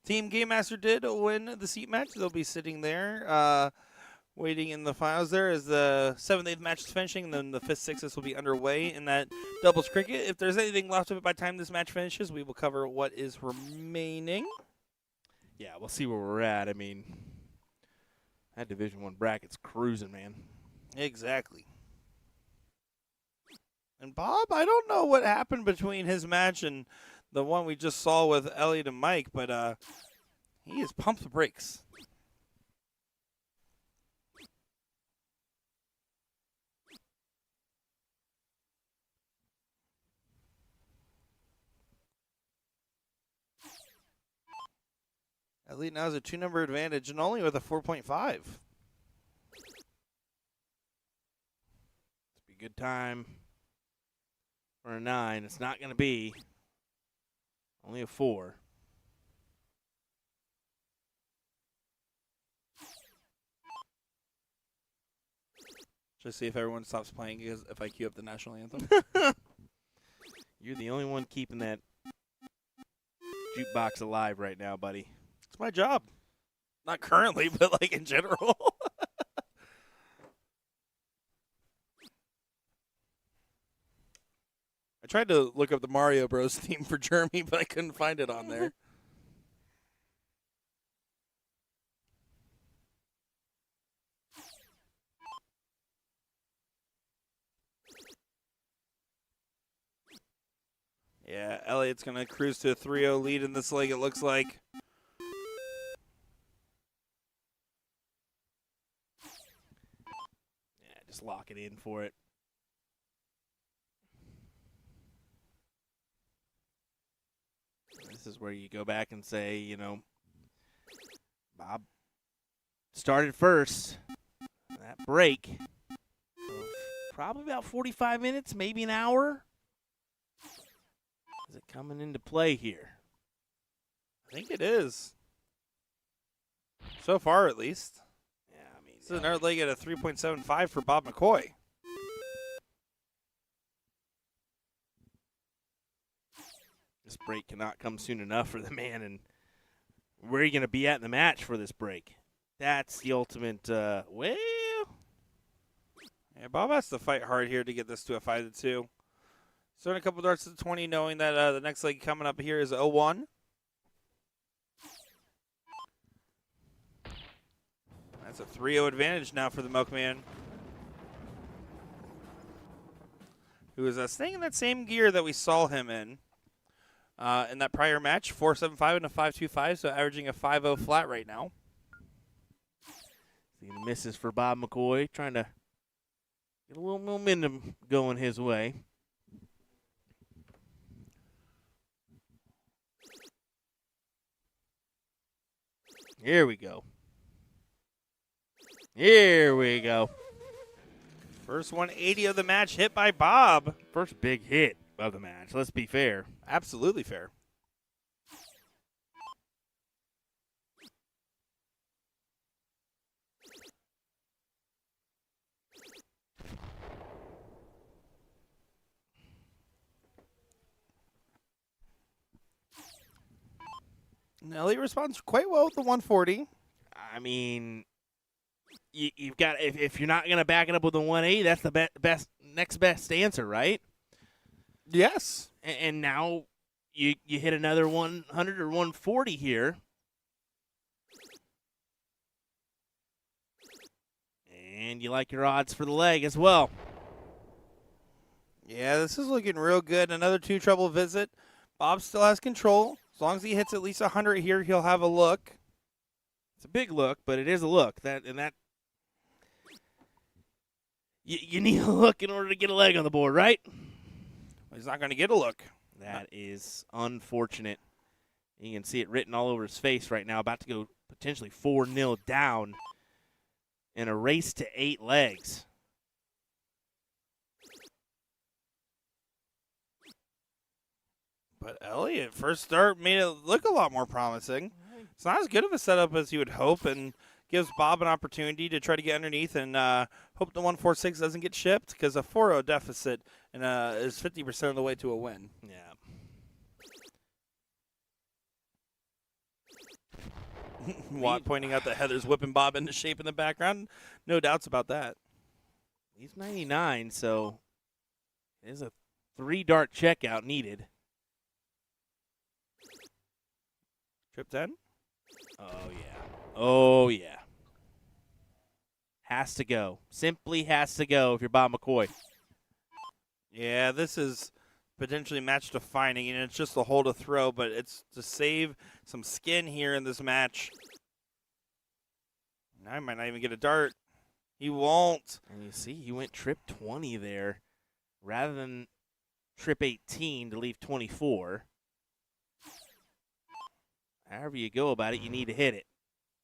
Team Game Master did win the seat match. They'll be sitting there waiting in the finals there as the 7th, 8th match is finishing, and then the 5th, 6th will be underway in that doubles cricket. If there's anything left of it by the time this match finishes, we will cover what is remaining. Yeah, we'll see where we're at. I mean, that Division I bracket's cruising, man. Exactly. And Bob, I don't know what happened between his match and the one we just saw with Elliot and Mike, but he has pumped the brakes. Elliot now has a 2-number advantage and only with a 4.5. It's be a good time for a 9. It's not going to be. Only a 4. Just see if everyone stops playing if I queue up the national anthem. You're the only one keeping that jukebox alive right now, buddy. It's my job. Not currently, but like in general. I tried to look up the Mario Bros. Theme for Jeremy, but I couldn't find it on there. Yeah, Elliot's going to cruise to a 3-0 lead in this leg, it looks like. Yeah, just lock it in for it. This is where you go back and say, you know, Bob started first. That break, probably about 45 minutes, maybe an hour. Is it coming into play here? I think it is. So far, at least. Yeah, I mean, This is another leg at a 3.75 for Bob McCoy. this break cannot come soon enough for the man. And where are you going to be at in the match for this break? That's the ultimate, well. Yeah, Bob has to fight hard here to get this to a 5-2. Throwing a couple darts to 20, knowing that the next leg coming up here is 0-1. That's a 3-0 advantage now for the Milkman, who is staying in that same gear that we saw him in that prior match, 4.75 and a 5.25, so averaging a 5.0 flat right now. See the misses for Bob McCoy, trying to get a little momentum going his way. Here we go. Here we go. First 180 of the match hit by Bob. First big hit of the match. Let's be fair. Absolutely fair. And Elliot responds quite well with the 140. I mean, you've got if you're not going to back it up with a 180, that's the best next best answer, right? Yes. And now you hit another 100 or 140 here. And you like your odds for the leg as well. Yeah, this is looking real good. Another two treble visit. Bob still has control. As long as he hits at least 100 here, he'll have a look. It's a big look, but it is a look. You need a look in order to get a leg on the board, right? He's not going to get a look. That is unfortunate. You can see it written all over his face right now. About to go potentially 4-0 down in a race to 8 legs. But Elliot, first start made it look a lot more promising. It's not as good of a setup as you would hope, and gives Bob an opportunity to try to get underneath and hope the 146 doesn't get shipped, because a 4-0 deficit and is 50% of the way to a win. Yeah. Watt pointing out that Heather's whipping Bob into shape in the background. No doubts about that. He's 99, so there's a 3-dart checkout needed. Trip 10? Oh, yeah. Oh, yeah. Has to go. Simply has to go if you're Bob McCoy. Yeah, this is potentially match defining, and it's just a hold to throw, but it's to save some skin here in this match. Now he might not even get a dart. He won't. And you see, he went trip 20 there rather than trip 18 to leave 24. However you go about it, you need to hit it.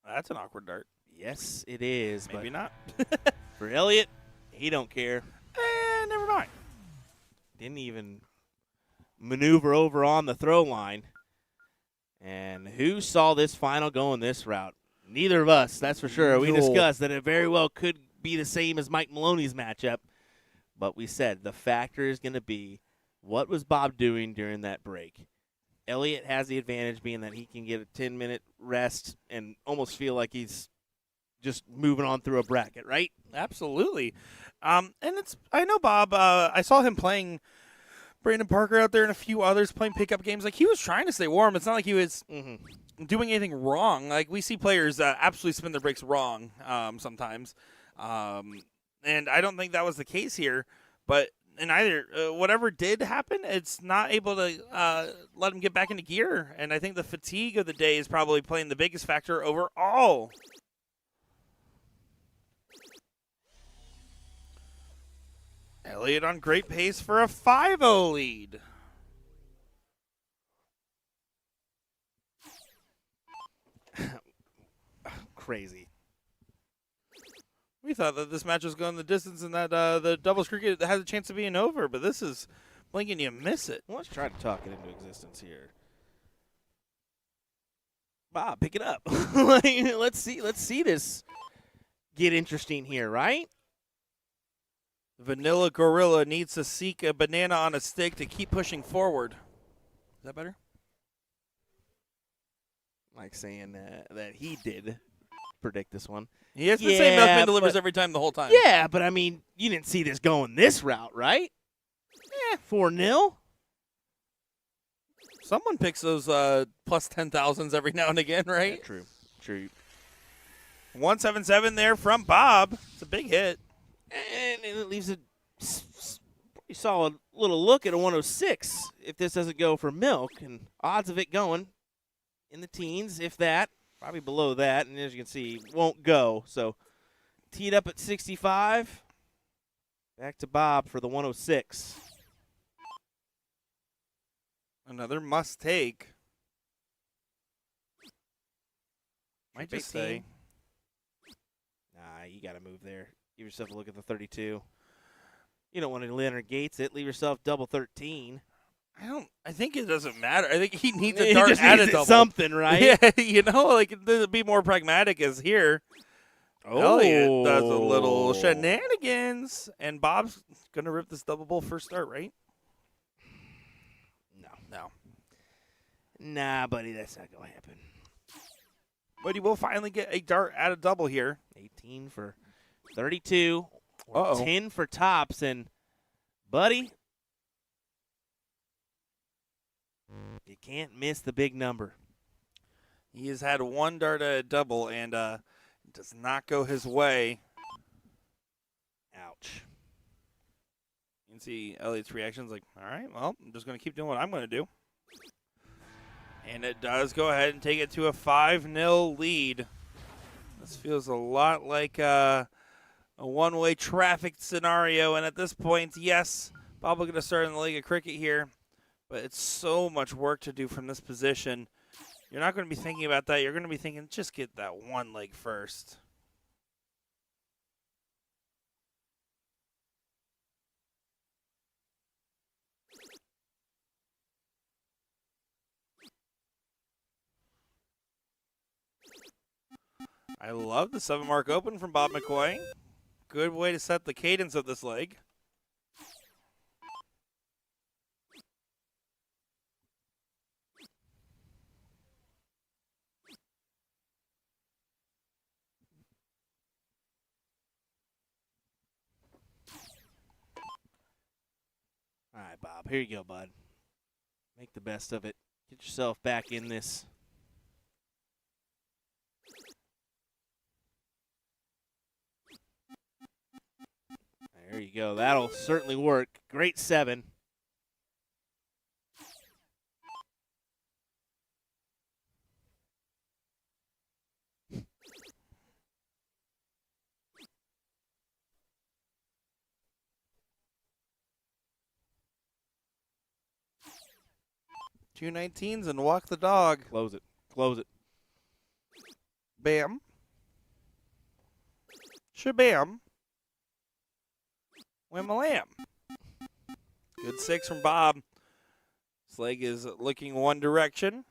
That's an awkward dart. Yes, it is. Maybe not. For Elliot, he don't care. Never mind. Didn't even maneuver over on the throw line. And who saw this final going this route? Neither of us, that's for sure. We discussed that it very well could be the same as Mike Maloney's matchup. But we said the factor is going to be, what was Bob doing during that break? Elliot has the advantage being that he can get a 10-minute rest and almost feel like he's just moving on through a bracket, right? Absolutely. And I know Bob, I saw him playing Brandon Parker out there and a few others playing pickup games. Like, he was trying to stay warm. It's not like he was doing anything wrong. Like, we see players absolutely spin their breaks wrong sometimes. And I don't think that was the case here. But in either, whatever did happen, it's not able to let him get back into gear. And I think the fatigue of the day is probably playing the biggest factor overall. Elliot on great pace for a 5-0 lead. crazy. We thought that this match was going the distance and that the doubles cricket has a chance of being over, but this is blink and you miss it. Well, let's try to talk it into existence here. Bob, pick it up. Let's see this get interesting here, right? Vanilla Gorilla needs to seek a banana on a stick to keep pushing forward. Is that better? Like saying that he did predict this one. He has been saying Milkman delivers but- every time the whole time. Yeah, but I mean, you didn't see this going this route, right? 4-0. Someone picks those plus 10,000s every now and again, right? Yeah, true. 177 there from Bob. It's a big hit. And it leaves a pretty solid little look at a 106 if this doesn't go for Milk. And odds of it going in the teens, if that, probably below that. And as you can see, won't go. So teed up at 65. Back to Bob for the 106. Another must take. Might just 15. say. Nah, you got to move there. Give yourself a look at the 32. You don't want to Leonard Gates it. Leave yourself double 13. I think it doesn't matter. I think he needs a He dart just at a needs double. something, right? Yeah, you know, like to be more pragmatic as here. Elliot does a little shenanigans, and Bob's gonna rip this double bowl first start, right? No. Nah, buddy, that's not going to happen. But he will finally get a dart at a double here. 18 for 32. Or Uh-oh. 10 for tops. And, buddy, you can't miss the big number. He has had one dart at a double, and it does not go his way. Ouch. You can see Elliot's reactions like, all right, well, I'm just going to keep doing what I'm going to do. And it does go ahead and take it to a 5-0 lead. This feels a lot like a one-way traffic scenario. And at this point, yes, Bob will get a start in the League of Cricket here. But it's so much work to do from this position. You're not going to be thinking about that. You're going to be thinking, just get that one leg first. I love the 7-mark open from Bob McCoy. Good way to set the cadence of this leg. All right, Bob, here you go, bud. Make the best of it. Get yourself back in this. There you go. That'll certainly work. Great 7. Two 19s and walk the dog. Close it. Close it. Bam. Shabam. Wham-a-lam. Good 6 from Bob. This leg is looking one direction.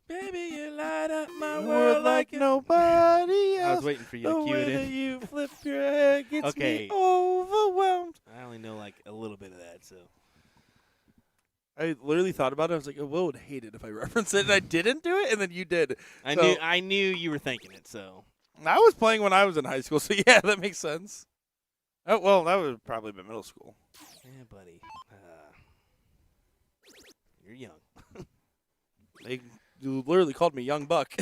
Baby, you light up my World like nobody else. I was waiting for you to The cue way it that in. you flip your head gets Okay. me overwhelmed. I only know like a little bit of that, so. I literally thought about it. I was like, oh, Will would hate it if I referenced it, and I didn't do it, and then you did. I knew you were thinking it, so. I was playing when I was in high school, so yeah, that makes sense. Oh, well, that would probably be middle school. Yeah, buddy. You're young. They literally called me Young Buck.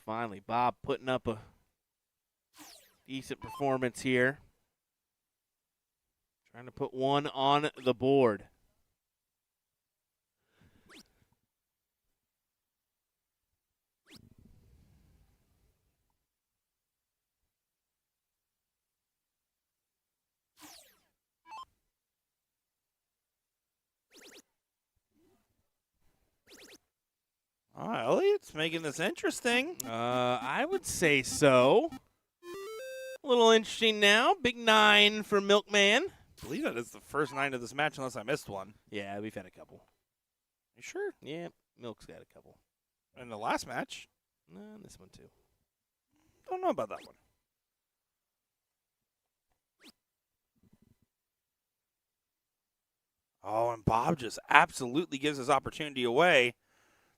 Finally, Bob putting up a decent performance here. Trying to put one on the board. Elliot's making this interesting. I would say so. A little interesting now. Big 9 for Milkman. I believe that is the first 9 of this match, unless I missed one. Yeah, we've had a couple. You sure? Yeah, Milk's got a couple. In the last match? No, this one too. Don't know about that one. Oh, and Bob just absolutely gives his opportunity away.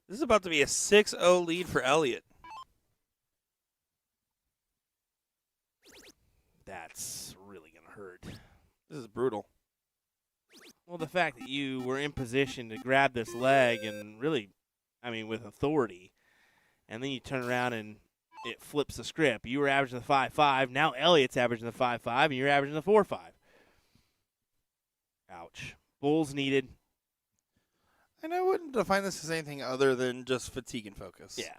This is about to be a 6-0 lead for Elliot. That's really going to hurt. This is brutal. Well, the fact that you were in position to grab this leg and really, with authority, and then you turn around and it flips the script. You were averaging the 5.5. Now Elliot's averaging the 5.5, and you're averaging the 4.5. Ouch. Bulls needed. And I wouldn't define this as anything other than just fatigue and focus. Yeah.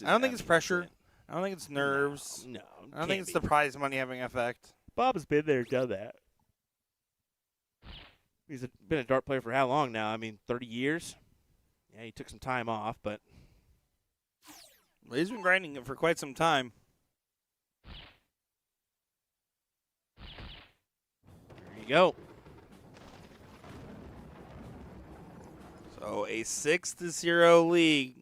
I don't think it's pressure. I don't think it's nerves. No. I don't think it's the prize money having effect. Bob's been there, done that. He's been a dart player for how long now? 30 years? Yeah, he took some time off, but. Well, he's been grinding it for quite some time. There you go. So a 6-0 lead.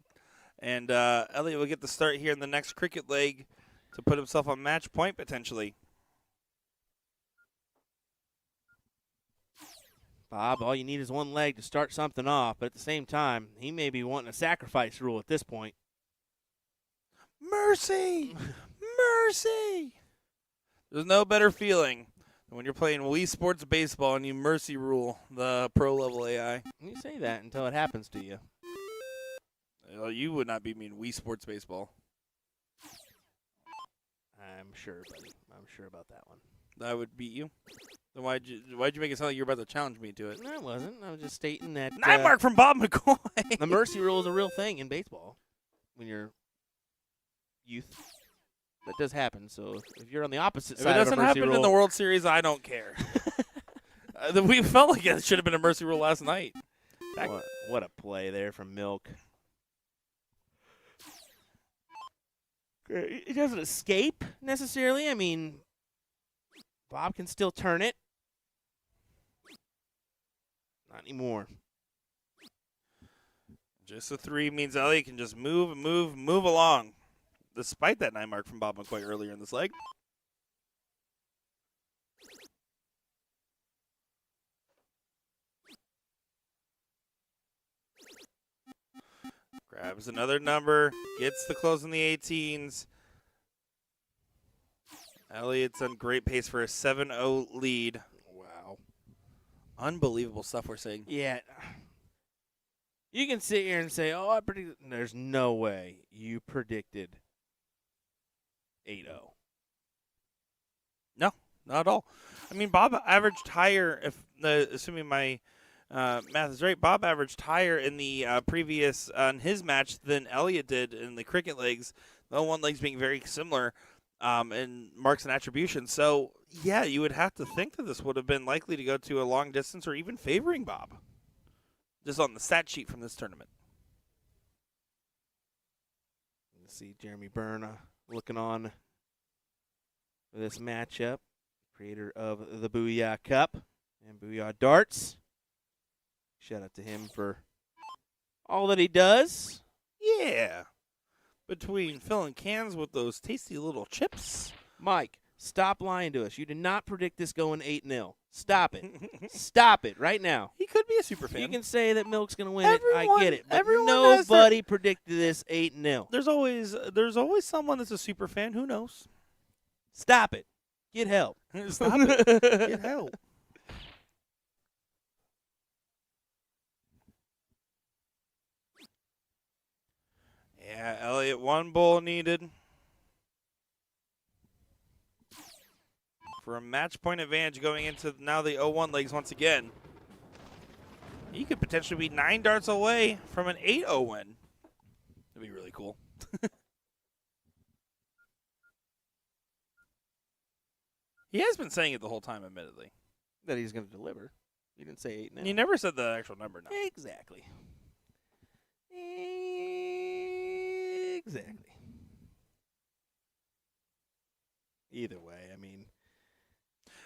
And Elliot will get the start here in the next cricket leg to put himself on match point potentially. Bob, all you need is one leg to start something off, but at the same time, he may be wanting a sacrifice rule at this point. Mercy! Mercy! There's no better feeling than when you're playing Wii Sports Baseball and you mercy rule the pro level AI. You say that until it happens to you. Well, you would not beat me in Wii Sports Baseball. I'm sure, buddy. I'm sure about that one. I would beat you. Then why'd you make it sound like you were about to challenge me to it? No, I wasn't. I was just stating that 9 mark from Bob McCoy. The mercy rule is a real thing in baseball when you're youth. That does happen. So if you're on the opposite If it side of a doesn't mercy happen rule, in the World Series, I don't care. We felt like it should have been a mercy rule last night. What a play there from Milk. It doesn't escape necessarily. Bob can still turn it. Not anymore. Just a 3 means Elliot can just move along, despite that 9 mark from Bob McCoy earlier in this leg. Grabs another number, gets the close in the 18s. Elliot's on great pace for a 7-0 lead. Wow. Unbelievable stuff we're seeing. Yeah. You can sit here and say, I predicted. There's no way you predicted 8-0. No, not at all. Bob averaged higher, assuming my math is right, Bob averaged higher in the previous, in his match than Elliot did in the cricket legs. The one legs being very similar in marks and attribution. So, yeah, you would have to think that this would have been likely to go to a long distance or even favoring Bob. Just on the stat sheet from this tournament. Let's see Jeremy Byrne looking on for this matchup. Creator of the Booyah Cup and Booyah Darts. Shout out to him for all that he does. Yeah. Between filling cans with those tasty little chips. Mike, stop lying to us. You did not predict this going 8-0. Stop it. Stop it right now. He could be a super fan. You can say that Milk's going to win it. I get it. But everyone nobody predicted this 8-0. There's always someone that's a super fan. Who knows? Stop it. Get help. Stop it. Get help. Yeah, Elliot, 1 bull needed for a match point advantage going into now the 0-1 legs once again. He could potentially be 9 darts away from an 8-0 win. That'd be really cool. He has been saying it the whole time, admittedly. That he's going to deliver. You didn't say 8-0. He never said the actual number now. Exactly. Exactly. Either way, I mean,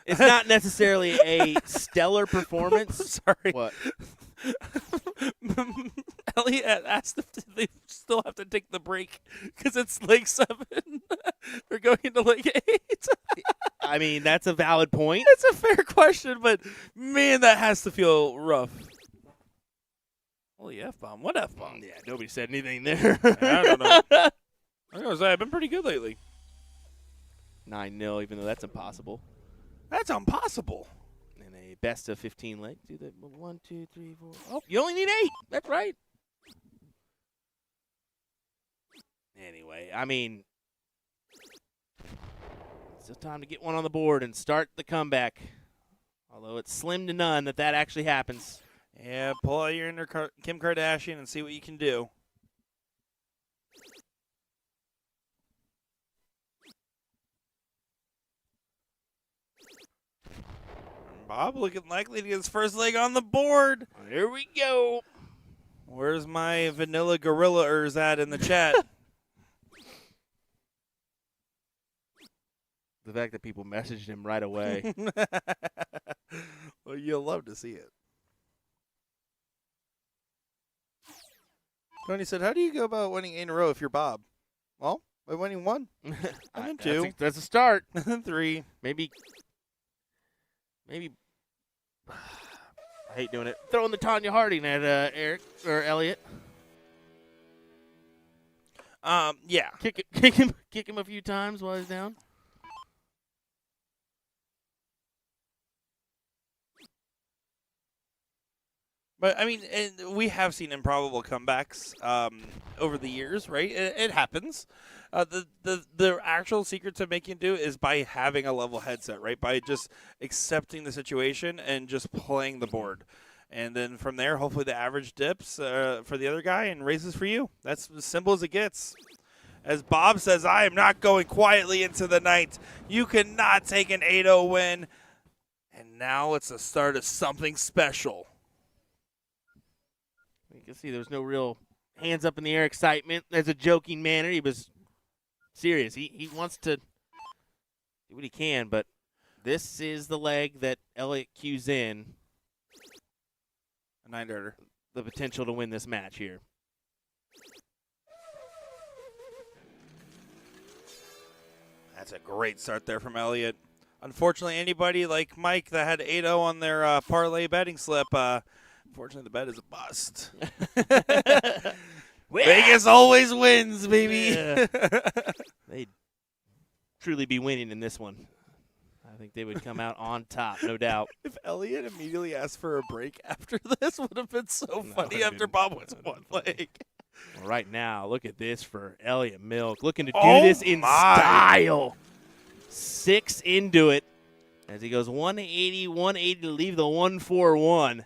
it's not necessarily a stellar performance. Sorry. What? Elliot asked if they still have to take the break because it's leg 7. We're going into leg 8. I mean, that's a valid point. It's a fair question, but man, that has to feel rough. Holy F-bomb. What F-bomb? Yeah, nobody said anything there. I don't know. I was going to say, I've been pretty good lately. 9-0, even though that's impossible. That's impossible. In a best of 15 leg. Do the 1, 2, 3, 4. Oh, you only need 8. That's right. Anyway, I mean, still time to get one on the board and start the comeback. Although it's slim to none that actually happens. Yeah, pull out your inner Kim Kardashian and see what you can do. Bob looking likely to get his first leg on the board. Here we go. Where's my vanilla gorilla-ers at in the chat? The fact that people messaged him right away. Well, you'll love to see it. Tony said, how do you go about winning 8 in a row if you're Bob? Well, by winning 1. I'm in 2. That's a start. 3. Maybe. I hate doing it. Throwing the Tanya Harding at Eric or Elliot. Yeah. Kick him a few times while he's down. But, I mean, we have seen improbable comebacks over the years, right? It happens. The actual secret to making do is by having a level headset, right? By just accepting the situation and just playing the board. And then from there, hopefully the average dips for the other guy and raises for you. That's as simple as it gets. As Bob says, I am not going quietly into the night. You cannot take an 8-0 win. And now it's the start of something special. You can see there's no real hands up in the air excitement. There's a joking manner. He was serious. He wants to do what he can, but this is the leg that Elliot cues in. A 9-darter. The potential to win this match here. That's a great start there from Elliot. Unfortunately, anybody like Mike that had 8-0 on their parlay betting slip, unfortunately, the bet is a bust. Vegas always wins, baby. Yeah. They'd truly be winning in this one. I think they would come out on top, no doubt. If Elliot immediately asked for a break after this, would have been so funny after Bob wins one leg. Well, right now, look at this for Elliot Milk. Looking to do Oh this in my. style. 6 into it as he goes 180, 180 to leave the 141.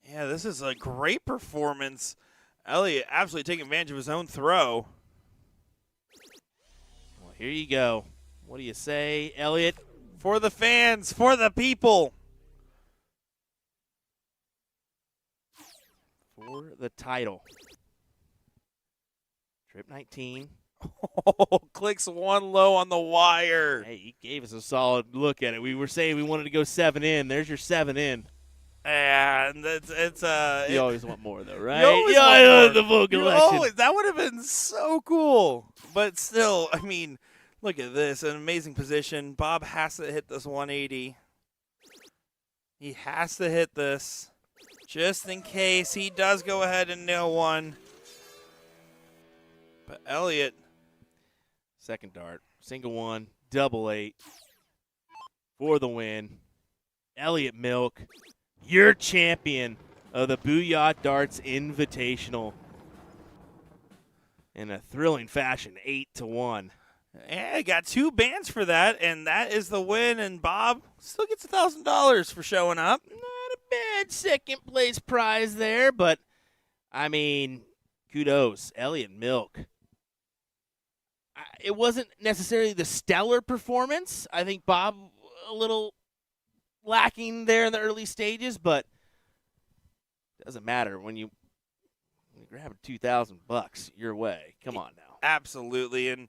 Yeah, this is a great performance. Elliot absolutely taking advantage of his own throw. Well, here you go. What do you say, Elliot? For the fans, for the people. For the title. Trip 19. Oh, clicks one low on the wire. Hey, he gave us a solid look at it. We were saying we wanted to go 7 in. There's your 7 in. And it's You always want more, though, right? You always Yeah, want I love more. the full You collection. always, that would have been so cool. But still, I mean, look at this. An amazing position. Bob has to hit this 180. He has to hit this just in case he does go ahead and nail one. But Elliot. Second dart. Single 1. Double 8. For the win. Elliot Milk. Your champion of the Booyah Darts Invitational. In a thrilling fashion, 8-1. Yeah, got 2 bands for that, and that is the win. And Bob still gets $1,000 for showing up. Not a bad second place prize there, but, I mean, kudos. Elliot Milk. It wasn't necessarily the stellar performance. I think Bob a little lacking there in the early stages, but it doesn't matter when you grabbing $2,000 your way. Come on now. Absolutely, and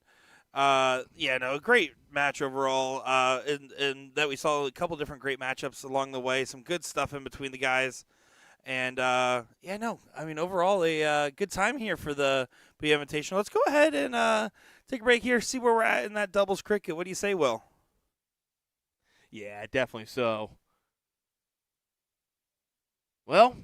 a great match overall. And that we saw a couple different great matchups along the way. Some good stuff in between the guys, and overall a good time here for the Booyah Invitational. Let's go ahead and take a break here, see where we're at in that doubles cricket. What do you say, Will? Yeah, definitely so. Well,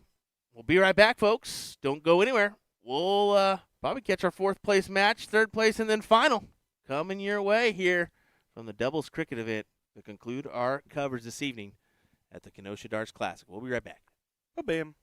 we'll be right back, folks. Don't go anywhere. We'll probably catch our 4th place match, 3rd place, and then final coming your way here from the doubles cricket event to conclude our coverage this evening at the Kenosha Darts Classic. We'll be right back. Bam.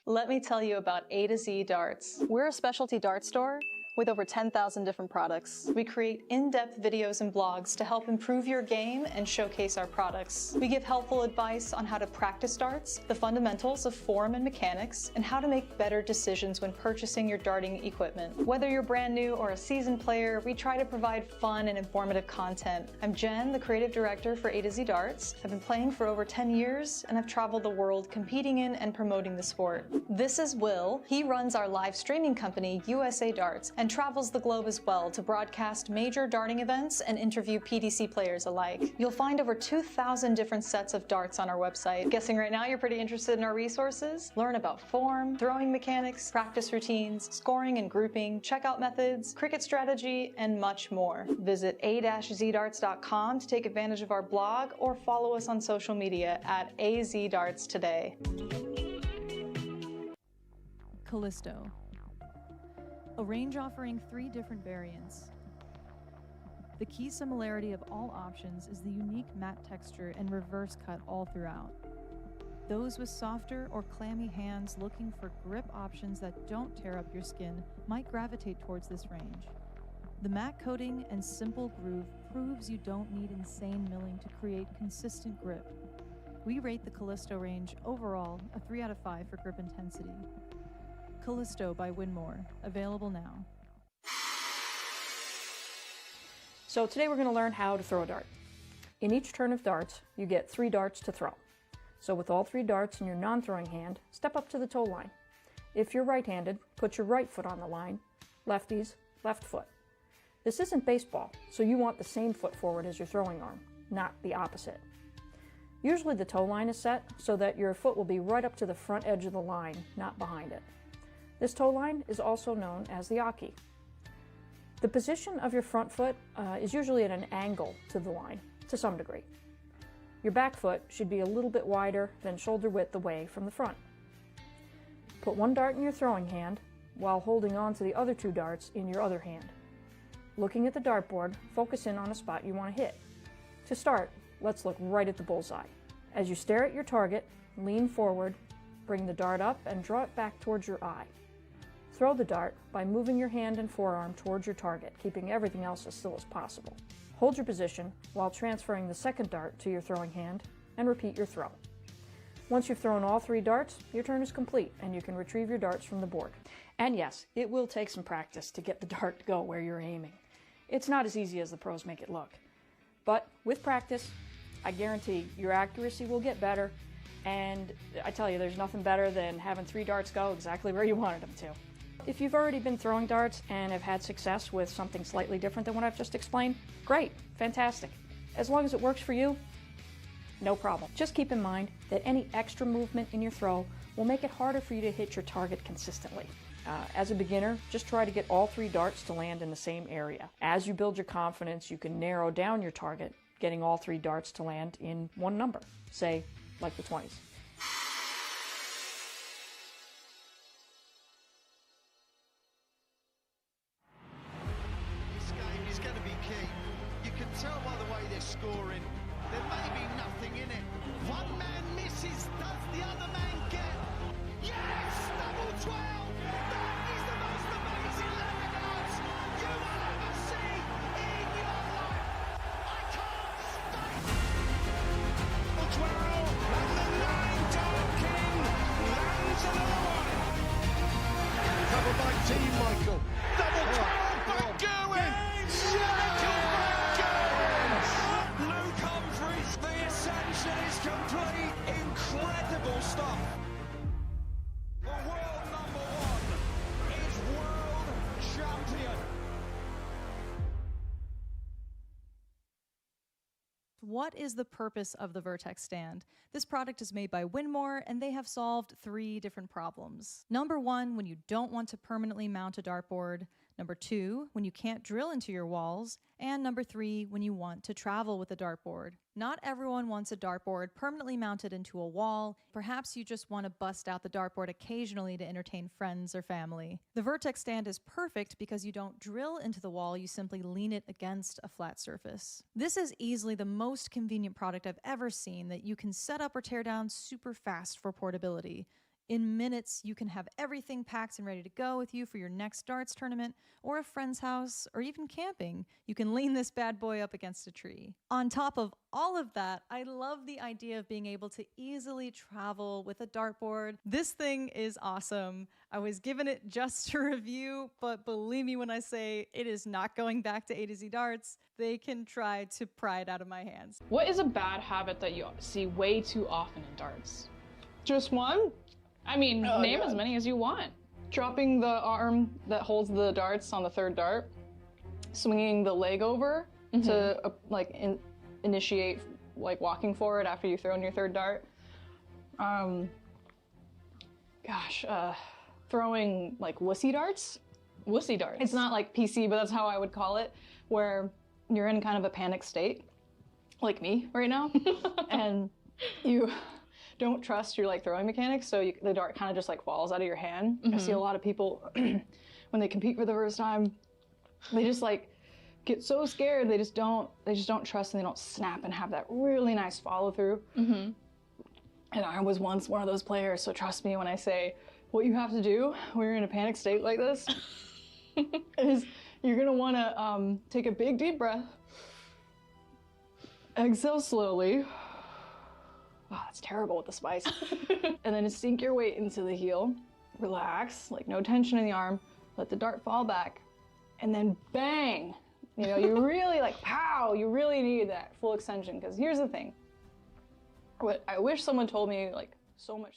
Let me tell you about A to Z Darts. We're a specialty dart store with over 10,000 different products. We create in-depth videos and blogs to help improve your game and showcase our products. We give helpful advice on how to practice darts, the fundamentals of form and mechanics, and how to make better decisions when purchasing your darting equipment. Whether you're brand new or a seasoned player, we try to provide fun and informative content. I'm Jen, the creative director for A to Z Darts. I've been playing for over 10 years, and I've traveled the world competing in and promoting the sport. This is Will. He runs our live streaming company, USA Darts, and travels the globe as well to broadcast major darting events and interview PDC players alike. You'll find over 2,000 different sets of darts on our website. Guessing right now you're pretty interested in our resources? Learn about form, throwing mechanics, practice routines, scoring and grouping, checkout methods, cricket strategy, and much more. Visit a-zdarts.com to take advantage of our blog or follow us on social media at azdarts today. Callisto. A range offering 3 different variants. The key similarity of all options is the unique matte texture and reverse cut all throughout. Those with softer or clammy hands looking for grip options that don't tear up your skin might gravitate towards this range. The matte coating and simple groove proves you don't need insane milling to create consistent grip. We rate the Callisto range overall a 3 out of 5 for grip intensity. Callisto by Winmore, available now. So today we're going to learn how to throw a dart. In each turn of darts, you get 3 darts to throw. So with all 3 darts in your non-throwing hand, step up to the toe line. If you're right-handed, put your right foot on the line. Lefties, left foot. This isn't baseball, so you want the same foot forward as your throwing arm, not the opposite. Usually the toe line is set so that your foot will be right up to the front edge of the line, not behind it. This toe line is also known as the aki. The position of your front foot is usually at an angle to the line, to some degree. Your back foot should be a little bit wider than shoulder width away from the front. Put 1 dart in your throwing hand while holding on to the other 2 darts in your other hand. Looking at the dartboard, focus in on a spot you want to hit. To start, let's look right at the bullseye. As you stare at your target, lean forward, bring the dart up and draw it back towards your eye. Throw the dart by moving your hand and forearm towards your target, keeping everything else as still as possible. Hold your position while transferring the second dart to your throwing hand and repeat your throw. Once you've thrown all 3 darts, your turn is complete and you can retrieve your darts from the board. And yes, it will take some practice to get the dart to go where you're aiming. It's not as easy as the pros make it look. But with practice, I guarantee your accuracy will get better, and I tell you, there's nothing better than having 3 darts go exactly where you wanted them to. If you've already been throwing darts and have had success with something slightly different than what I've just explained, great, fantastic. As long as it works for you, no problem. Just keep in mind that any extra movement in your throw will make it harder for you to hit your target consistently. As a beginner, just try to get all 3 darts to land in the same area. As you build your confidence, you can narrow down your target, getting all 3 darts to land in one number, say, like the 20s. This game is going to be key. You can tell by the way they're scoring. There may be nothing in it. One man misses, does the other man get? Yes! Double 12! That is the most amazing leg dance you will ever see in your life! I can't stay! Double 12, and the 9-dart king lands another one! Covered by Team Michael. Double 12, back going! Michael back going! Luke Humphries, the ascension is complete. Incredible stuff. The world number 1 is world champion. What is the purpose of the Vertex stand? This product is made by Winmore, and they have solved 3 different problems. Number 1, when you don't want to permanently mount a dartboard. Number 2, when you can't drill into your walls. And number 3, when you want to travel with a dartboard. Not everyone wants a dartboard permanently mounted into a wall. Perhaps you just want to bust out the dartboard occasionally to entertain friends or family. The Vertex stand is perfect because you don't drill into the wall, you simply lean it against a flat surface. This is easily the most convenient product I've ever seen that you can set up or tear down super fast for portability. In minutes, you can have everything packed and ready to go with you for your next darts tournament or a friend's house or even camping. You can lean this bad boy up against a tree. On top of all of that, I love the idea of being able to easily travel with a dartboard. This thing is awesome. I was given it just to review, but believe me when I say it is not going back to A to Z Darts. They can try to pry it out of my hands. What is a bad habit that you see way too often in darts? Just one? I mean, name as many as you want. Dropping the arm that holds the darts on the third dart, swinging the leg over to initiate like walking forward after you've thrown your third dart. Throwing like wussy darts. Wussy darts. It's not like PC, but that's how I would call it, where you're in kind of a panic state, like me right now, and you don't trust your like throwing mechanics, so the dart kind of just like falls out of your hand. I see a lot of people when they compete for the first time, they just like get so scared they just don't trust and they don't snap and have that really nice follow through. And I was once one of those players, so trust me when I say what you have to do when you're in a panic state like this is you're gonna want to take a big deep breath, exhale slowly. Wow, that's terrible with the spice. And then sink your weight into the heel, relax, like no tension in the arm, let the dart fall back, and then bang. You know, you really like, pow, you really need that full extension, because here's the thing. What I wish someone told me like so much.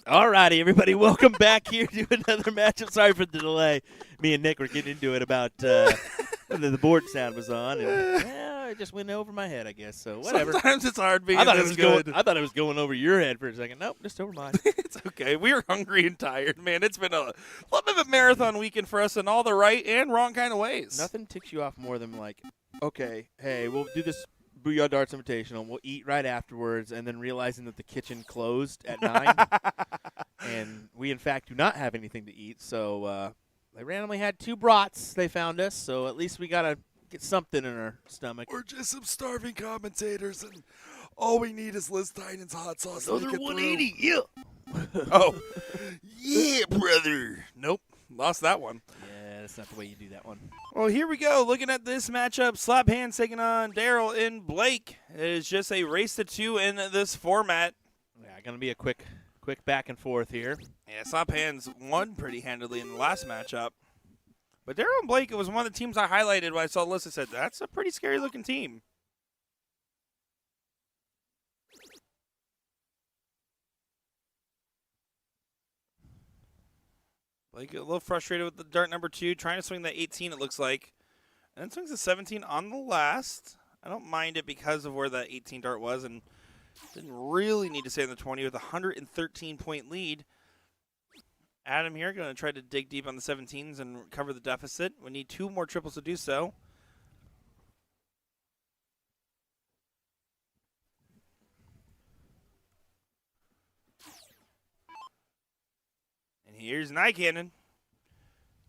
All righty, everybody. Welcome back here to another matchup. Sorry for the delay. Me and Nick were getting into it about whether the board sound was on, and it just went over my head, I guess. So whatever. Sometimes it's hard being I thought this good. I thought it was going over your head for a second. Nope, just over mine. It's okay. We were hungry and tired, man. It's been a little bit of a marathon weekend for us in all the right and wrong kind of ways. Nothing ticks you off more than like, okay, hey, we'll do this Booyah Darts Invitational. We'll eat right afterwards, and then realizing that the kitchen closed at 9, and we, in fact, do not have anything to eat. So they randomly had 2 brats. They found us, so at least we got to get something in our stomach. We're just some starving commentators, and all we need is Liz Tynan's hot sauce. Those to are get 180, yeah. Oh, yeah, brother. Nope. Lost that one. Yeah, that's not the way you do that one. Well, here we go. Looking at this matchup, Slap Hands taking on Daryl and Blake. It is just a race to 2 in this format. Yeah, going to be a quick back and forth here. Yeah, Slap Hands won pretty handily in the last matchup. But Daryl and Blake, it was one of the teams I highlighted when I saw the list. I said, that's a pretty scary-looking team. Blake a little frustrated with the dart number 2, trying to swing that 18, it looks like. And then swings a 17 on the last. I don't mind it because of where that 18 dart was, and didn't really need to stay in the 20 with a 113-point lead. Adam here going to try to dig deep on the 17s and cover the deficit. We need 2 more triples to do so. And here's Nycannon,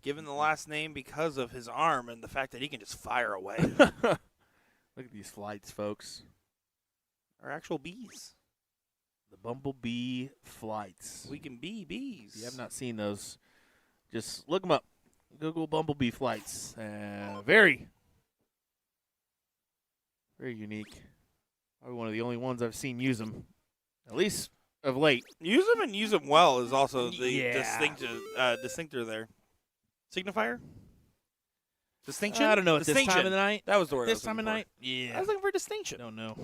given the last name because of his arm and the fact that he can just fire away. Look at these flights, folks. Are actual bees. The Bumblebee flights. We can be bees. If you have not seen those, just look them up. Google Bumblebee flights. Very, very unique. Probably one of the only ones I've seen use them, at least of late. Use them and use them well is also the Yeah. distinctor there. Signifier? Distinction? I don't know. At this Distinction. time of the night? That was the word. This time of night? Yeah. I was looking for distinction. Don't know.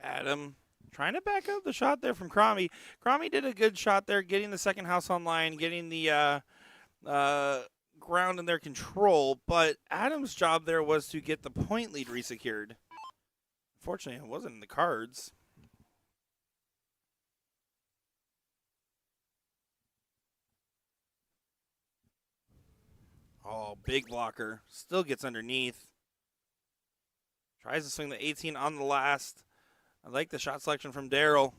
Adam trying to back up the shot there from Cromie. Cromie did a good shot there, getting the second house online, getting the ground in their control, but Adam's job there was to get the point lead resecured. Unfortunately, it wasn't in the cards. Oh, big blocker. Still gets underneath. Tries to swing the 18 on the last. I like the shot selection from Daryl.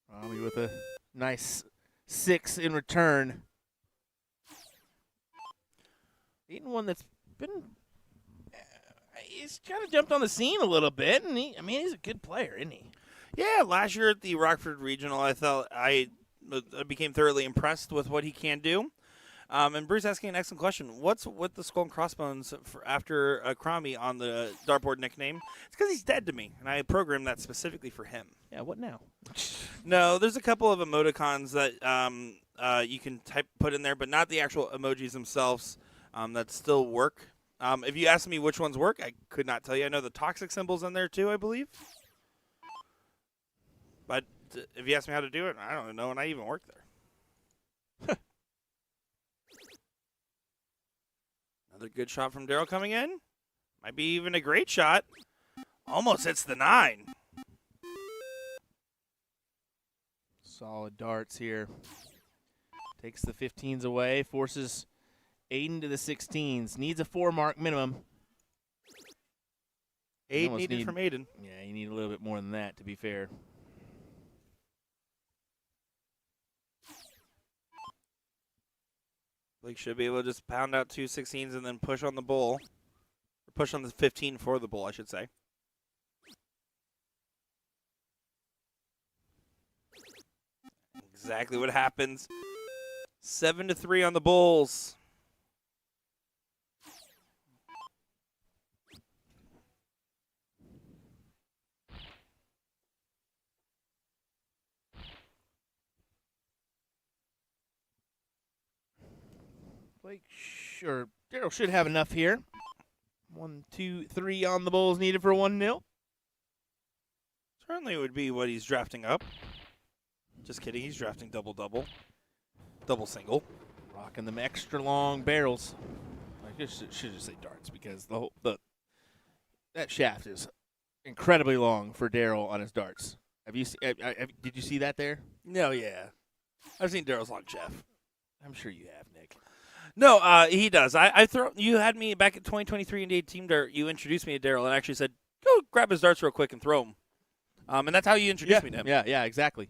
Rami with a nice 6 in return. Eating one that's been he's kind of jumped on the scene a little bit, and he's a good player, isn't he? Yeah, last year at the Rockford Regional, I felt I became thoroughly impressed with what he can do. And Bruce asking an excellent question. What's with the skull and crossbones after Cromie on the dartboard nickname? It's because he's dead to me, and I programmed that specifically for him. Yeah, what now? No, there's a couple of emoticons that you can put in there, but not the actual emojis themselves that still work. If you ask me which ones work, I could not tell you. I know the toxic symbol's in there too, I believe. But if you ask me how to do it, I don't know, and I even work there. Another good shot from Daryl coming in. Might be even a great shot. Almost hits the 9. Solid darts here. Takes the 15s away, forces Aiden to the 16s. Needs a 4 mark minimum. 8 needed from Aiden. Yeah, you need a little bit more than that, to be fair. Blake should be able to just pound out 2 16s and then push on the bull. Or push on the 15 for the bull, I should say. exactly what happens. 7-3 on the Bulls. Sure. Daryl should have enough here. 1, 2, 3 on the Bulls needed for 1-0. Certainly would be what he's drafting up. Just kidding. He's drafting double-double. Double-single. Rocking them extra long barrels. I guess I should just say darts because that shaft is incredibly long for Daryl on his darts. Did you see that there? No, yeah. I've seen Daryl's long shaft. I'm sure you have, Nick. No, he does. You had me back at 2023 India Team Dart. You introduced me to Daryl and actually said, go grab his darts real quick and throw them. And that's how you introduced me to him. Yeah, exactly.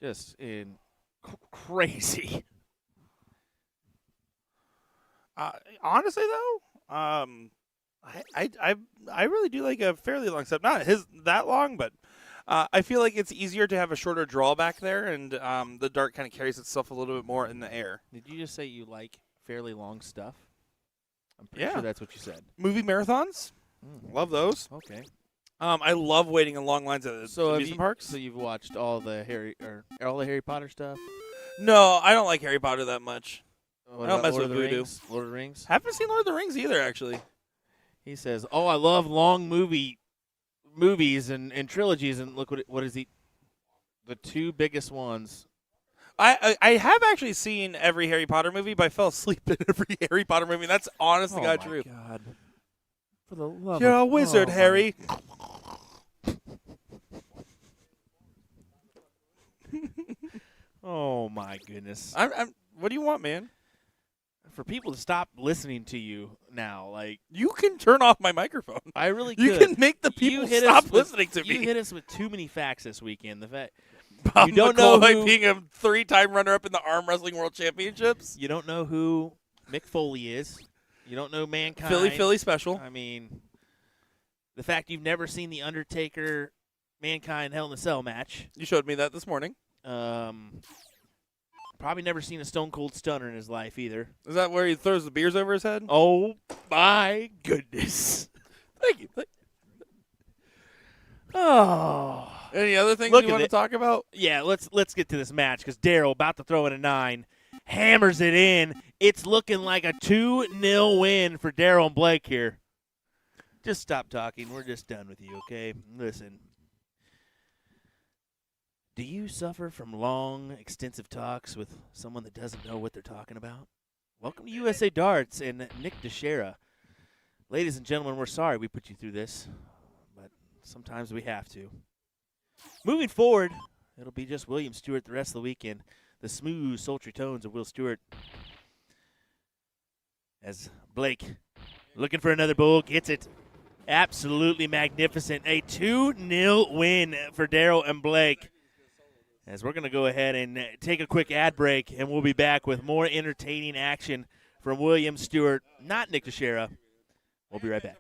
Just crazy. Honestly, though, I really do like a fairly long step. Not that long, but I feel like it's easier to have a shorter draw back there, and the dart kind of carries itself a little bit more in the air. Did you just say you like fairly long stuff? I'm pretty sure that's what you said. Movie marathons, love those. Okay. I love waiting in long lines at amusement parks. So you've watched all the Harry Potter stuff? No, I don't like Harry Potter that much. What I don't about mess with voodoo. Lord of the Rings? Haven't seen Lord of the Rings either, actually. He says, "Oh, I love long movies and trilogies." And look what is he? The two biggest ones. I have actually seen every Harry Potter movie, but I fell asleep in every Harry Potter movie. That's honestly true. God. For the love You're of a wizard, Harry. Oh my goodness! What do you want, man? For people to stop listening to you now, like you can turn off my microphone. I really you could. can make the people stop listening to me. You hit us with too many facts this weekend. The fact Bob you don't McCoy know who, being a 3-time runner-up in the Arm Wrestling World Championships. You don't know who Mick Foley is. You don't know Mankind. Philly special. I mean, the fact you've never seen the Undertaker Mankind Hell in a Cell match. You showed me that this morning. Probably never seen a Stone Cold Stunner in his life either. Is that where he throws the beers over his head? Oh my goodness! Thank you. Oh. Any other things you want to talk about? Yeah, let's get to this match because Daryl about to throw in a 9, hammers it in. It's looking like a 2-0 win for Daryl and Blake here. Just stop talking. We're just done with you, okay? Listen. Do you suffer from long, extensive talks with someone that doesn't know what they're talking about? Welcome to USA Darts and Nick DeShera. Ladies and gentlemen, we're sorry we put you through this, but sometimes we have to. Moving forward, it'll be just William Stewart the rest of the weekend. The smooth, sultry tones of Will Stewart. As Blake, looking for another bull, gets it. Absolutely magnificent. A 2-0 win for Daryl and Blake. As we're going to go ahead and take a quick ad break, and we'll be back with more entertaining action from William Stewart, not Nick DeShera. We'll be right back.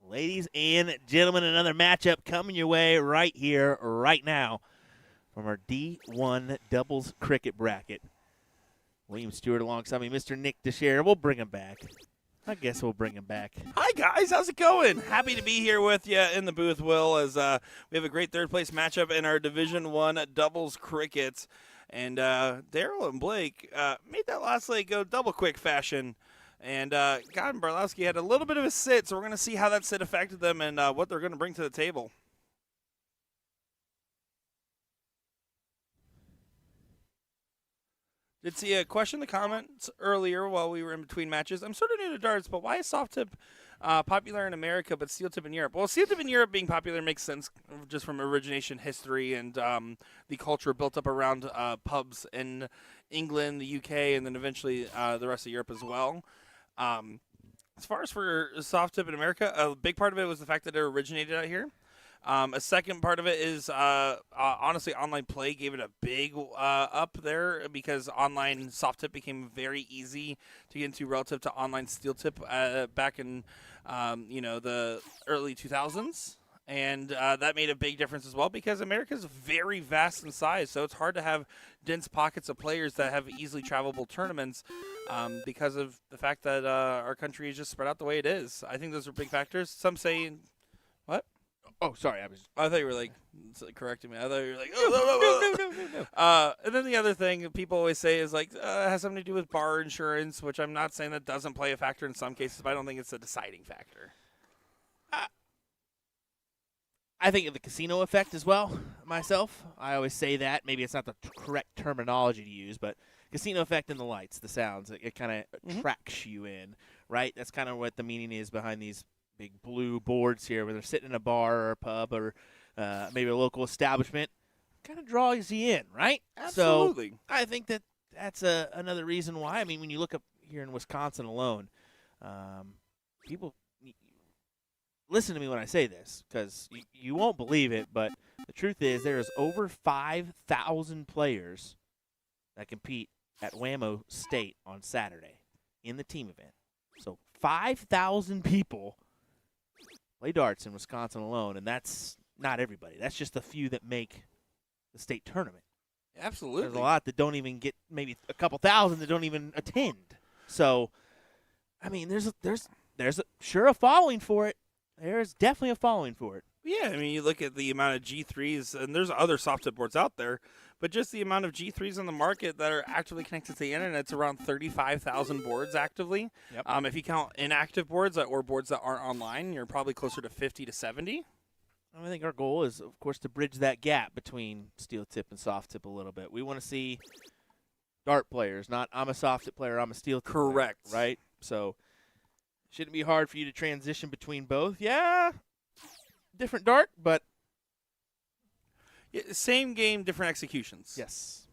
Ladies and gentlemen, another matchup coming your way right here, right now, from our D1 doubles cricket bracket. William Stewart alongside me, Mr. Nick DeShare. We'll bring him back. I guess we'll bring him back. Hi, guys. How's it going? Happy to be here with you in the booth, Will, as we have a great third-place matchup in our Division I doubles cricket. And Daryl and Blake made that last leg go double quick fashion. And God and Barlowski had a little bit of a sit, so we're going to see how that sit affected them and what they're going to bring to the table. Did see a question in the comments earlier while we were in between matches. I'm sort of new to darts, but why is soft tip popular in America but steel tip in Europe? Well, steel tip in Europe being popular makes sense just from origination history and the culture built up around pubs in England, the UK, and then eventually the rest of Europe as well. As far as for soft tip in America, a big part of it was the fact that it originated out here. A second part of it is, honestly, online play gave it a big up there because online soft tip became very easy to get into relative to online steel tip back in, the early 2000s. And that made a big difference as well because America is very vast in size, so it's hard to have dense pockets of players that have easily travelable tournaments because of the fact that our country is just spread out the way it is. I think those are big factors. Some say, what? Oh, sorry. I thought you were correcting me. I thought you were like, oh, no. And then the other thing people always say is it has something to do with bar insurance, which I'm not saying that doesn't play a factor in some cases, but I don't think it's a deciding factor. I think of the casino effect as well, myself. I always say that. Maybe it's not the correct terminology to use, but casino effect and the lights, the sounds, it kind of tracks you in, right? That's kind of what the meaning is behind these big blue boards here where they're sitting in a bar or a pub or maybe a local establishment. Kind of draws you in, right? Absolutely. So I think that's another reason why. I mean, when you look up here in Wisconsin alone, people – listen to me when I say this because you won't believe it, but the truth is there is over 5,000 players that compete at Whammo State on Saturday in the team event. So 5,000 people play darts in Wisconsin alone, and that's not everybody. That's just a few that make the state tournament. Absolutely. There's a lot that don't even get, maybe a couple thousand that don't even attend. So, I mean, there's a following for it. There's definitely a following for it. Yeah, I mean, you look at the amount of G3s, and there's other soft tip boards out there, but just the amount of G3s on the market that are actively connected to the internet, it's around 35,000 boards actively. Yep. If you count inactive boards or boards that aren't online, you're probably closer to 50 to 70. I think our goal is, of course, to bridge that gap between steel tip and soft tip a little bit. We want to see dart players, not I'm a soft tip player, I'm a steel tip Correct. player, right? So shouldn't be hard for you to transition between both. Yeah, different dart, but Yeah, same game, different executions. yes.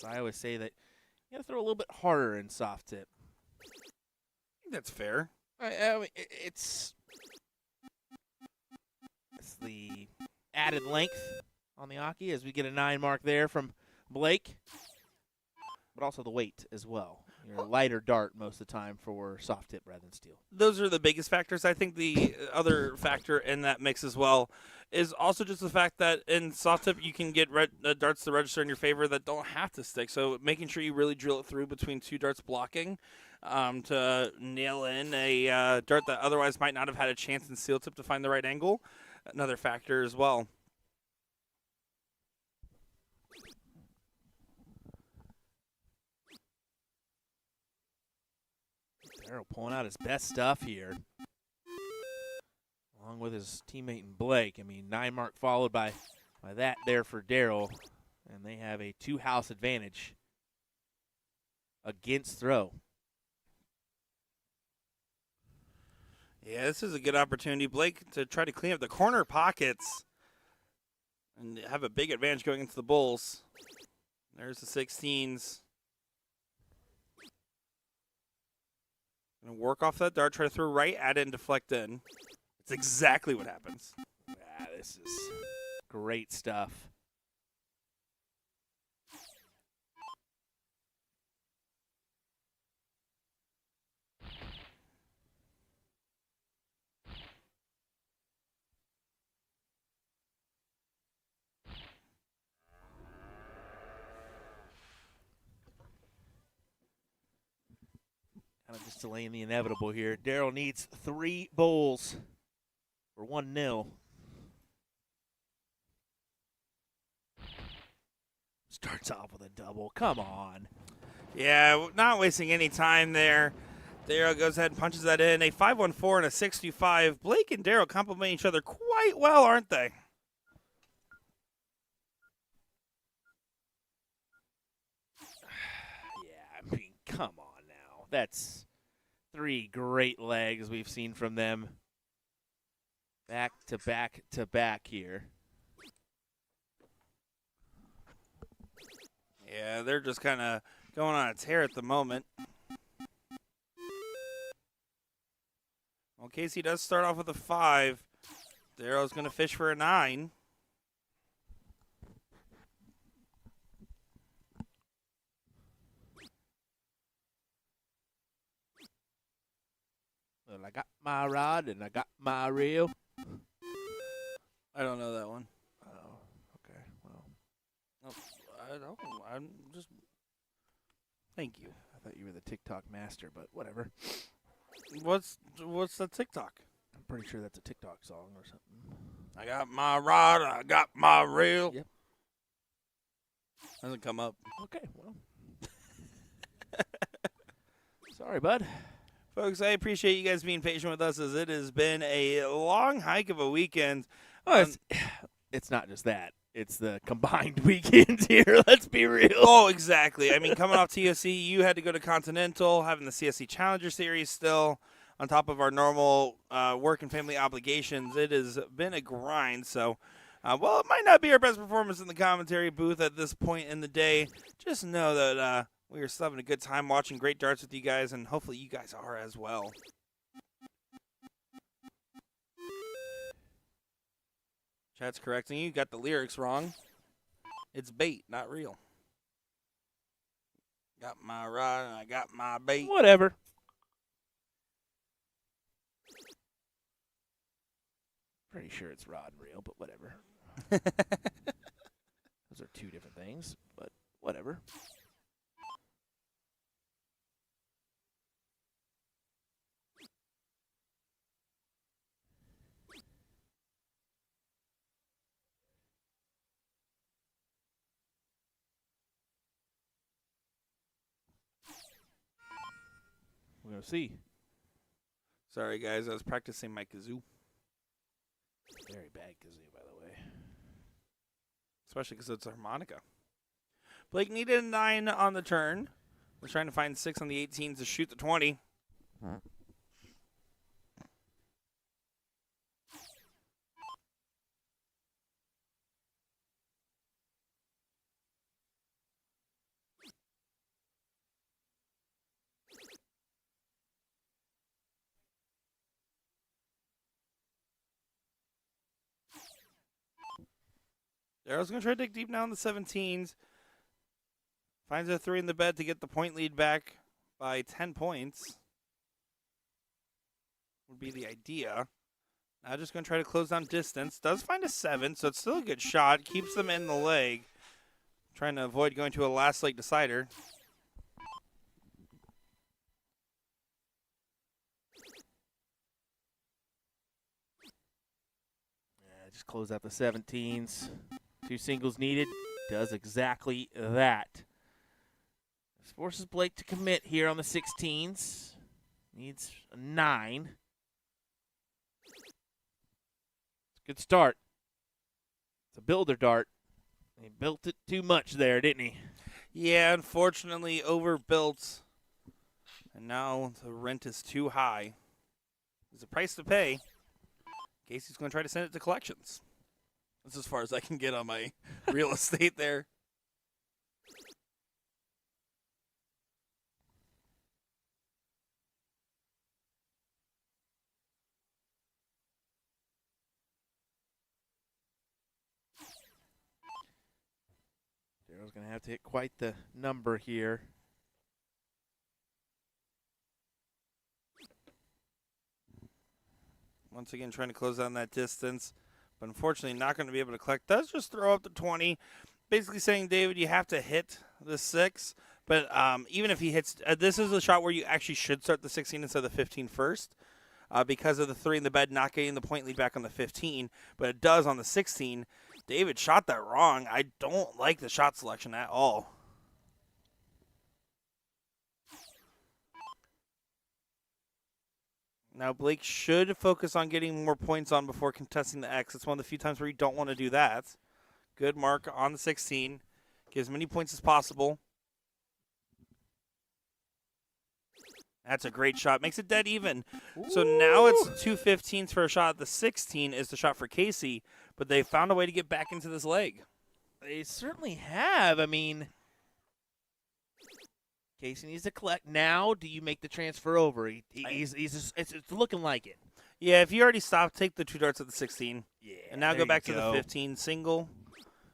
I always say that you got to throw a little bit harder in soft tip. I think that's fair. I mean, it's the added length on the Aki as we get a 9 mark there from Blake, but also the weight as well. You're a lighter dart most of the time for soft tip rather than steel. Those are the biggest factors. I think the other factor in that mix as well is also just the fact that in soft tip you can get darts to register in your favor that don't have to stick. So making sure you really drill it through between 2 darts blocking to nail in a dart that otherwise might not have had a chance in steel tip to find the right angle. Another factor as well. Darryl pulling out his best stuff here, along with his teammate in Blake. I mean, 9 mark followed by that there for Darryl, and they have a 2-house advantage against throw. Yeah, this is a good opportunity, Blake, to try to clean up the corner pockets and have a big advantage going into the Bulls. There's the 16s. Gonna work off that dart, try to throw right at it and deflect in. That's exactly what happens. Yeah, this is great stuff. Kind of just delaying the inevitable here. Darryl needs 3 bowls for 1-0. Starts off with a double. Come on. Yeah, not wasting any time there. Darryl goes ahead and punches that in. A 5-1-4 and a 6-2-5. Blake and Darryl complement each other quite well, aren't they? Yeah, I mean, come on now. That's 3 great legs we've seen from them. Back to back to back here. Yeah, they're just kind of going on a tear at the moment. Well, Casey does start off with a 5. Darryl's going to fish for a 9. Well, I got my rod and I got my reel. I don't know that one. Oh, okay. Well, No, I don't. I'm just. Thank you. I thought you were the TikTok master, but whatever. What's the TikTok? I'm pretty sure that's a TikTok song or something. I got my rod. I got my reel. Yep. Doesn't come up. Okay, well. Sorry, bud. Folks, I appreciate you guys being patient with us as it has been a long hike of a weekend. Oh, it's not just that. It's the combined weekends here. Let's be real. Oh, exactly. I mean, coming off TSC, you had to go to Continental, having the CSC Challenger Series still on top of our normal work and family obligations. It has been a grind. So, while it might not be our best performance in the commentary booth at this point in the day, just know that we are still having a good time watching great darts with you guys, and hopefully you guys are as well. Chat's correcting you. Got the lyrics wrong. It's bait, not real. Got my rod and I got my bait. Whatever. Pretty sure it's rod and reel, but whatever. Those are 2 different things, but whatever. We're going to see. Sorry, guys. I was practicing my kazoo. Very bad kazoo, by the way. Especially because it's a harmonica. Blake needed a 9 on the turn. We're trying to find 6 on the 18s to shoot the 20. Daryl's going to try to dig deep now in the 17s. Finds a 3 in the bed to get the point lead back by 10 points. Would be the idea. Now just going to try to close down distance. Does find a 7, so it's still a good shot. Keeps them in the leg. Trying to avoid going to a last leg decider. Yeah, just close out the 17s. 2 singles needed. Does exactly that. This forces Blake to commit here on the 16s. Needs a 9. Good start. It's a builder dart. He built it too much there, didn't he? Yeah, unfortunately overbuilt. And now the rent is too high. There's a price to pay. Casey's going to try to send it to collections. That's as far as I can get on my real estate there. Daryl's going to have to hit quite the number here. Once again, trying to close down that distance. But unfortunately, not going to be able to collect. Does just throw up the 20. Basically saying, David, you have to hit the 6. But even if he hits, this is a shot where you actually should start the 16 instead of the 15 first. Because of the 3 in the bed not getting the point lead back on the 15. But it does on the 16. David shot that wrong. I don't like the shot selection at all. Now Blake should focus on getting more points on before contesting the X. It's one of the few times where you don't want to do that. Good mark on the 16. Get as many points as possible. That's a great shot. Makes it dead even. Ooh. So now it's 2 15s for a shot. The 16 is the shot for Casey, but they found a way to get back into this leg. They certainly have. I mean, Casey needs to collect. Now, do you make the transfer over? It's looking like it. Yeah, if you already stopped, take the 2 darts at the 16. Yeah, and now go back to the 15 single.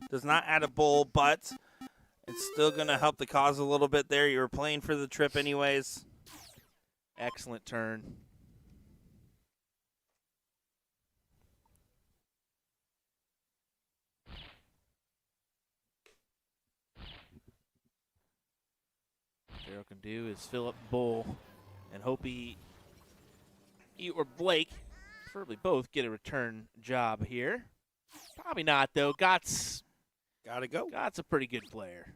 Does not add a bull, but it's still going to help the cause a little bit there. You were playing for the trip anyways. Excellent turn. What Daryl can do is fill up Bull and hope he or Blake, preferably both, get a return job here. Probably not, though. Gott's got to go. Gott's a pretty good player.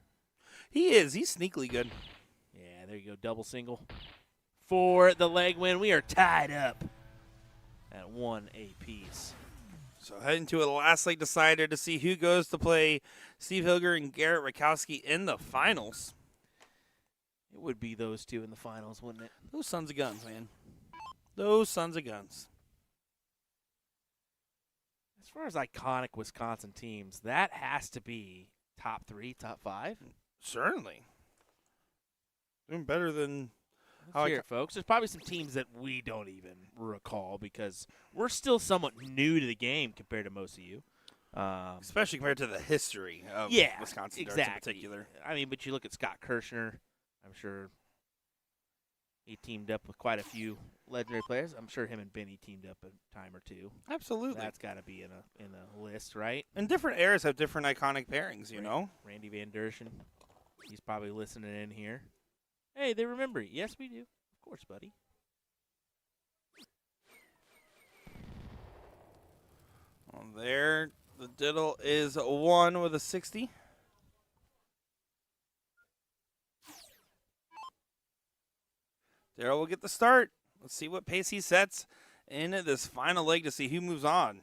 He is. He's sneakily good. Yeah, there you go. Double single for the leg win. We are tied up at 1 apiece. So heading to a last leg decider to see who goes to play Steve Hilger and Garrett Rakowski in the finals. It would be those two in the finals, wouldn't it? Those sons of guns, man. Those sons of guns. As far as iconic Wisconsin teams, that has to be top 3, top 5. Certainly. Doing better than... Let's hear it, folks. There's probably some teams that we don't even recall because we're still somewhat new to the game compared to most of you. Especially compared to the history of Wisconsin darts in particular. I mean, but you look at Scott Kirshner. I'm sure he teamed up with quite a few legendary players. I'm sure him and Benny teamed up a time or two. Absolutely. That's got to be in a list, right? And different eras have different iconic pairings, you know? Randy Van Dershen. He's probably listening in here. Hey, they remember it. Yes, we do. Of course, buddy. Well, there, the diddle is a 1 with a 60. Daryl will get the start. Let's see what pace he sets in this final leg to see who moves on.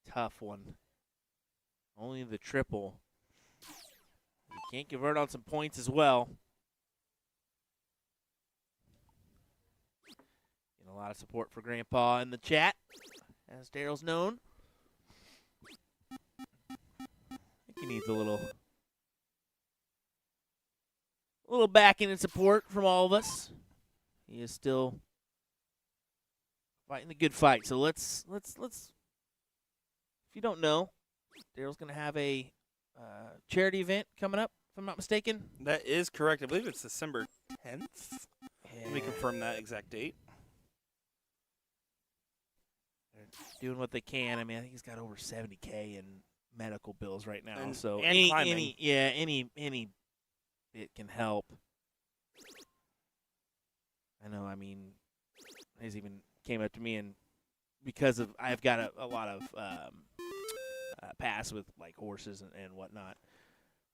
Tough one. Only the triple. You can't convert on some points as well. Getting a lot of support for Grandpa in the chat, as Daryl's known. I think he needs a little little backing and support from all of us. He is still fighting the good fight. So let's. If you don't know, Daryl's going to have a charity event coming up, if I'm not mistaken. That is correct. I believe it's December 10th. Let me confirm that exact date. They're doing what they can. I mean, I think he's got over $70K in medical bills right now. And any climbing. any it can help. I know. I mean, he's even came up to me, and because of I've got a lot of pass with like horses and whatnot.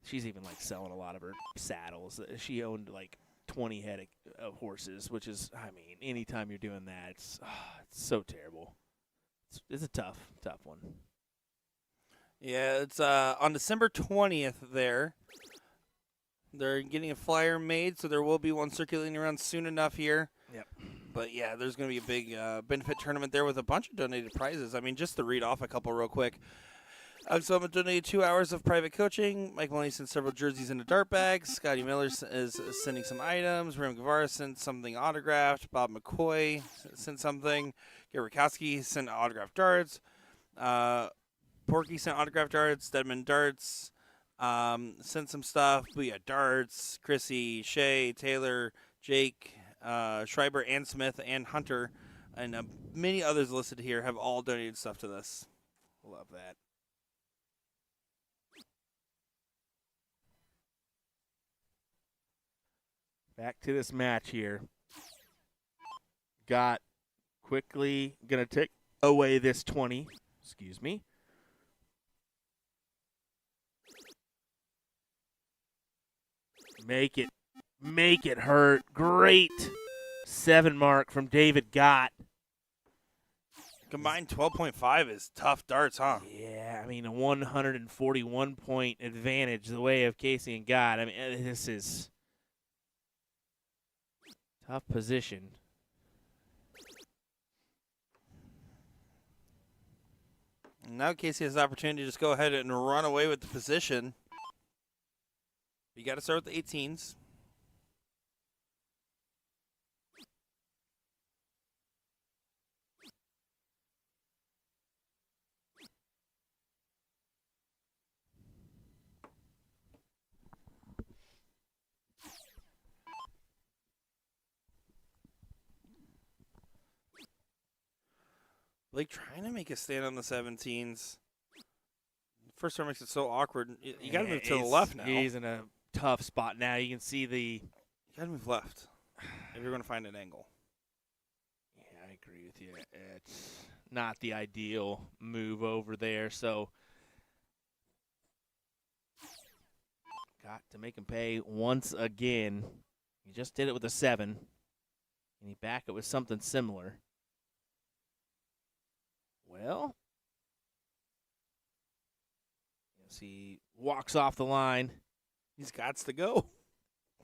She's even like selling a lot of her saddles. She owned like 20 head of horses, which is, I mean, anytime you're doing that, it's so terrible. It's a tough one. Yeah, it's on December 20th there. They're getting a flyer made, so there will be one circulating around soon enough here. Yep. But, yeah, there's going to be a big benefit tournament there with a bunch of donated prizes. I mean, just to read off a couple real quick. So I'm donated 2 hours of private coaching. Mike Maloney sent several jerseys into dart bags. Scotty Miller is sending some items. Ram Guevara sent something autographed. Bob McCoy sent something. Gary Rakowski sent autographed darts. Porky sent autographed darts. Deadman Darts sent some stuff. Booyah Darts. Chrissy, Shay, Taylor, Jake, Schreiber, and Smith, and Hunter, and many others listed here have all donated stuff to this. Love that. Back to this match here. Got quickly going to take away this 20. Excuse me. Make it hurt. Great 7 mark from David Gott. Combined 12.5 is tough darts, huh? Yeah, I mean, a 141-point advantage the way of Casey and Gott. I mean, this is tough position. Now Casey has the opportunity to just go ahead and run away with the position. You got to start with the 18s. Blake trying to make a stand on the 17s. First time makes it so awkward. You got to move to the left now. He's in a tough spot now. You can see the. You got to move left if you're going to find an angle. Yeah, I agree with you. It's not the ideal move over there. So got to make him pay once again. He just did it with a 7. Can he back it with something similar? Well, as he walks off the line, He's got to go.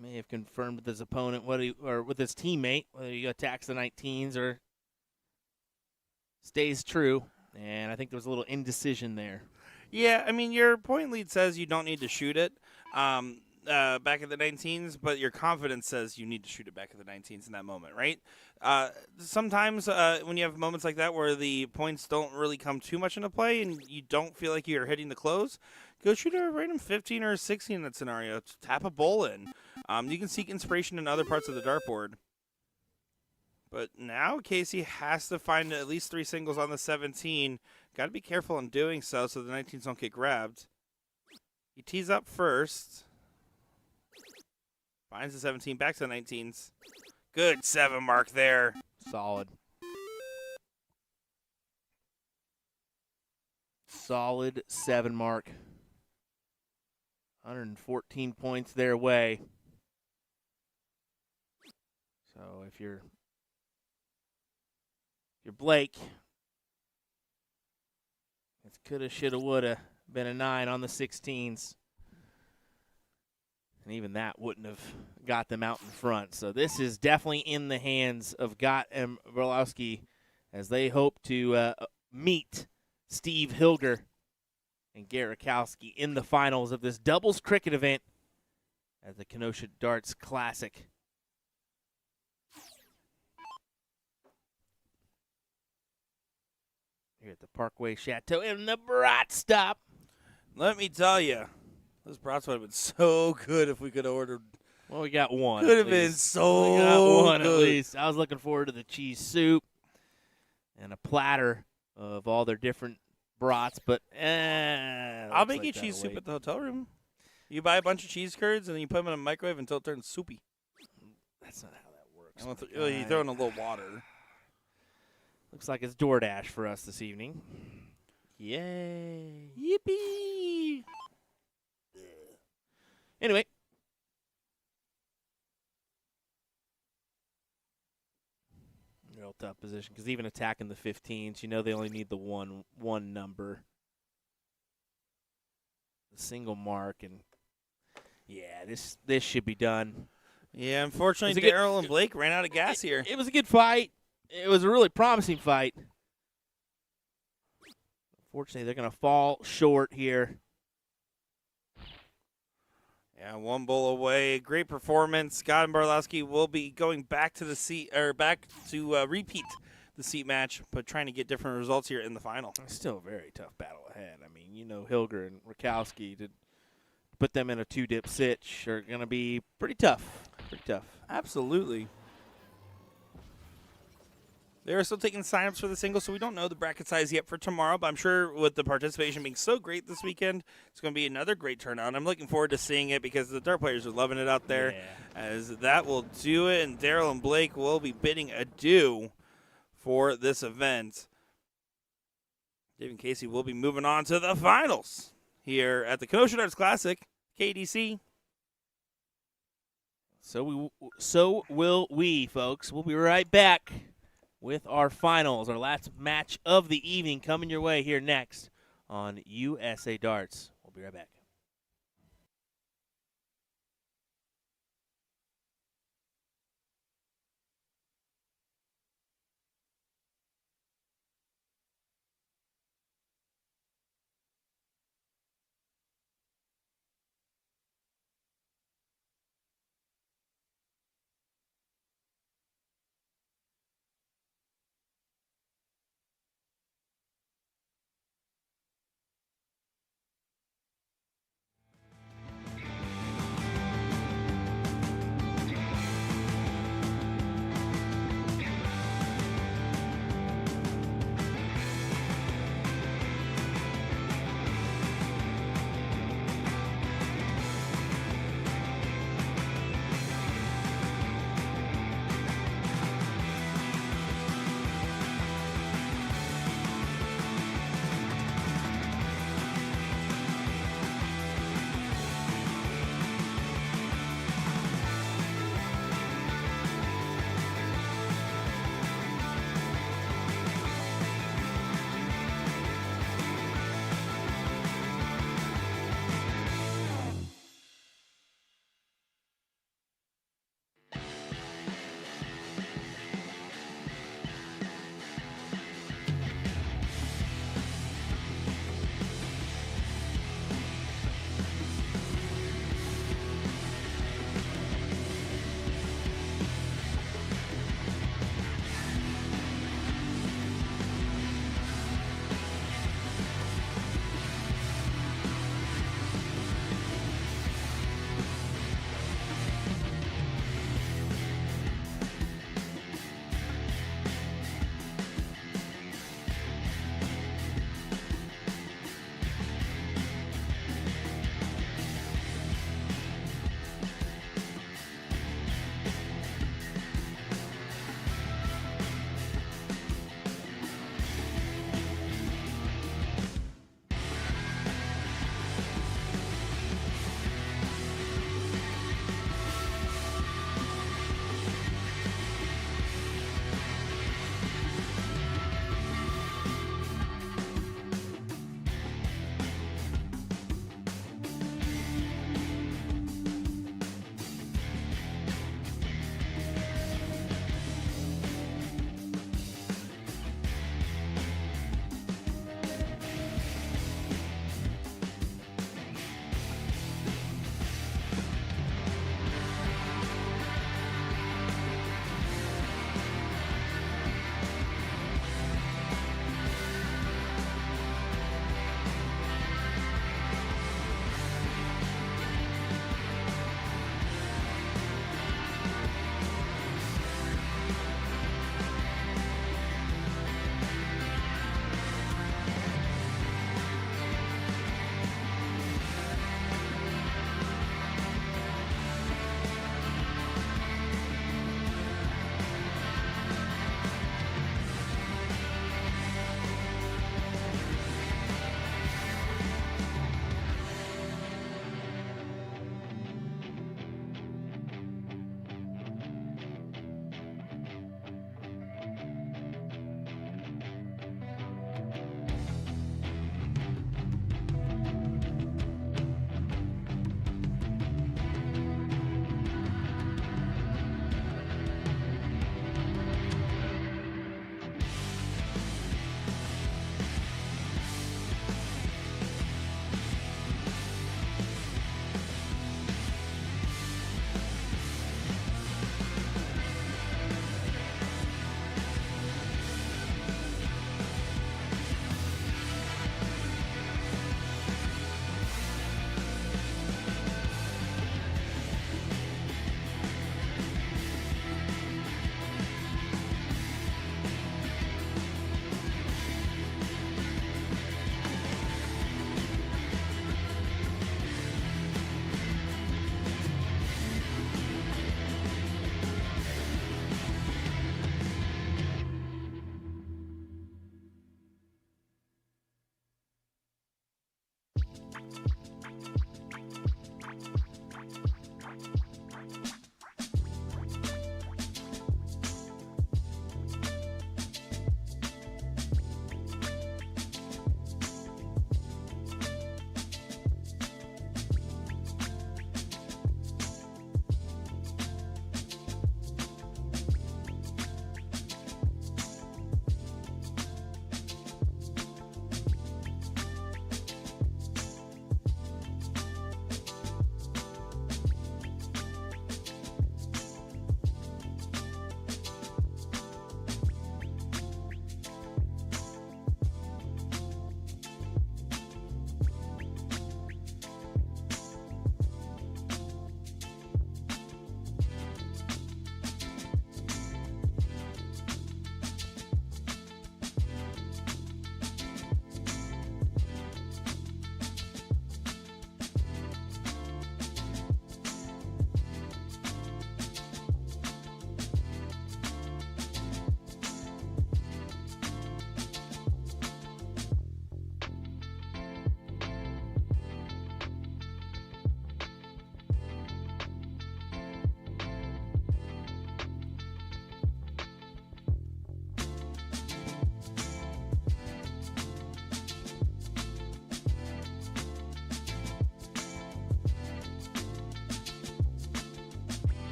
may have confirmed with his opponent or with his teammate whether he attacks the 19s or stays true. And I think there was a little indecision there. Yeah, I mean, your point lead says you don't need to shoot it back at the 19s, but your confidence says you need to shoot it back at the 19s in that moment, right? Sometimes when you have moments like that where the points don't really come too much into play and you don't feel like you're hitting the close, go shoot a random 15 or 16 in that scenario. Tap a bowl in. You can seek inspiration in other parts of the dartboard. But now Casey has to find at least 3 singles on the 17. Got to be careful in doing so the 19s don't get grabbed. He tees up first. Finds the 17, back to the 19s. Good 7 mark there. Solid. Solid 7 mark. 114 points their way. So if you're Blake, it's coulda, shoulda, woulda been a 9 on the 16s. And even that wouldn't have got them out in front. So this is definitely in the hands of Gott and Berlowski as they hope to meet Steve Hilger and Garikowski in the finals of this doubles cricket event at the Kenosha Darts Classic. Here at the Parkway Chateau in the Brat Stop. Let me tell you, those brats would have been so good if we could have ordered. Well, we got one. Could at have been least. so We got one good. at least. I was looking forward to the cheese soup and a platter of all their different brats, but I'll make you cheese soup at the hotel room. You buy a bunch of cheese curds and then you put them in a microwave until it turns soupy. That's not how that works. You throw in a little water. Looks like it's DoorDash for us this evening. Yay. Yippee! Anyway. Real tough position because even attacking the 15s, you know they only need the one number. The single mark, and yeah, this should be done. Yeah, unfortunately, It's a Daryl and Blake ran out of gas here. It was a good fight. It was a really promising fight. Unfortunately, they're going to fall short here. Yeah, one bowl away. Great performance. Scott and Barlowski will be going back to repeat the seat match, but trying to get different results here in the final. Still a very tough battle ahead. I mean, you know, Hilger and Rakowski, to put them in a two-dip sitch are going to be pretty tough. Pretty tough. Absolutely. They're still taking signups for the single, so we don't know the bracket size yet for tomorrow, but I'm sure with the participation being so great this weekend, it's going to be another great turnout. I'm looking forward to seeing it because the dart players are loving it out there. Yeah. As that will do it, and Daryl and Blake will be bidding adieu for this event. Dave and Casey will be moving on to the finals here at the Kenosha Darts Classic, KDC. So will we, folks. We'll be right back with our finals, our last match of the evening coming your way here next on USA Darts. We'll be right back.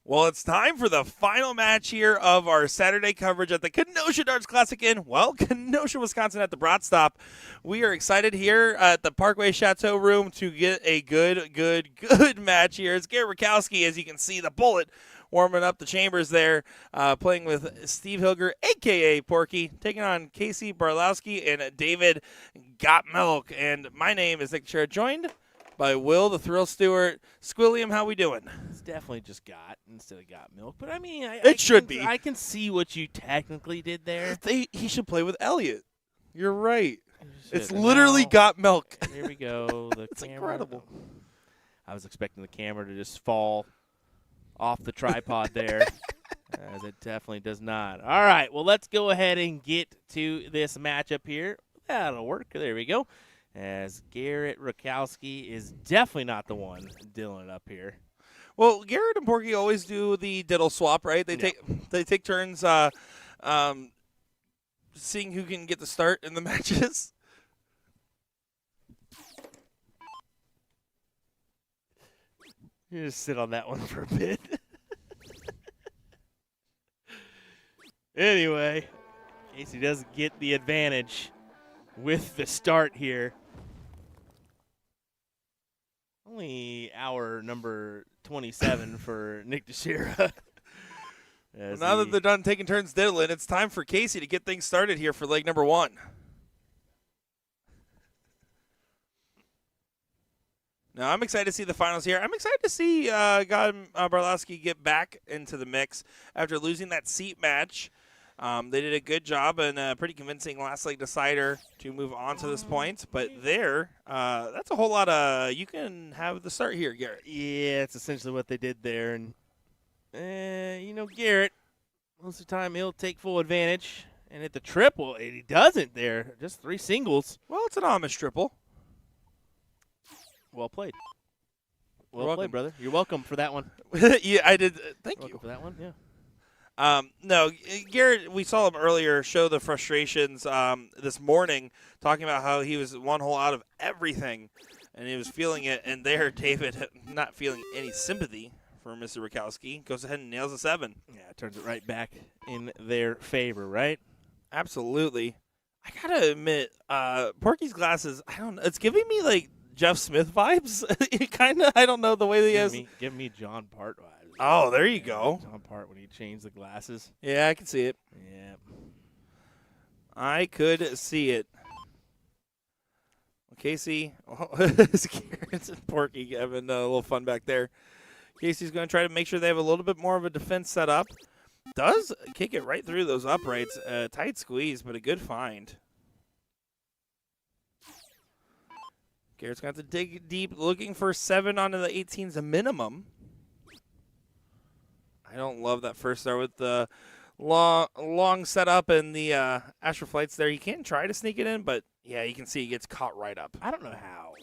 Well, it's time for the final match here of our Saturday coverage at the Kenosha Darts Classic in, well, Kenosha, Wisconsin at the Brat Stop. We are excited here at the Parkway Chateau room to get a good match here. It's Garrett Rakowski, as you can see, the bullet warming up the chambers there, playing with Steve Hilger, a.k.a. Porky, taking on Casey Barlowski and David Got Milk. And my name is Nick Chera, joined by Will the Thrill Stewart. Squilliam, how we doing? It's definitely just got instead of got milk. But, I mean, It should be. I can see what you technically did there. He should play with Elliot. You're right. It's Shit, literally now- Got Milk. Here we go. It's incredible. I was expecting the camera to just fall off the tripod there, as it definitely does not. All right, well, let's go ahead and get to this matchup here. That'll work. There we go. As Garrett Rakowski is definitely not the one dealing it up here. Well, Garrett and Porky always do the diddle swap, right? They take turns seeing who can get the start in the matches. You just sit on that one for a bit. Anyway, Casey does get the advantage with the start here. Only hour number 27 for Nick Teixeira. Well, now that they're done taking turns diddling, it's time for Casey to get things started here for leg number 1. Now, I'm excited to see the finals here. I'm excited to see Barlowski get back into the mix after losing that seat match. They did a good job and a pretty convincing last leg decider to move on to this point. But that's a whole lot of – you can have the start here, Garrett. Yeah, it's essentially what they did there. And, Garrett, most of the time he'll take full advantage. And at the triple, he doesn't there. Just 3 singles. Well, it's an Amish triple. Well played. Well played, brother. You're welcome for that one. Yeah, I did. Thank you. Welcome for that one, yeah. No, Garrett, we saw him earlier show the frustrations this morning, talking about how he was one hole out of everything, and he was feeling it. And there, David, not feeling any sympathy for Mr. Rakowski, goes ahead and nails a 7. Yeah, turns it right back in their favor, right? Absolutely. I gotta admit, Porky's glasses, I don't know, it's giving me like Jeff Smith vibes. Kind of, I don't know the way that he has. Give me John Part vibes. Oh, there you go. John Part when he changed the glasses. Yeah, I can see it. Yeah. I could see it. Well, Casey, Garrett and Porky having a little fun back there. Casey's going to try to make sure they have a little bit more of a defense set up. Does kick it right through those uprights. Tight squeeze, but a good find. Garrett's going to have to dig deep, looking for 7 onto the 18s a minimum. I don't love that first start with the long setup and the Astro Flights there. He can try to sneak it in, but, yeah, you can see he gets caught right up. I don't know how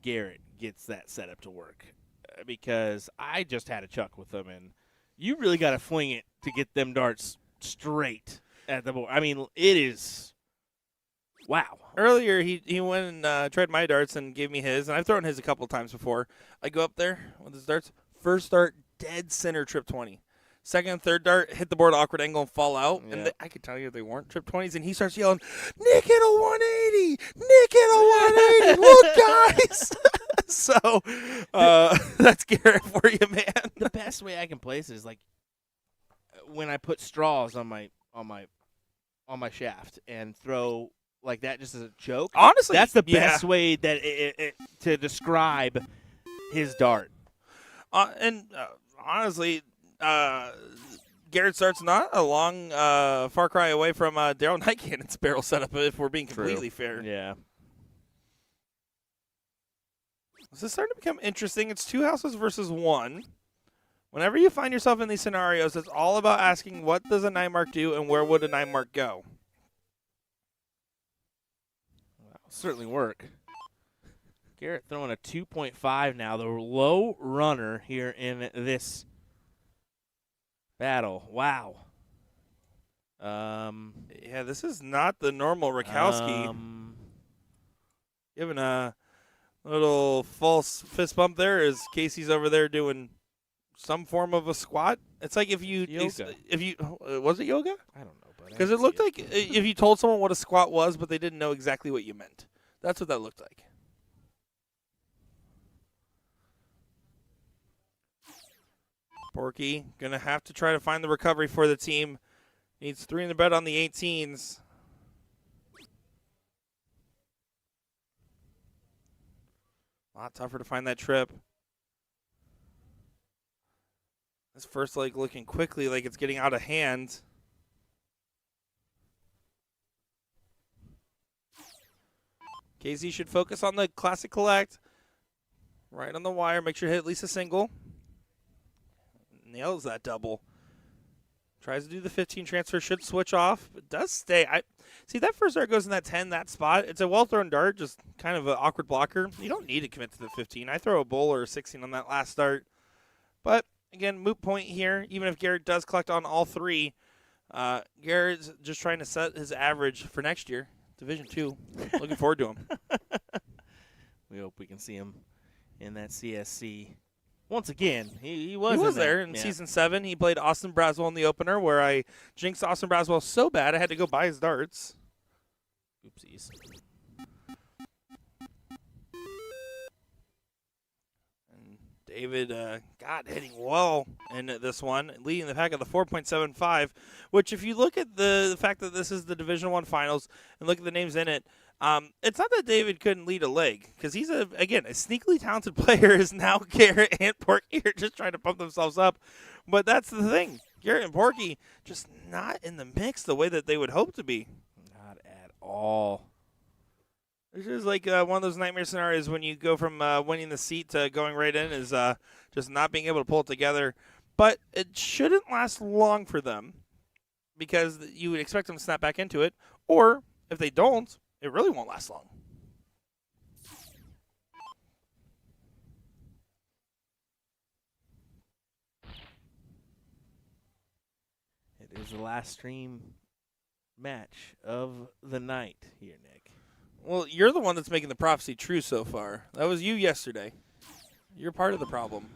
Garrett gets that setup to work because I just had a chuck with him, and you really got to fling it to get them darts straight at the board. I mean, it is – wow. Earlier, he went and tried my darts and gave me his, and I've thrown his a couple of times before. I go up there with his darts. First dart, dead center, trip 20. Second and third dart, hit the board, awkward angle, and fall out. Yeah. And I could tell you they weren't trip 20s, and he starts yelling, Nick hit a 180! Nick hit a 180! Look, guys! So, that's Garrett for you, man. The best way I can place it is like when I put straws on my shaft and throw like that just as a joke. Honestly, that's the best way that to describe his dart. Honestly, Garrett starts not a long far cry away from Daryl Nightcannon's barrel setup, if we're being completely fair. Yeah. This is starting to become interesting. It's 2 houses versus 1. Whenever you find yourself in these scenarios, it's all about asking what does a 9 mark do and where would a 9 mark go. That'll certainly work. Garrett throwing a 2.5 now, the low runner here in this battle. Wow. Yeah, this is not the normal Rakowski. Giving a little false fist bump there as Casey's over there doing some form of a squat. It's like if you was it yoga? I don't know, but because it looked like if you told someone what a squat was, but they didn't know exactly what you meant. That's what that looked like. Porky going to have to try to find the recovery for the team. Needs 3 in the bed on the 18s. A lot tougher to find that trip. This first leg looking quickly like it's getting out of hand. KZ should focus on the Classic Collect. Right on the wire. Make sure to hit at least a single. Nails that double. Tries to do the 15 transfer. Should switch off. But does stay. See, that first dart goes in that 10, that spot. It's a well-thrown dart, just kind of an awkward blocker. You don't need to commit to the 15. I throw a bull or a 16 on that last dart. But, again, moot point here. Even if Garrett does collect on all 3, Garrett's just trying to set his average for next year. Division 2. Looking forward to him. We hope we can see him in that CSC once again, he was He was in that. there in Yeah. Season 7. He played Austin Braswell in the opener, where I jinxed Austin Braswell so bad I had to go buy his darts. Oopsies. And David got hitting well in this one, leading the pack of the 4.75, which if you look at the fact that this is the Division I Finals and look at the names in it, it's not that David couldn't lead a leg, because he's, again, a sneakily talented player. Is now Garrett and Porky are just trying to pump themselves up. But that's the thing. Garrett and Porky just not in the mix the way that they would hope to be. Not at all. It's just like one of those nightmare scenarios when you go from winning the seat to going right in is just not being able to pull it together. But it shouldn't last long for them, because you would expect them to snap back into it. Or if they don't, it really won't last long. It is the last stream match of the night here, Nick. Well, you're the one that's making the prophecy true so far. That was you yesterday. You're part of the problem.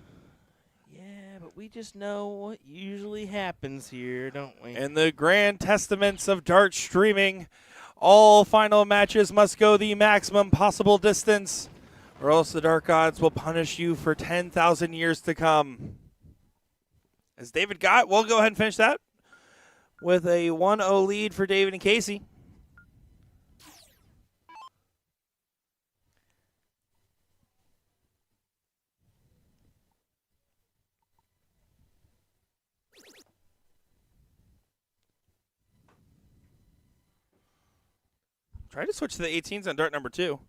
Yeah, but we just know what usually happens here, don't we? In the grand testaments of dart streaming, all final matches must go the maximum possible distance, or else the dark gods will punish you for 10,000 years to come. As David got, we'll go ahead and finish that with a 1-0 lead for David and Casey. Try to switch to the 18s on dart number 2.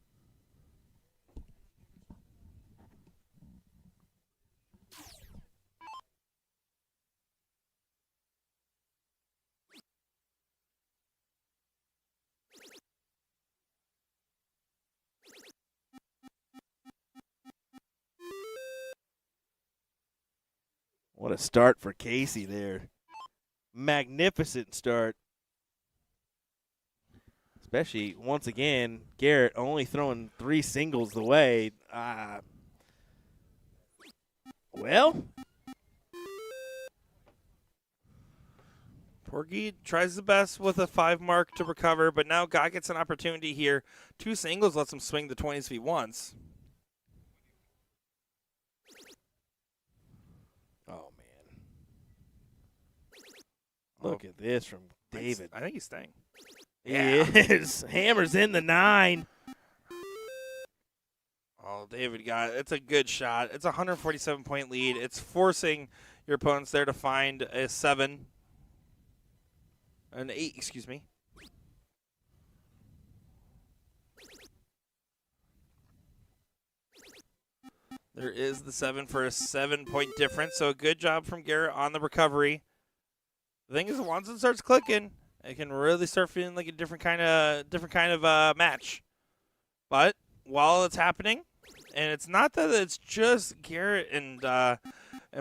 What a start for Casey there. Magnificent start. Especially, once again, Garrett only throwing 3 singles the way. Well, Porky tries the best with a 5 mark to recover, but now Guy gets an opportunity here. 2 singles lets him swing the 20s if he wants. oh, man. Look at this from David. I think he's staying. He is. Hammers in the 9. Oh, David got it. It's a good shot. It's a 147-point lead. It's forcing your opponents there to find a 7. An 8, excuse me. There is the 7 for a 7-point difference. So a good job from Garrett on the recovery. The thing is, once it starts clicking, it can really start feeling like a different kind of match. But while it's happening, and it's not that it's just Garrett and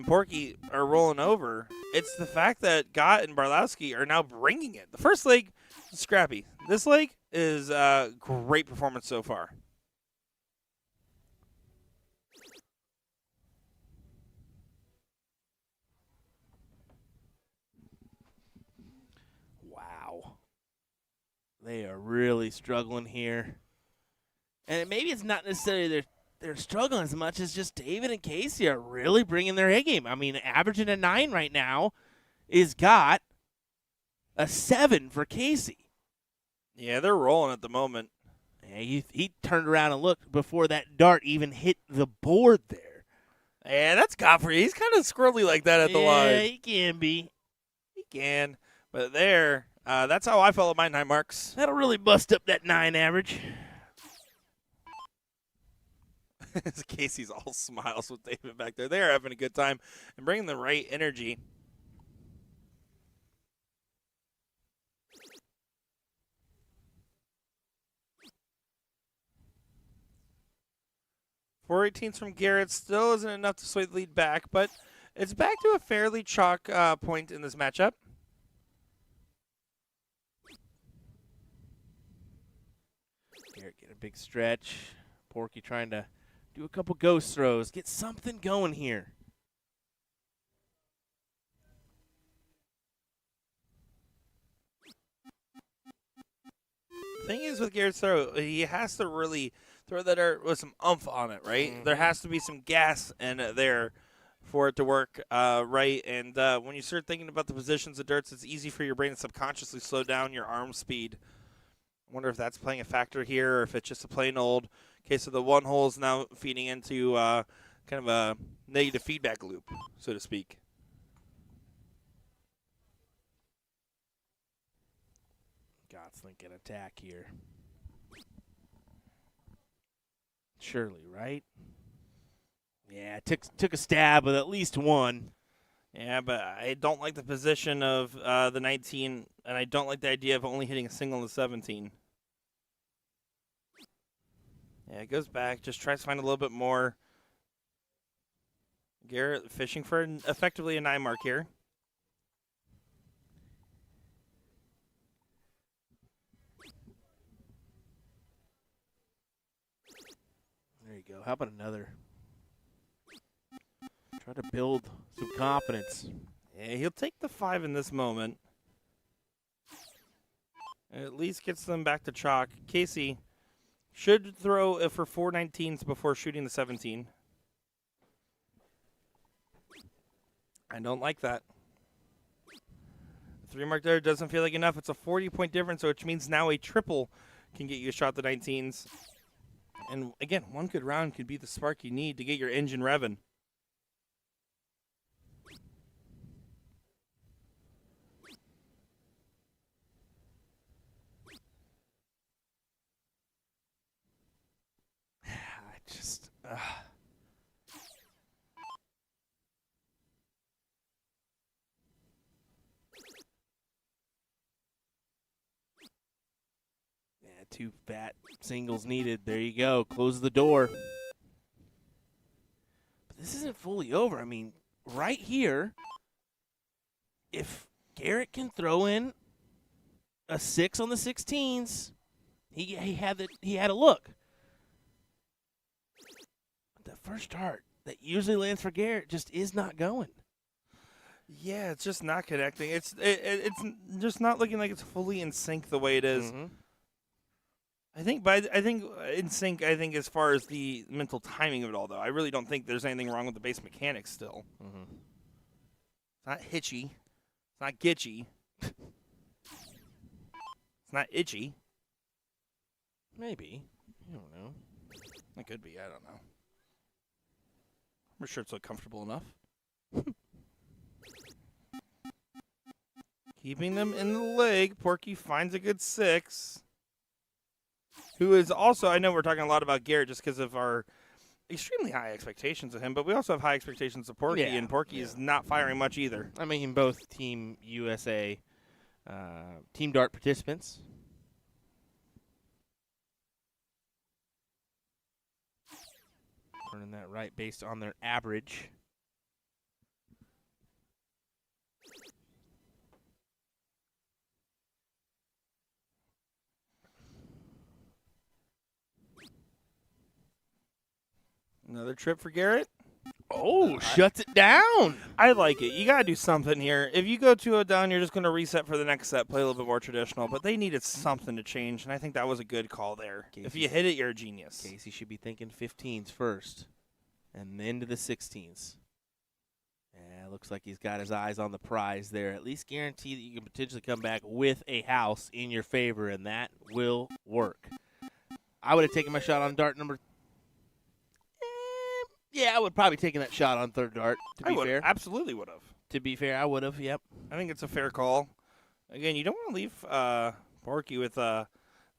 Porky are rolling over. It's the fact that Gott and Barlowski are now bringing it. The first leg is scrappy. This leg is a great performance so far. Wow. They are really struggling here. And maybe it's not necessarily they're struggling as much as just David and Casey are really bringing their A game. I mean, averaging a 9 right now is got a 7 for Casey. Yeah, they're rolling at the moment. Yeah, he turned around and looked before that dart even hit the board there. Yeah, that's Godfrey. He's kind of squirrely like that at the line. Yeah, he can be. He can. But there, that's how I follow my 9 marks. That'll really bust up that 9 average. Casey's all smiles with David back there. They're having a good time and bringing the right energy. Four 18s from Garrett still isn't enough to sway the lead back, but it's back to a fairly chalk point in this matchup. Garrett get a big stretch. Porky trying to Do a couple ghost throws. Get something going here. Thing is with Garrett's throw, he has to really throw that dart with some oomph on it, right? There has to be some gas in it there for it to work right. And when you start thinking about the positions of darts, it's easy for your brain to subconsciously slow down your arm speed. I wonder if that's playing a factor here, or if it's just a plain old case of the one hole is now feeding into kind of a negative feedback loop, so to speak. Gosling can attack here. Surely, right? Yeah, took a stab with at least one. Yeah, but I don't like the position of the 19, and I don't like the idea of only hitting a single in the 17. Yeah, it goes back, just tries to find a little bit more. Garrett fishing for effectively a 9 mark here. There you go. How about another? Try to build some confidence. Yeah, he'll take the 5 in this moment. At least gets them back to chalk. Casey should throw for 419s before shooting the 17. I don't like that. The 3 mark there doesn't feel like enough. It's a 40-point difference, which means now a triple can get you a shot at the 19s. And again, one good round could be the spark you need to get your engine revving. Yeah, 2 fat singles needed. There you go. Close the door. But this isn't fully over. I mean, right here, if Garrett can throw in a 6 on the 16s, he had a look. But that first dart that usually lands for Garrett just is not going. Yeah, it's just not connecting. It's just not looking like it's fully in sync the way it is. Mm-hmm. I think in sync. I think as far as the mental timing of it all, though, I really don't think there's anything wrong with the base mechanics still. Mm-hmm. It's not hitchy. It's not gitchy. It's not itchy. Maybe. I don't know. It could be. I don't know. I'm sure it's so comfortable enough. Keeping them in the leg. Porky finds a good 6. Who is also, I know we're talking a lot about Garrett just because of our extremely high expectations of him, but we also have high expectations of Porky, and Porky is not firing much either. I mean, both Team USA Team Dart participants. Earning that right based on their average. Another trip for Garrett. Oh, shuts it down. I like it. You got to do something here. If you go 2-0 down, you're just going to reset for the next set, play a little bit more traditional. But they needed something to change, and I think that was a good call there. Casey, if you hit it, you're a genius. Casey should be thinking 15s first and then to the 16s. Yeah, looks like he's got his eyes on the prize there. At least guarantee that you can potentially come back with a house in your favor, and that will work. I would have taken my shot on dart number. Yeah, I would probably taken that shot on third dart, to be fair. Absolutely would have. To be fair, I would have, yep. I think it's a fair call. Again, you don't want to leave Porky with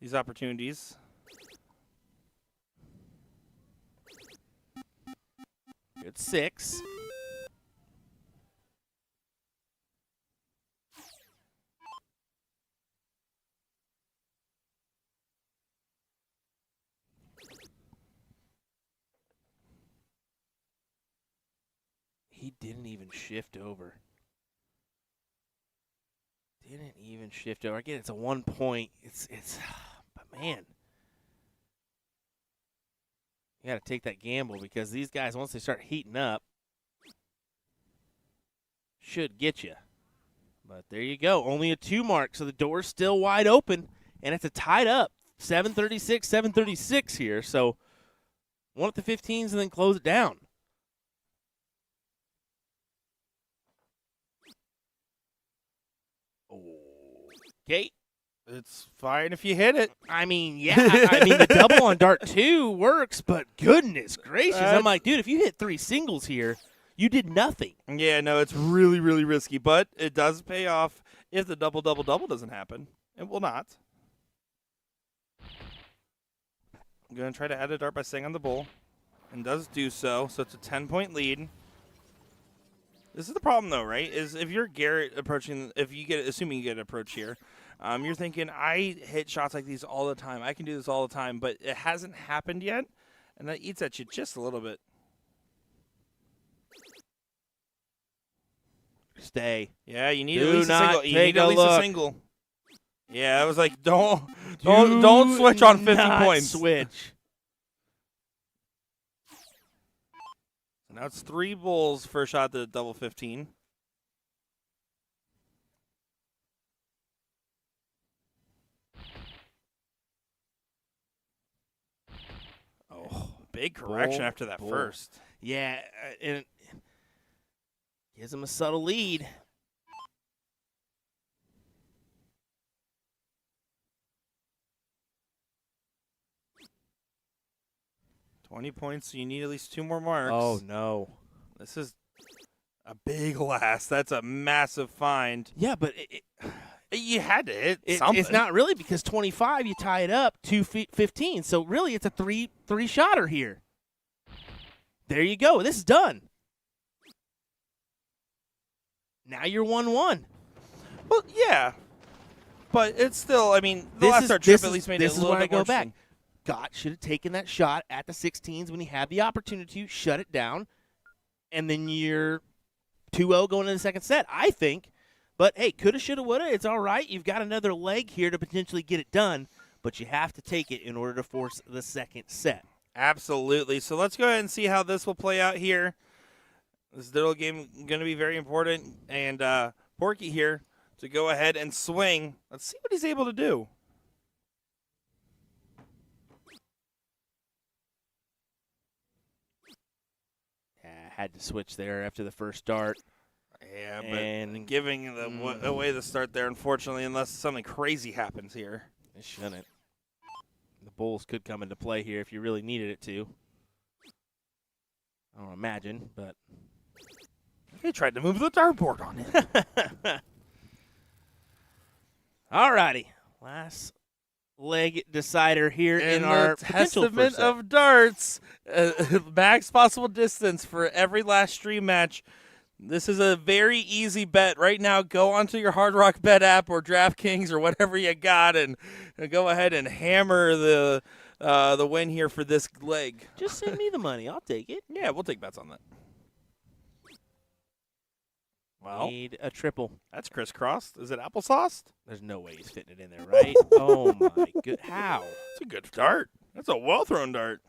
these opportunities. Good 6. He didn't even shift over. Didn't even shift over. Again, it's a 1 point. But man. You got to take that gamble because these guys, once they start heating up, should get you. But there you go. Only a 2 mark, so the door's still wide open, and it's a tied up 736, 736 here. So one at the 15s and then close it down. Okay. It's fine if you hit it. I mean, yeah. I mean, the double on dart 2 works, but goodness gracious. I'm like, dude, if you hit 3 singles here, you did nothing. Yeah, no, it's really, really risky, but it does pay off if the double doesn't happen. It will not. I'm going to try to add a dart by staying on the bull, and does do so, so it's a 10-point lead. This is the problem, though, right? Is if you're Garrett approaching, assuming you get an approach here, you're thinking, I hit shots like these all the time. I can do this all the time, but it hasn't happened yet, and that eats at you just a little bit. Stay. Yeah, you need Do at least a not single. You take need at a least a look. single. Yeah, I was like, don't switch on 50 not points. Switch. So now it's 3 bulls for a shot at the double 15. Oh, big correction Bull, after that bull. first. Yeah, and it gives him a subtle lead. $20 points, so you need at least 2 more marks. Oh, no. This is a big last. That's a massive find. Yeah, but You had to hit something. it's not really because 25, you tie it up, 2-15. So really it's a three-shotter here. There you go. This is done. Now you're 1-1. Well, yeah. But it's still, I mean, the last start trip at least made it a little where bit I go more back. interesting. Gott should have taken that shot at the 16s when he had the opportunity to shut it down, and then you're 2-0 going into the second set, I think. But, hey, coulda, shoulda, woulda. It's all right. You've got another leg here to potentially get it done, but you have to take it in order to force the second set. Absolutely. So let's go ahead and see how this will play out here. This diddle game going to be very important. And Porky here to go ahead and swing. Let's see what he's able to do. Yeah, had to switch there after the first dart. Yeah, but And- giving away the start there, unfortunately, unless something crazy happens here. It shouldn't. The Bulls could come into play here if you really needed it to. I don't imagine, but He tried to move the dartboard on it. all righty. Last leg decider here in the our potential testament first set. of darts, max possible distance for every last stream match. This is a very easy bet. Right now, go onto your Hard Rock Bet app or DraftKings or whatever you got and go ahead and hammer the win here for this leg. Just send me the money. I'll take it. Yeah, we'll take bets on that. Well, Need a triple. that's crisscrossed. Is it applesauce? There's no way he's fitting it in there, right? Oh, my good. How? It's a good dart. That's a well-thrown dart.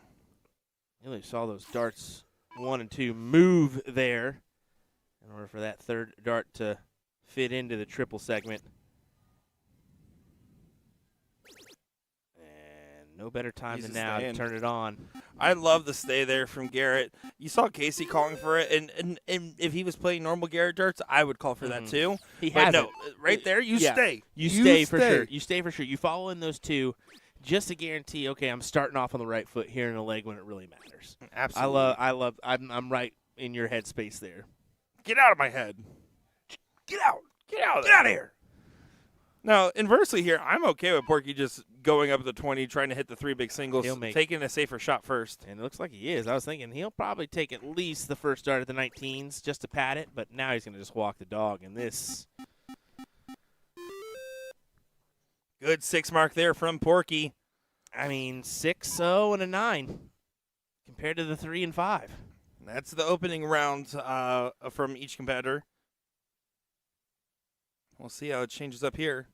You really saw those darts 1 and 2 move there in order for that third dart to fit into the triple segment. And no better time He's than a now to stand. turn it on. I love the stay there from Garrett. You saw Casey calling for it, and if he was playing normal Garrett darts, I would call for that too. He But hasn't. no, right there, you Yeah. stay. You stay for sure. You stay for sure. You follow in those two just to guarantee, okay, I'm starting off on the right foot here in the leg when it really matters. Absolutely. I'm right in your headspace there. Get out of my head. Get out. Get out of there. Get out of here. Now, inversely here, I'm okay with Porky just going up the 20, trying to hit the 3 big singles, He'll make- taking a safer shot first. And it looks like he is. I was thinking he'll probably take at least the first dart at the 19s just to pad it, but now he's going to just walk the dog. And this, Good 6 mark there from Porky. I mean, 6-0 and a 9 compared to the 3 and 5. That's the opening round from each competitor. We'll see how it changes up here.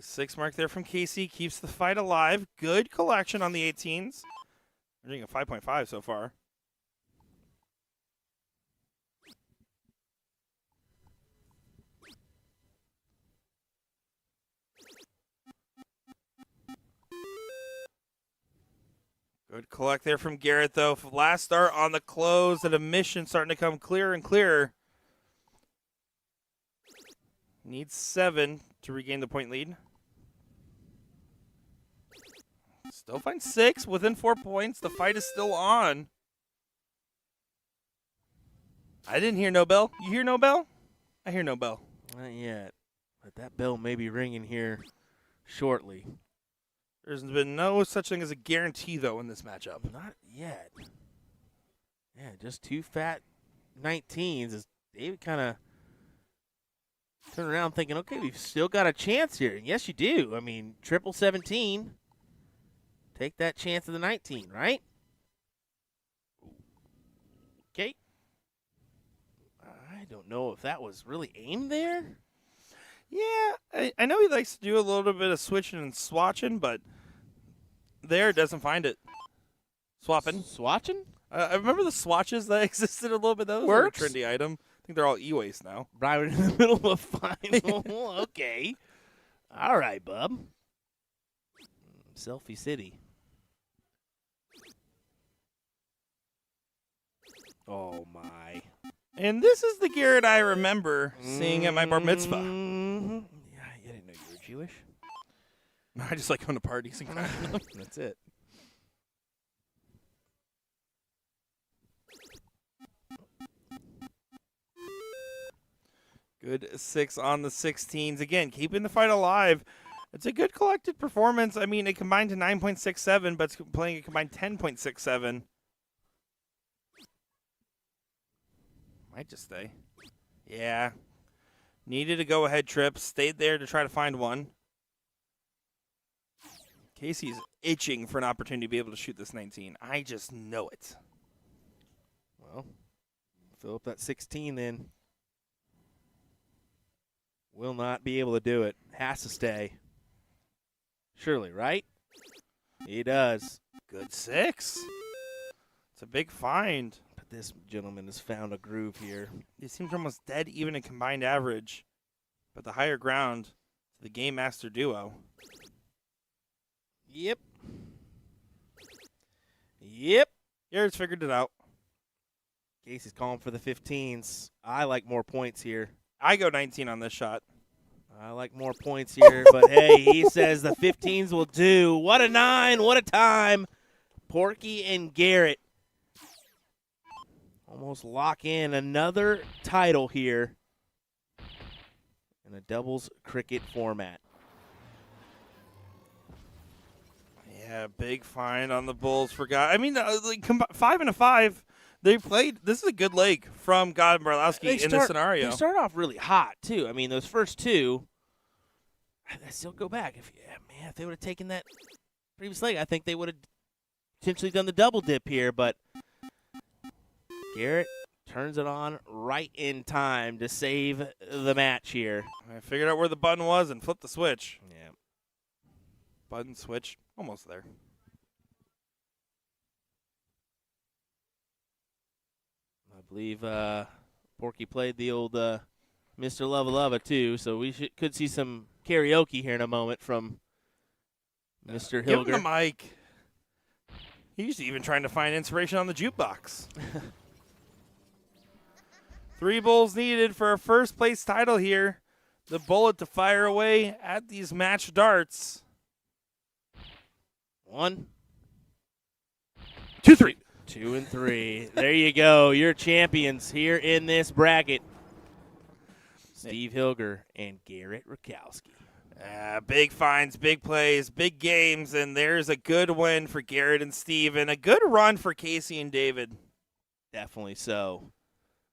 The 6 mark there from Casey keeps the fight alive. Good collection on the 18s. We're doing a 5.5 so far. Good collect there from Garrett, though. Last start on the close. That emission starting to come clearer and clearer. Needs 7 to regain the point lead. Still finds 6 within 4 points. The fight is still on. I didn't hear no bell. You hear no bell? I hear no bell. Not yet, but that bell may be ringing here shortly. There's been no such thing as a guarantee, though, in this matchup. Not yet. Yeah, just 2 fat 19s. As David kind of turned around thinking, okay, we've still got a chance here. And yes, you do. I mean, triple 17. Take that chance of the 19, right? Okay. I don't know if that was really aimed there. Yeah, I know he likes to do a little bit of switching and swatching, but there doesn't find it. Swapping. Swatching? I remember the swatches that existed a little bit. Those Works. were a trendy item. I think they're all e-waste now. Right in the middle of a final. Okay. All right, bub. Selfie City. Oh, my. And this is the Garrett I remember seeing at my bar mitzvah. Mm-hmm. Yeah, I didn't know you were Jewish. I just like going to parties and crashing them. That's it. Good 6 on the 16s. Again, keeping the fight alive. It's a good collected performance. I mean, it combined to 9.67, but it's playing a combined 10.67. Might just stay. Yeah. Needed a go-ahead trip. Stayed there to try to find one. Casey's itching for an opportunity to be able to shoot this 19. I just know it. Well, fill up that 16 then. Will not be able to do it. Has to stay. Surely, right? He does. Good 6. It's a big find. But this gentleman has found a groove here. He seems almost dead even in combined average. But the higher ground to the Game Master duo. Yep. Yep. Garrett's figured it out. Casey's calling for the 15s. I like more points here. I go 19 on this shot. I like more points here, but hey, he says the 15s will do. What a 9, what a time. Porky and Garrett almost lock in another title here in a doubles cricket format. Yeah, big find on the Bulls for God. I mean, 5 and a 5. They played. This is a good leg from God and Barlowski in this scenario. They started off really hot, too. I mean, those first two, I still go back. If they would have taken that previous leg, I think they would have potentially done the double dip here. But Garrett turns it on right in time to save the match here. I figured out where the button was and flipped the switch. Yeah. Button, switch, almost there. I believe Porky played the old Mr. Lava Lava, too, so we could see some karaoke here in a moment from Mr. Hilger. Give him the mic. He's even trying to find inspiration on the jukebox. 3 Bulls needed for a first-place title here. The bullet to fire away at these match darts. 1, 2, 3. 2 and 3. There you go. Your champions here in this bracket. Steve Hilger and Garrett Rakowski. Big finds, big plays, big games, and there's a good win for Garrett and Steve, and a good run for Casey and David. Definitely so.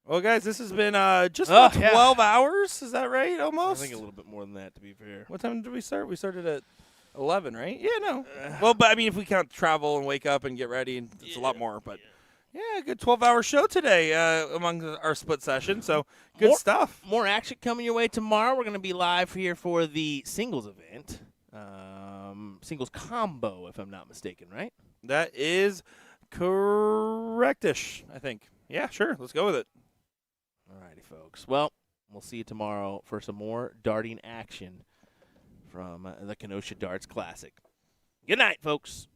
Well, guys, this has been just about 12 hours. Is that right, I almost? think a little bit more than that, to be fair. What time did we start? We started at 11, right? Yeah, no. Well, but I mean, if we count travel and wake up and get ready, it's a lot more. But Yeah, good 12-hour show today among our split session. So good stuff. More action coming your way tomorrow. We're going to be live here for the singles event, singles combo, if I'm not mistaken, right? That is correctish, I think. Yeah, sure. Let's go with it. All righty, folks. Well, we'll see you tomorrow for some more darting action from the Kenosha Darts Classic. Good night, folks.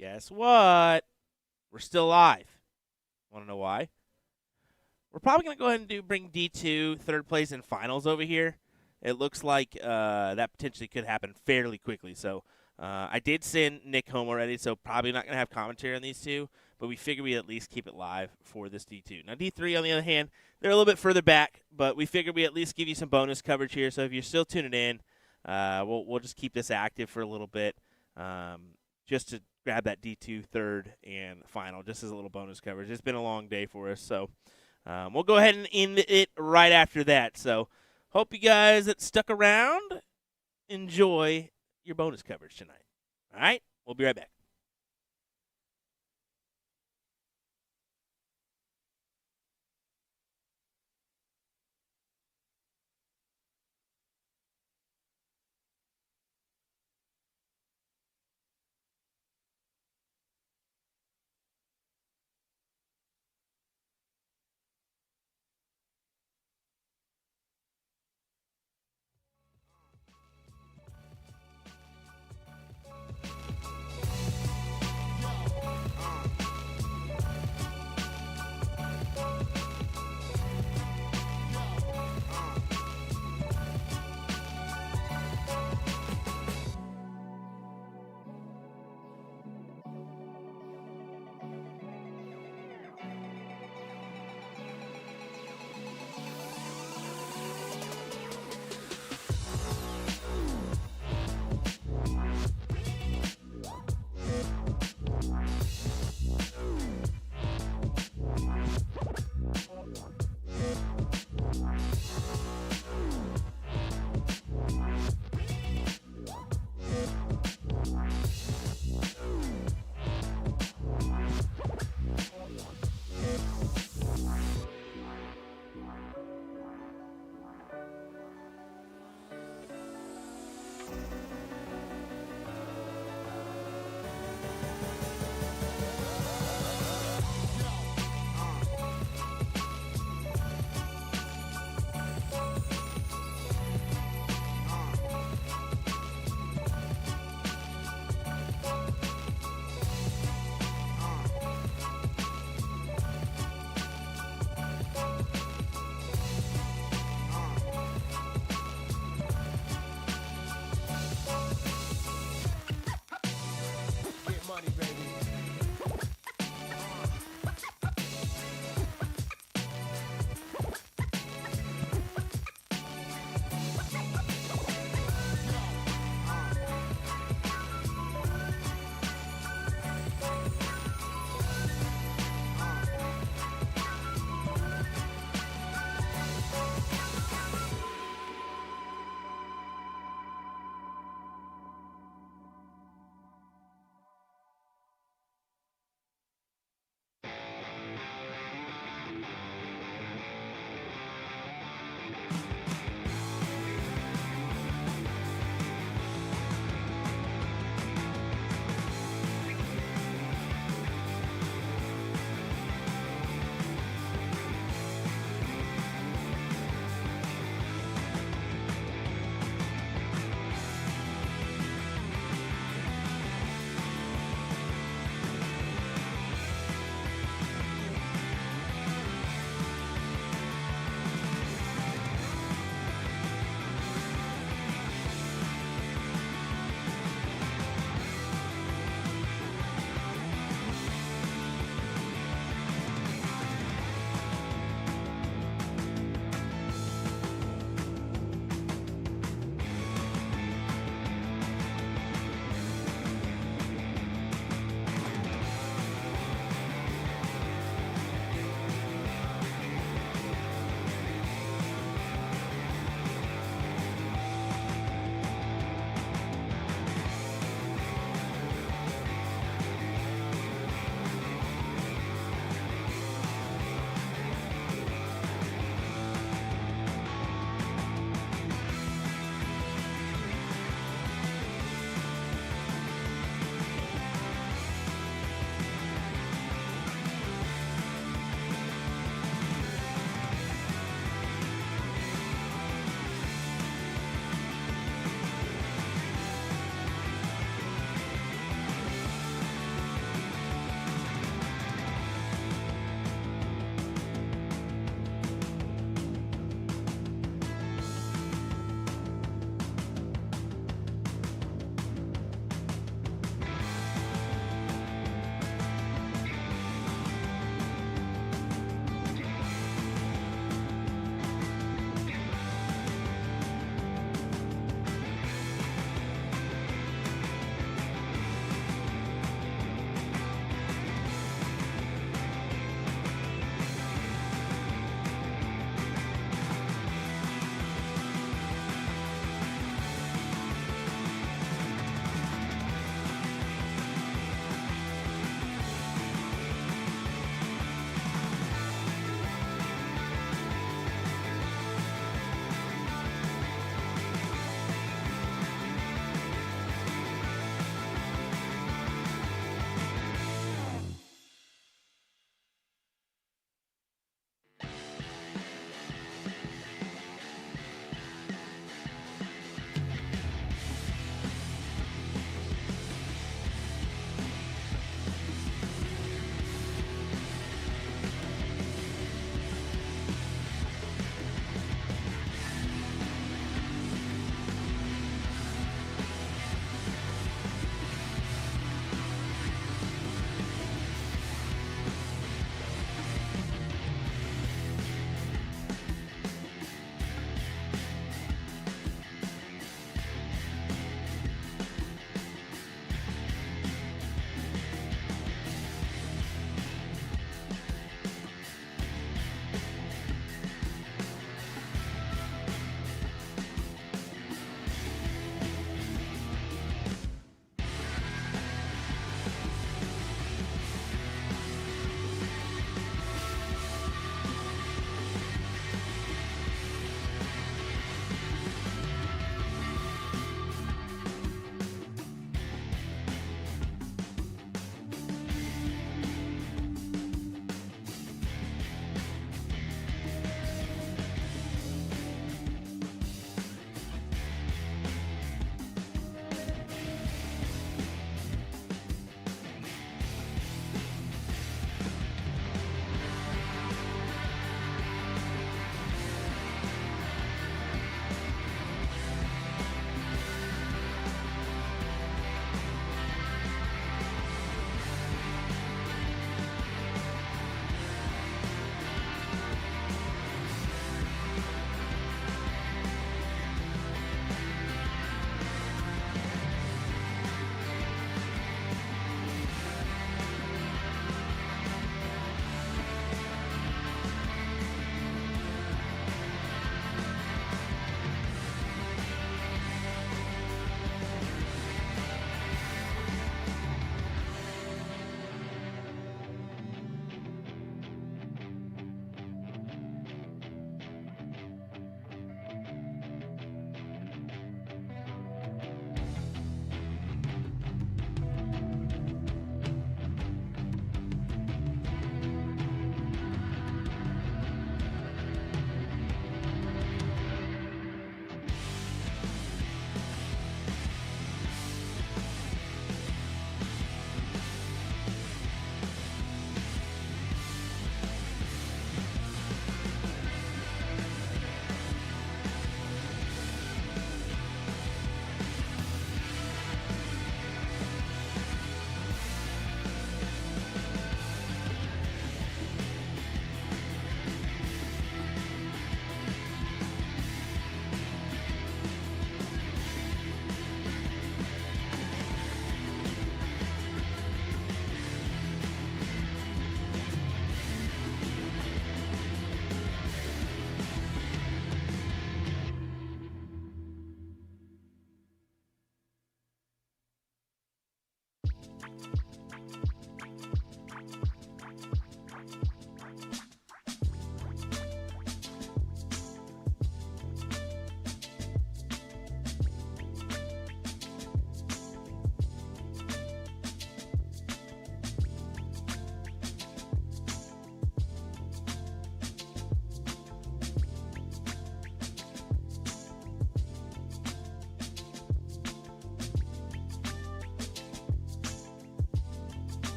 guess what? We're still live. Want to know why? We're probably going to go ahead and bring D2 third place and finals over here. It looks like that potentially could happen fairly quickly. So I did send Nick home already, so probably not going to have commentary on these two, but we figured we'd at least keep it live for this D2. Now, D3, on the other hand, they're a little bit further back, but we figured we'd at least give you some bonus coverage here. So if you're still tuning in, we'll just keep this active for a little bit just to grab that D2 third and final, just as a little bonus coverage. It's been a long day for us, so we'll go ahead and end it right after that. So hope you guys that stuck around enjoy your bonus coverage tonight. All right? We'll be right back.